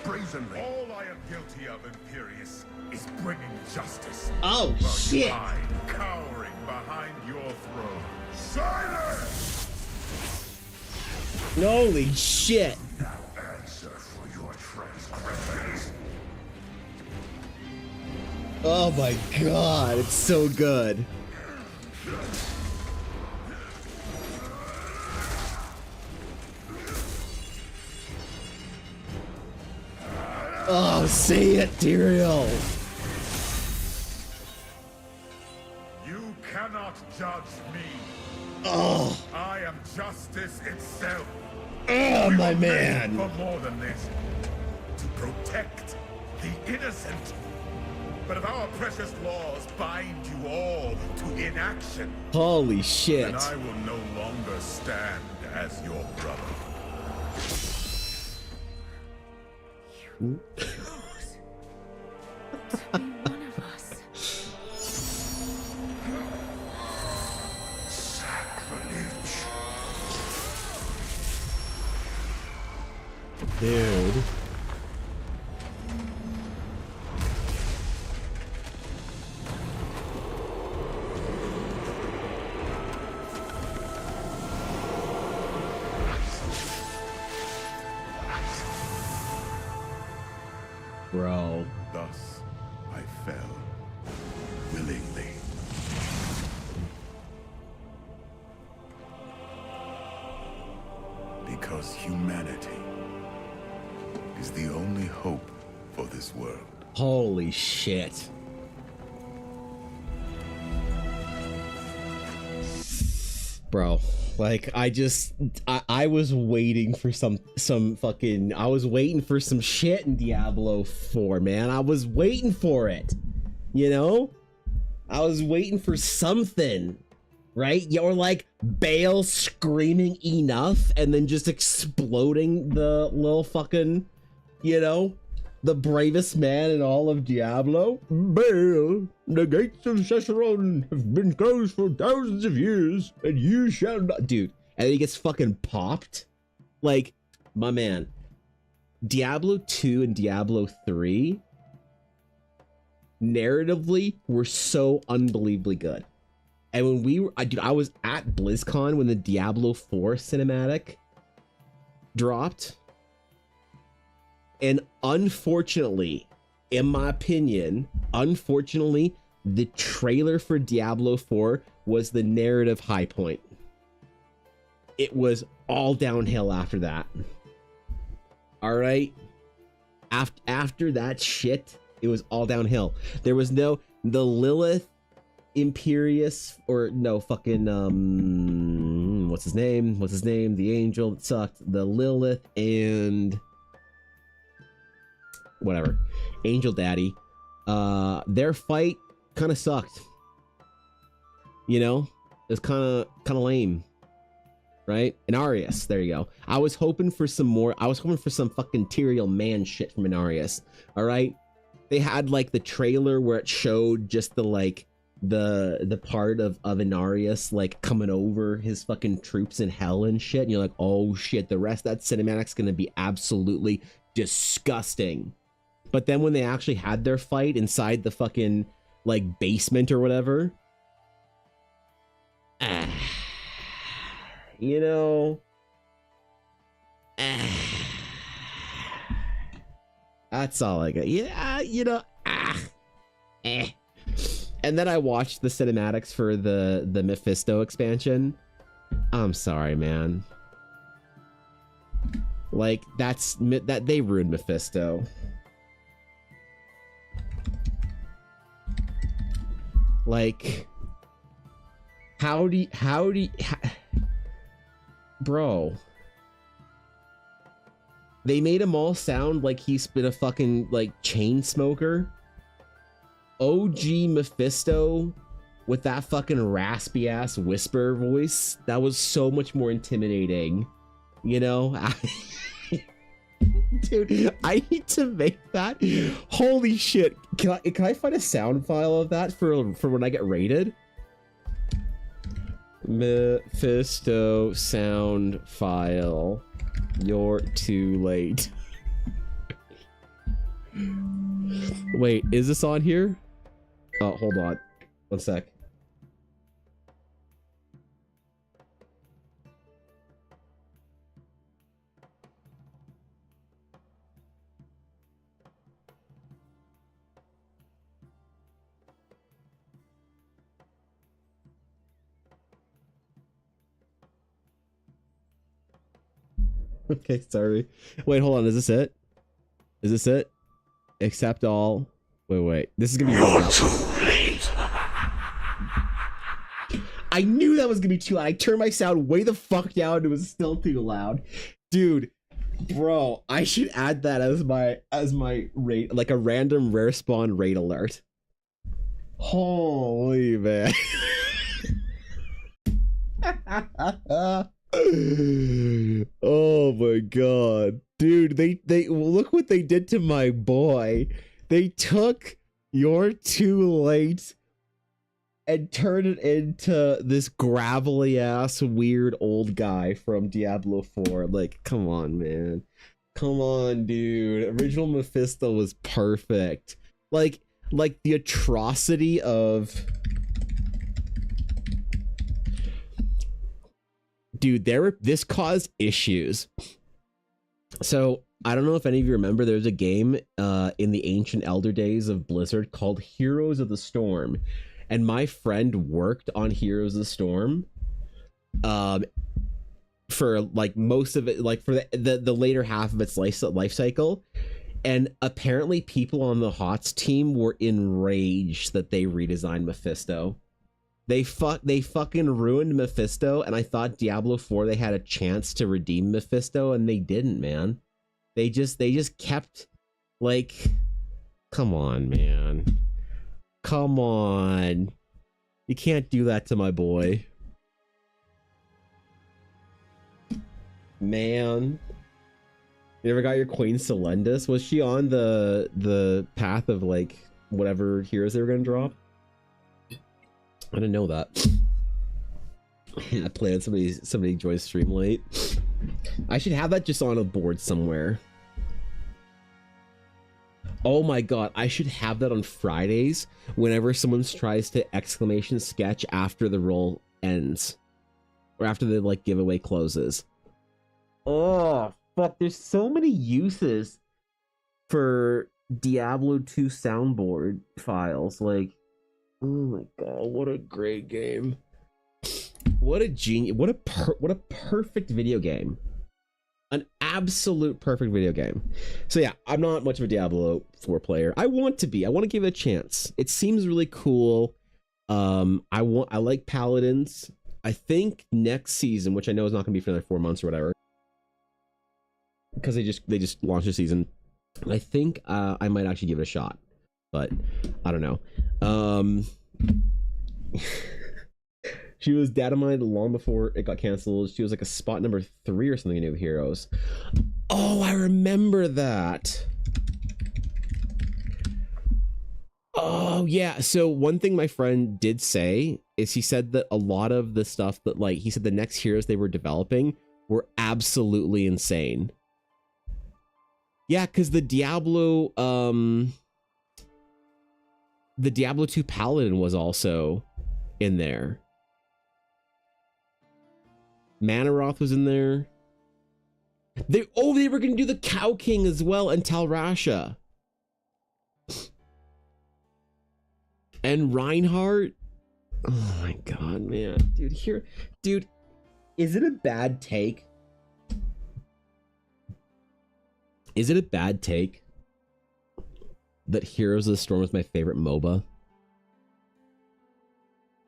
brazenly. All I am guilty of, Imperius, is bringing justice. Oh, while shit. you hide, cowering behind your throne. Silence! Holy shit. Now answer for your transgressions. Oh my god, it's so good. Oh, say it, Tyrael. You cannot judge me. Oh, I am justice itself. oh, We my were made man. for more than this. To protect the innocent. But if our precious laws bind you all to inaction, Holy shit. then I will no longer stand as your brother. Chose to be one of us. Sacrilege. Dude. Bro. Thus, I fell willingly. Because humanity is the only hope for this world. Holy shit. Bro, like I was waiting for some fucking, I was waiting for some shit in Diablo 4, man. I was waiting for it. You know? I was waiting for something. Right? Yeah, or like Bale screaming enough and then just exploding the little fucking, you know, the bravest man in all of Diablo. Bale, the gates of Caesarea have been closed for thousands of years, and you shall not. Dude, and then he gets fucking popped. Like, my man, Diablo 2 and Diablo 3 narratively were so unbelievably good. And when we were, I was at BlizzCon when the Diablo 4 cinematic dropped. And unfortunately, in my opinion, unfortunately, the trailer for Diablo 4 was the narrative high point. It was all downhill after that. All right? After that shit, it was all downhill. There was no, the Lilith Imperius, or no, fucking what's his name, the angel that sucked, the Lilith and whatever, Angel Daddy, their fight kind of sucked, you know. It was kind of lame, right? Inarius, there you go. I was hoping for some more, I was hoping for some fucking Tyrael man shit from Inarius. All right, they had like the trailer where it showed just the like the part of Inarius like coming over his fucking troops in hell and shit, and you're like, oh shit, the rest of that cinematic's gonna be absolutely disgusting. But then when they actually had their fight inside the fucking like basement or whatever, you know, that's all I got. Yeah, you know, And then I watched the cinematics for the Mephisto expansion. I'm sorry, man. Like, that they ruined Mephisto. Like, bro. They made him all sound like he's been a fucking like chain smoker. OG Mephisto with that fucking raspy ass whisper voice, that was so much more intimidating, you know. Dude, I need to make that. Holy shit, can I find a sound file of that for when I get raided? Mephisto sound file. You're too late. Wait, is this on here? Oh, hold on. 1 sec. Okay, sorry. Wait, hold on. Is this it? Is this it? Accept all. Wait. This is gonna be really loud. I knew that was gonna be too loud. I turned my sound way the fuck down. It was still too loud. Dude, bro, I should add that as my rate, like a random rare spawn rate alert. Holy man. Oh my god, dude, they look what they did to my boy. They took You're Too Late and turned it into this gravelly ass weird old guy from Diablo 4. Like, come on, man. Come on, dude. Original Mephisto was perfect. Like the atrocity of... Dude, this caused issues. So, I don't know if any of you remember, there was a game in the ancient elder days of Blizzard called Heroes of the Storm. And my friend worked on Heroes of the Storm for like most of it, like for the later half of its life cycle. And apparently people on the HOTS team were enraged that they redesigned Mephisto. They fucking ruined Mephisto, and I thought Diablo 4 they had a chance to redeem Mephisto, and they didn't, man. They just kept, like, come on, man. Come on. You can't do that to my boy. Man. You ever got your Queen Celendis? Was she on the path of, like, whatever heroes they were gonna drop? I didn't know that. I planned somebody joined stream late. I should have that just on a board somewhere. Oh my god, I should have that on Fridays whenever someone tries to exclamation sketch after the roll ends. Or after the like giveaway closes. Oh, but there's so many uses for Diablo 2 soundboard files, like, oh my god, what a great game. What a genius, what a perfect video game. An absolute perfect video game. So yeah, I'm not much of a Diablo 4 player. I want to be. I want to give it a chance. It seems really cool. I like Paladins. I think next season, which I know is not going to be for another 4 months or whatever, because they just launched a season. I think I might actually give it a shot, but I don't know. She was data mined long before it got canceled. She was like a spot number 3 or something in New Heroes. Oh, I remember that. Oh, yeah. So one thing my friend did say is he said that a lot of the stuff that, like, he said the next heroes they were developing were absolutely insane. Yeah, because the Diablo 2 Paladin was also in there. Manaroth was in there. They were going to do the Cow King as well, and Talrasha. And Reinhardt. Oh my god, man. Dude, is it a bad take? Is it a bad take that Heroes of the Storm is my favorite MOBA?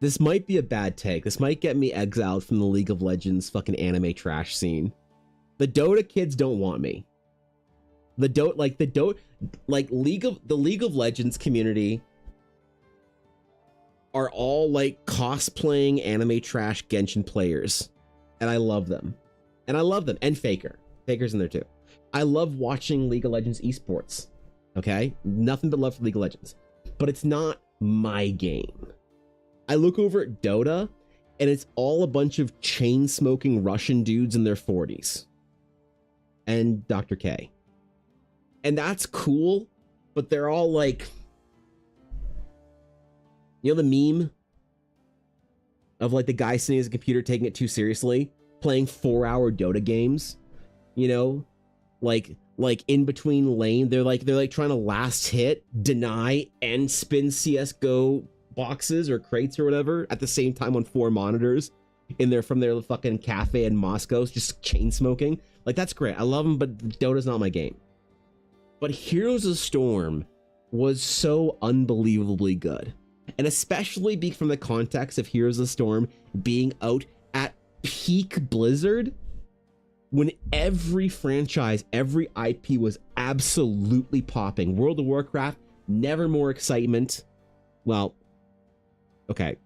This might be a bad take. This might get me exiled from the League of Legends fucking anime trash scene. The Dota kids don't want me. The League of Legends community are all like cosplaying anime trash Genshin players. And I love them. And Faker. Faker's in there too. I love watching League of Legends esports. Okay? Nothing but love for League of Legends. But it's not my game. I look over at Dota, and it's all a bunch of chain smoking Russian dudes in their 40s and Dr. K. And that's cool, but they're all like, you know, the meme of like the guy sitting at his computer taking it too seriously, playing 4-hour Dota games, you know, like in between lane, they're like trying to last hit, deny, and spin CS:GO boxes or crates or whatever at the same time on 4 monitors from their fucking cafe in Moscow, just chain smoking. Like, that's great. I love them, but Dota's not my game. But Heroes of Storm was so unbelievably good. And especially from the context of Heroes of Storm being out at peak Blizzard, when every franchise, every IP was absolutely popping. World of Warcraft, never more excitement. Well, okay,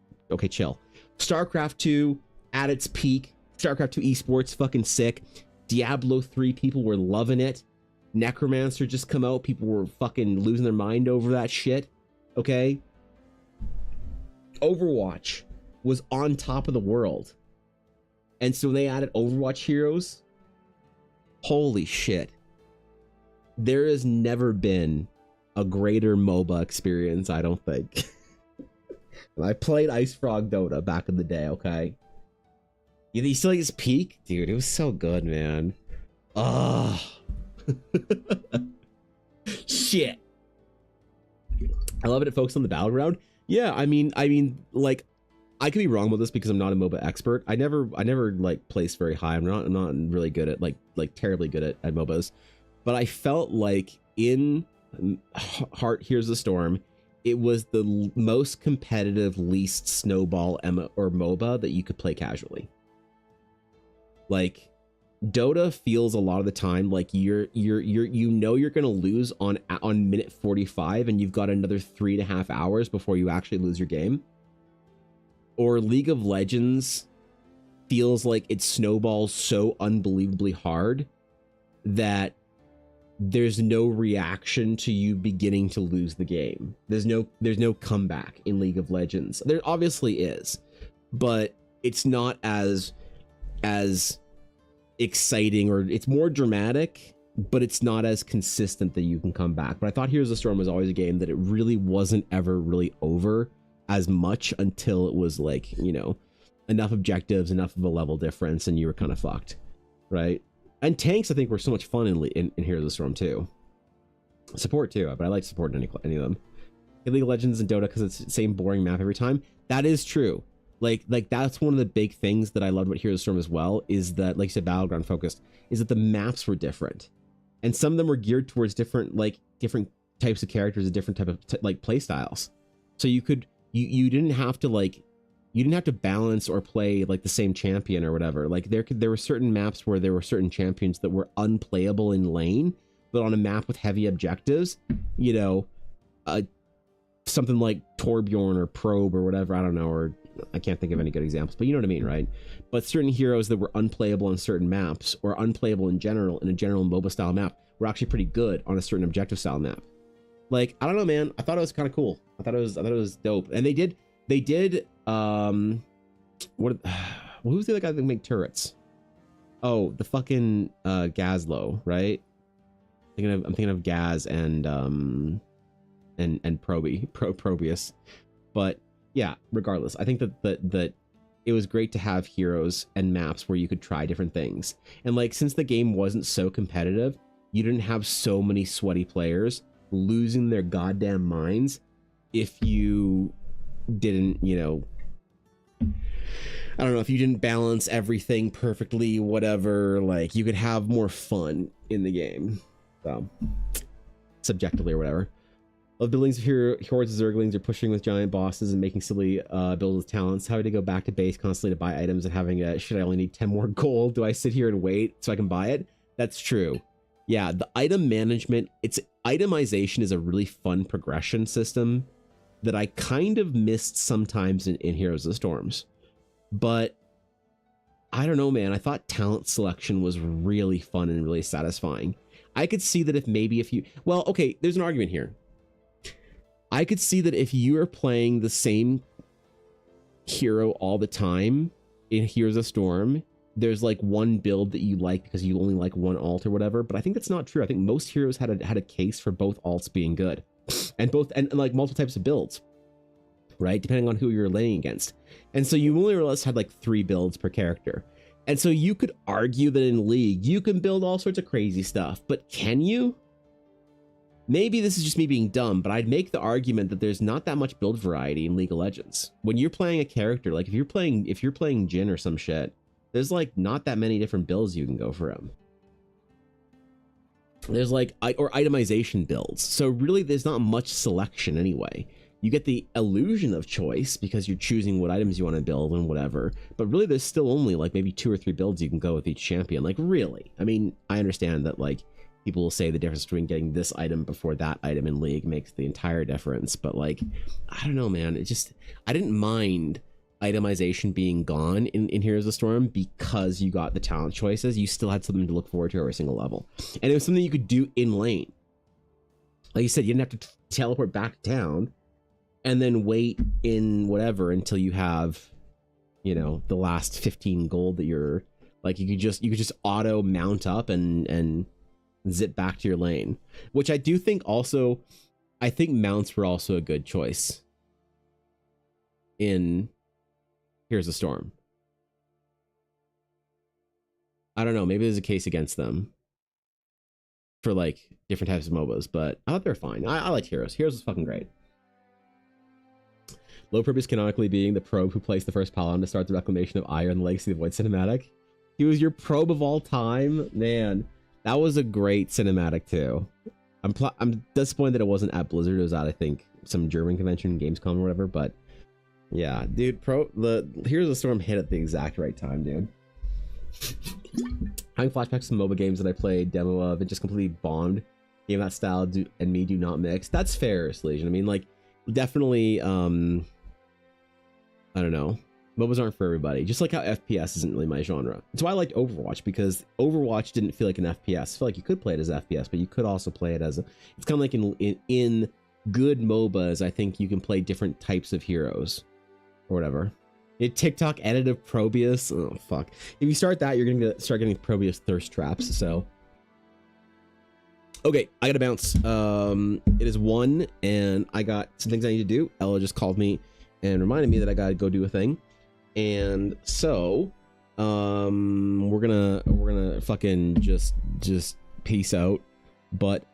chill. StarCraft 2 at its peak. StarCraft 2 esports, fucking sick. Diablo 3, people were loving it. Necromancer just come out, people were fucking losing their mind over that shit. Okay? Overwatch was on top of the world. And so when they added Overwatch Heroes, holy shit. There has never been a greater MOBA experience, I don't think. I played Ice Frog Dota back in the day, okay? You still like his peak? Dude, it was so good, man. Oh. Shit. I love it. It focused on the battleground. Yeah, I mean, like, I could be wrong with this because I'm not a MOBA expert. I never like placed very high. I'm not really good at like terribly good at MOBAs, but I felt like in Heart Here's the Storm, it was the most competitive, least snowball or MOBA that you could play casually. Like, Dota feels a lot of the time like you're gonna lose on minute 45 and you've got another 3.5 hours before you actually lose your game. Or League of Legends feels like it snowballs so unbelievably hard that there's no reaction to you beginning to lose the game. There's no comeback in League of Legends. There obviously is, but it's not as exciting, or it's more dramatic, but it's not as consistent that you can come back. But I thought Heroes of the Storm was always a game that it really wasn't ever really over as much until it was like, you know, enough objectives, enough of a level difference, and you were kind of fucked, right? And tanks, I think, were so much fun in Heroes of the Storm too. Support too, but I like support in any of them. In League of Legends and Dota, because it's the same boring map every time. That is true. Like that's one of the big things that I loved about Heroes of the Storm as well, is that, like you said, battleground focused, is that the maps were different, and some of them were geared towards different types of characters and different type of play styles. So you could you didn't have to balance or play like the same champion or whatever. Like there were certain maps where there were certain champions that were unplayable in lane, but on a map with heavy objectives, you know, something like Torbjorn or Probe or whatever, I don't know, or I can't think of any good examples, but you know what I mean, right? But certain heroes that were unplayable on certain maps, or unplayable in a general MOBA style map, were actually pretty good on a certain objective style map. Like, I don't know, man. I thought it was kind of cool. I thought it was dope. And they did who was the other guy that made turrets? Oh, the fucking Gazlo, right? I'm thinking of Gaz and Probius. But yeah, regardless, I think that it was great to have heroes and maps where you could try different things. And like, since the game wasn't so competitive, you didn't have so many sweaty players losing their goddamn minds if you didn't, you know, I don't know, if you didn't balance everything perfectly, whatever. Like, you could have more fun in the game, so subjectively or whatever. Of buildings here, hordes of Zerglings are pushing with giant bosses and making silly builds with talents. Having to go back to base constantly to buy items and having a, should I only need 10 more gold? Do I sit here and wait so I can buy it? That's true. Yeah, the item management, itemization is a really fun progression system that I kind of missed sometimes in Heroes of the Storms. But I don't know, man. I thought talent selection was really fun and really satisfying. I could see that if you, well, okay, there's an argument here. I could see that if you are playing the same hero all the time in Heroes of Storm, there's like one build that you like because you only like one alt or whatever. But I think that's not true. I think most heroes had a case for both alts being good, and like multiple types of builds, right? Depending on who you're laying against. And so you more or less had like 3 builds per character. And so you could argue that in League, you can build all sorts of crazy stuff, but can you? Maybe this is just me being dumb, but I'd make the argument that there's not that much build variety in League of Legends. When you're playing a character, like if you're playing Jhin or some shit, there's like not that many different builds you can go for him. There's like, or itemization builds. So really there's not much selection anyway. You get the illusion of choice because you're choosing what items you want to build and whatever, but really there's still only like maybe 2 or 3 builds you can go with each champion. Like really, I mean, I understand that like people will say the difference between getting this item before that item in League makes the entire difference, but like, I don't know, man. It just, I didn't mind itemization being gone in Heroes of Storm because you got the talent choices. You still had something to look forward to every single level, and it was something you could do in lane. Like you said, you didn't have to teleport back to town and then wait in whatever until you have, you know, the last 15 gold that you're like, you could just auto mount up and zip back to your lane, which I do think also, I think mounts were also a good choice in Here's a Storm. I don't know, maybe there's a case against them for like different types of MOBAs, but I thought they were fine. I liked Heroes. Heroes was fucking great. Low Purpose canonically being the probe who placed the first pylon to start the reclamation of Ire in the Legacy of the Void cinematic. He was your probe of all time, man. That was a great cinematic too. I'm disappointed that it wasn't at Blizzard. It was at, I think, some German convention, Gamescom or whatever. But yeah, dude, the Heroes of the Storm hit at the exact right time, dude. Having flashbacks to MOBA games that I played demo of, it just completely bombed. Game that style and me do not mix. That's fair, Legion. I mean, like, definitely, I don't know. MOBAs aren't for everybody. Just like how FPS isn't really my genre. That's why I liked Overwatch, because Overwatch didn't feel like an FPS. I feel like you could play it as FPS, but you could also play it as a... It's kind of like in good MOBAs, I think you can play different types of heroes. Or whatever. TikTok edited Probius. Oh, fuck. If you start that, you're going to start getting Probius thirst traps, so... Okay, I gotta bounce. It is 1, and I got some things I need to do. Ella just called me and reminded me that I gotta go do a thing. And so, we're gonna fucking just peace out. But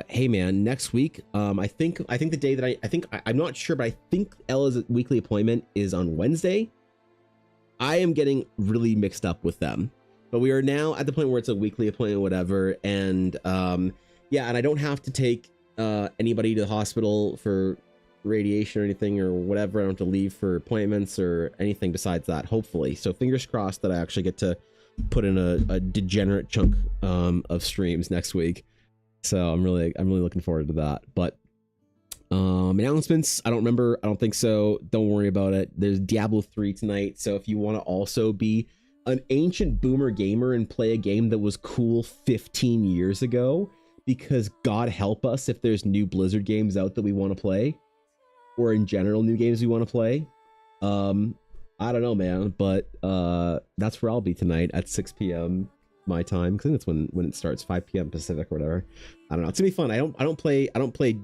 hey man, next week, I think the day that I'm not sure, but I think Ella's weekly appointment is on Wednesday. I am getting really mixed up with them, but we are now at the point where it's a weekly appointment, whatever. And yeah, and I don't have to take anybody to the hospital for radiation or anything or whatever. I don't have to leave for appointments or anything besides that, hopefully. So fingers crossed that I actually get to put in a degenerate chunk of streams next week. So I'm really looking forward to that. But announcements, I don't think so. Don't worry about it. There's Diablo 3 tonight, so if you want to also be an ancient boomer gamer and play a game that was cool 15 years ago, because God help us if there's new Blizzard games out that we want to play, or in general new games we want to play. I don't know, man, but that's where I'll be tonight at 6 p.m. my time, because I think that's when it starts, 5 p.m. Pacific or whatever. I don't know, it's gonna be fun. I don't play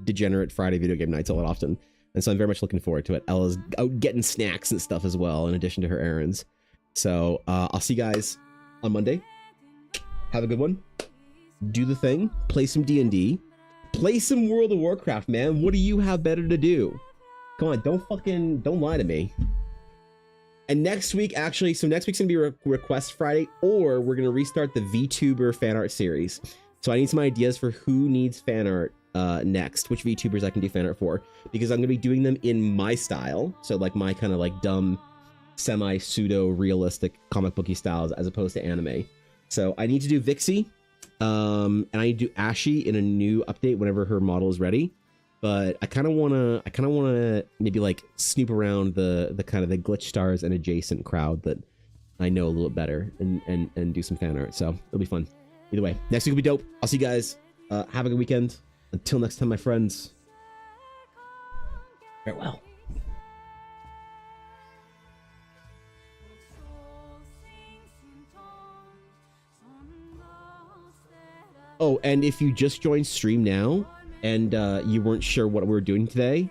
degenerate Friday video game nights all that often, and so I'm very much looking forward to it. Ella's out getting snacks and stuff as well in addition to her errands. So I'll see you guys on Monday. Have a good one. Do the thing. Play some D&D. Play some World of Warcraft, man. What do you have better to do? Come on, don't lie to me. And next week, actually, so next week's gonna be Request Friday, or we're gonna restart the VTuber fan art series. So I need some ideas for who needs fan art next, which VTubers I can do fan art for, because I'm gonna be doing them in my style. So like my kind of like dumb, semi-pseudo realistic comic booky styles as opposed to anime. So I need to do Vixie, and I need to do Ashy in a new update whenever her model is ready. But I kind of wanna maybe like snoop around the kind of the glitch stars and adjacent crowd that I know a little bit better and do some fan art. So it'll be fun. Either way, next week will be dope. I'll see you guys. Have a good weekend. Until next time, my friends. Farewell. Oh, and if you just joined stream now and you weren't sure what we were doing today,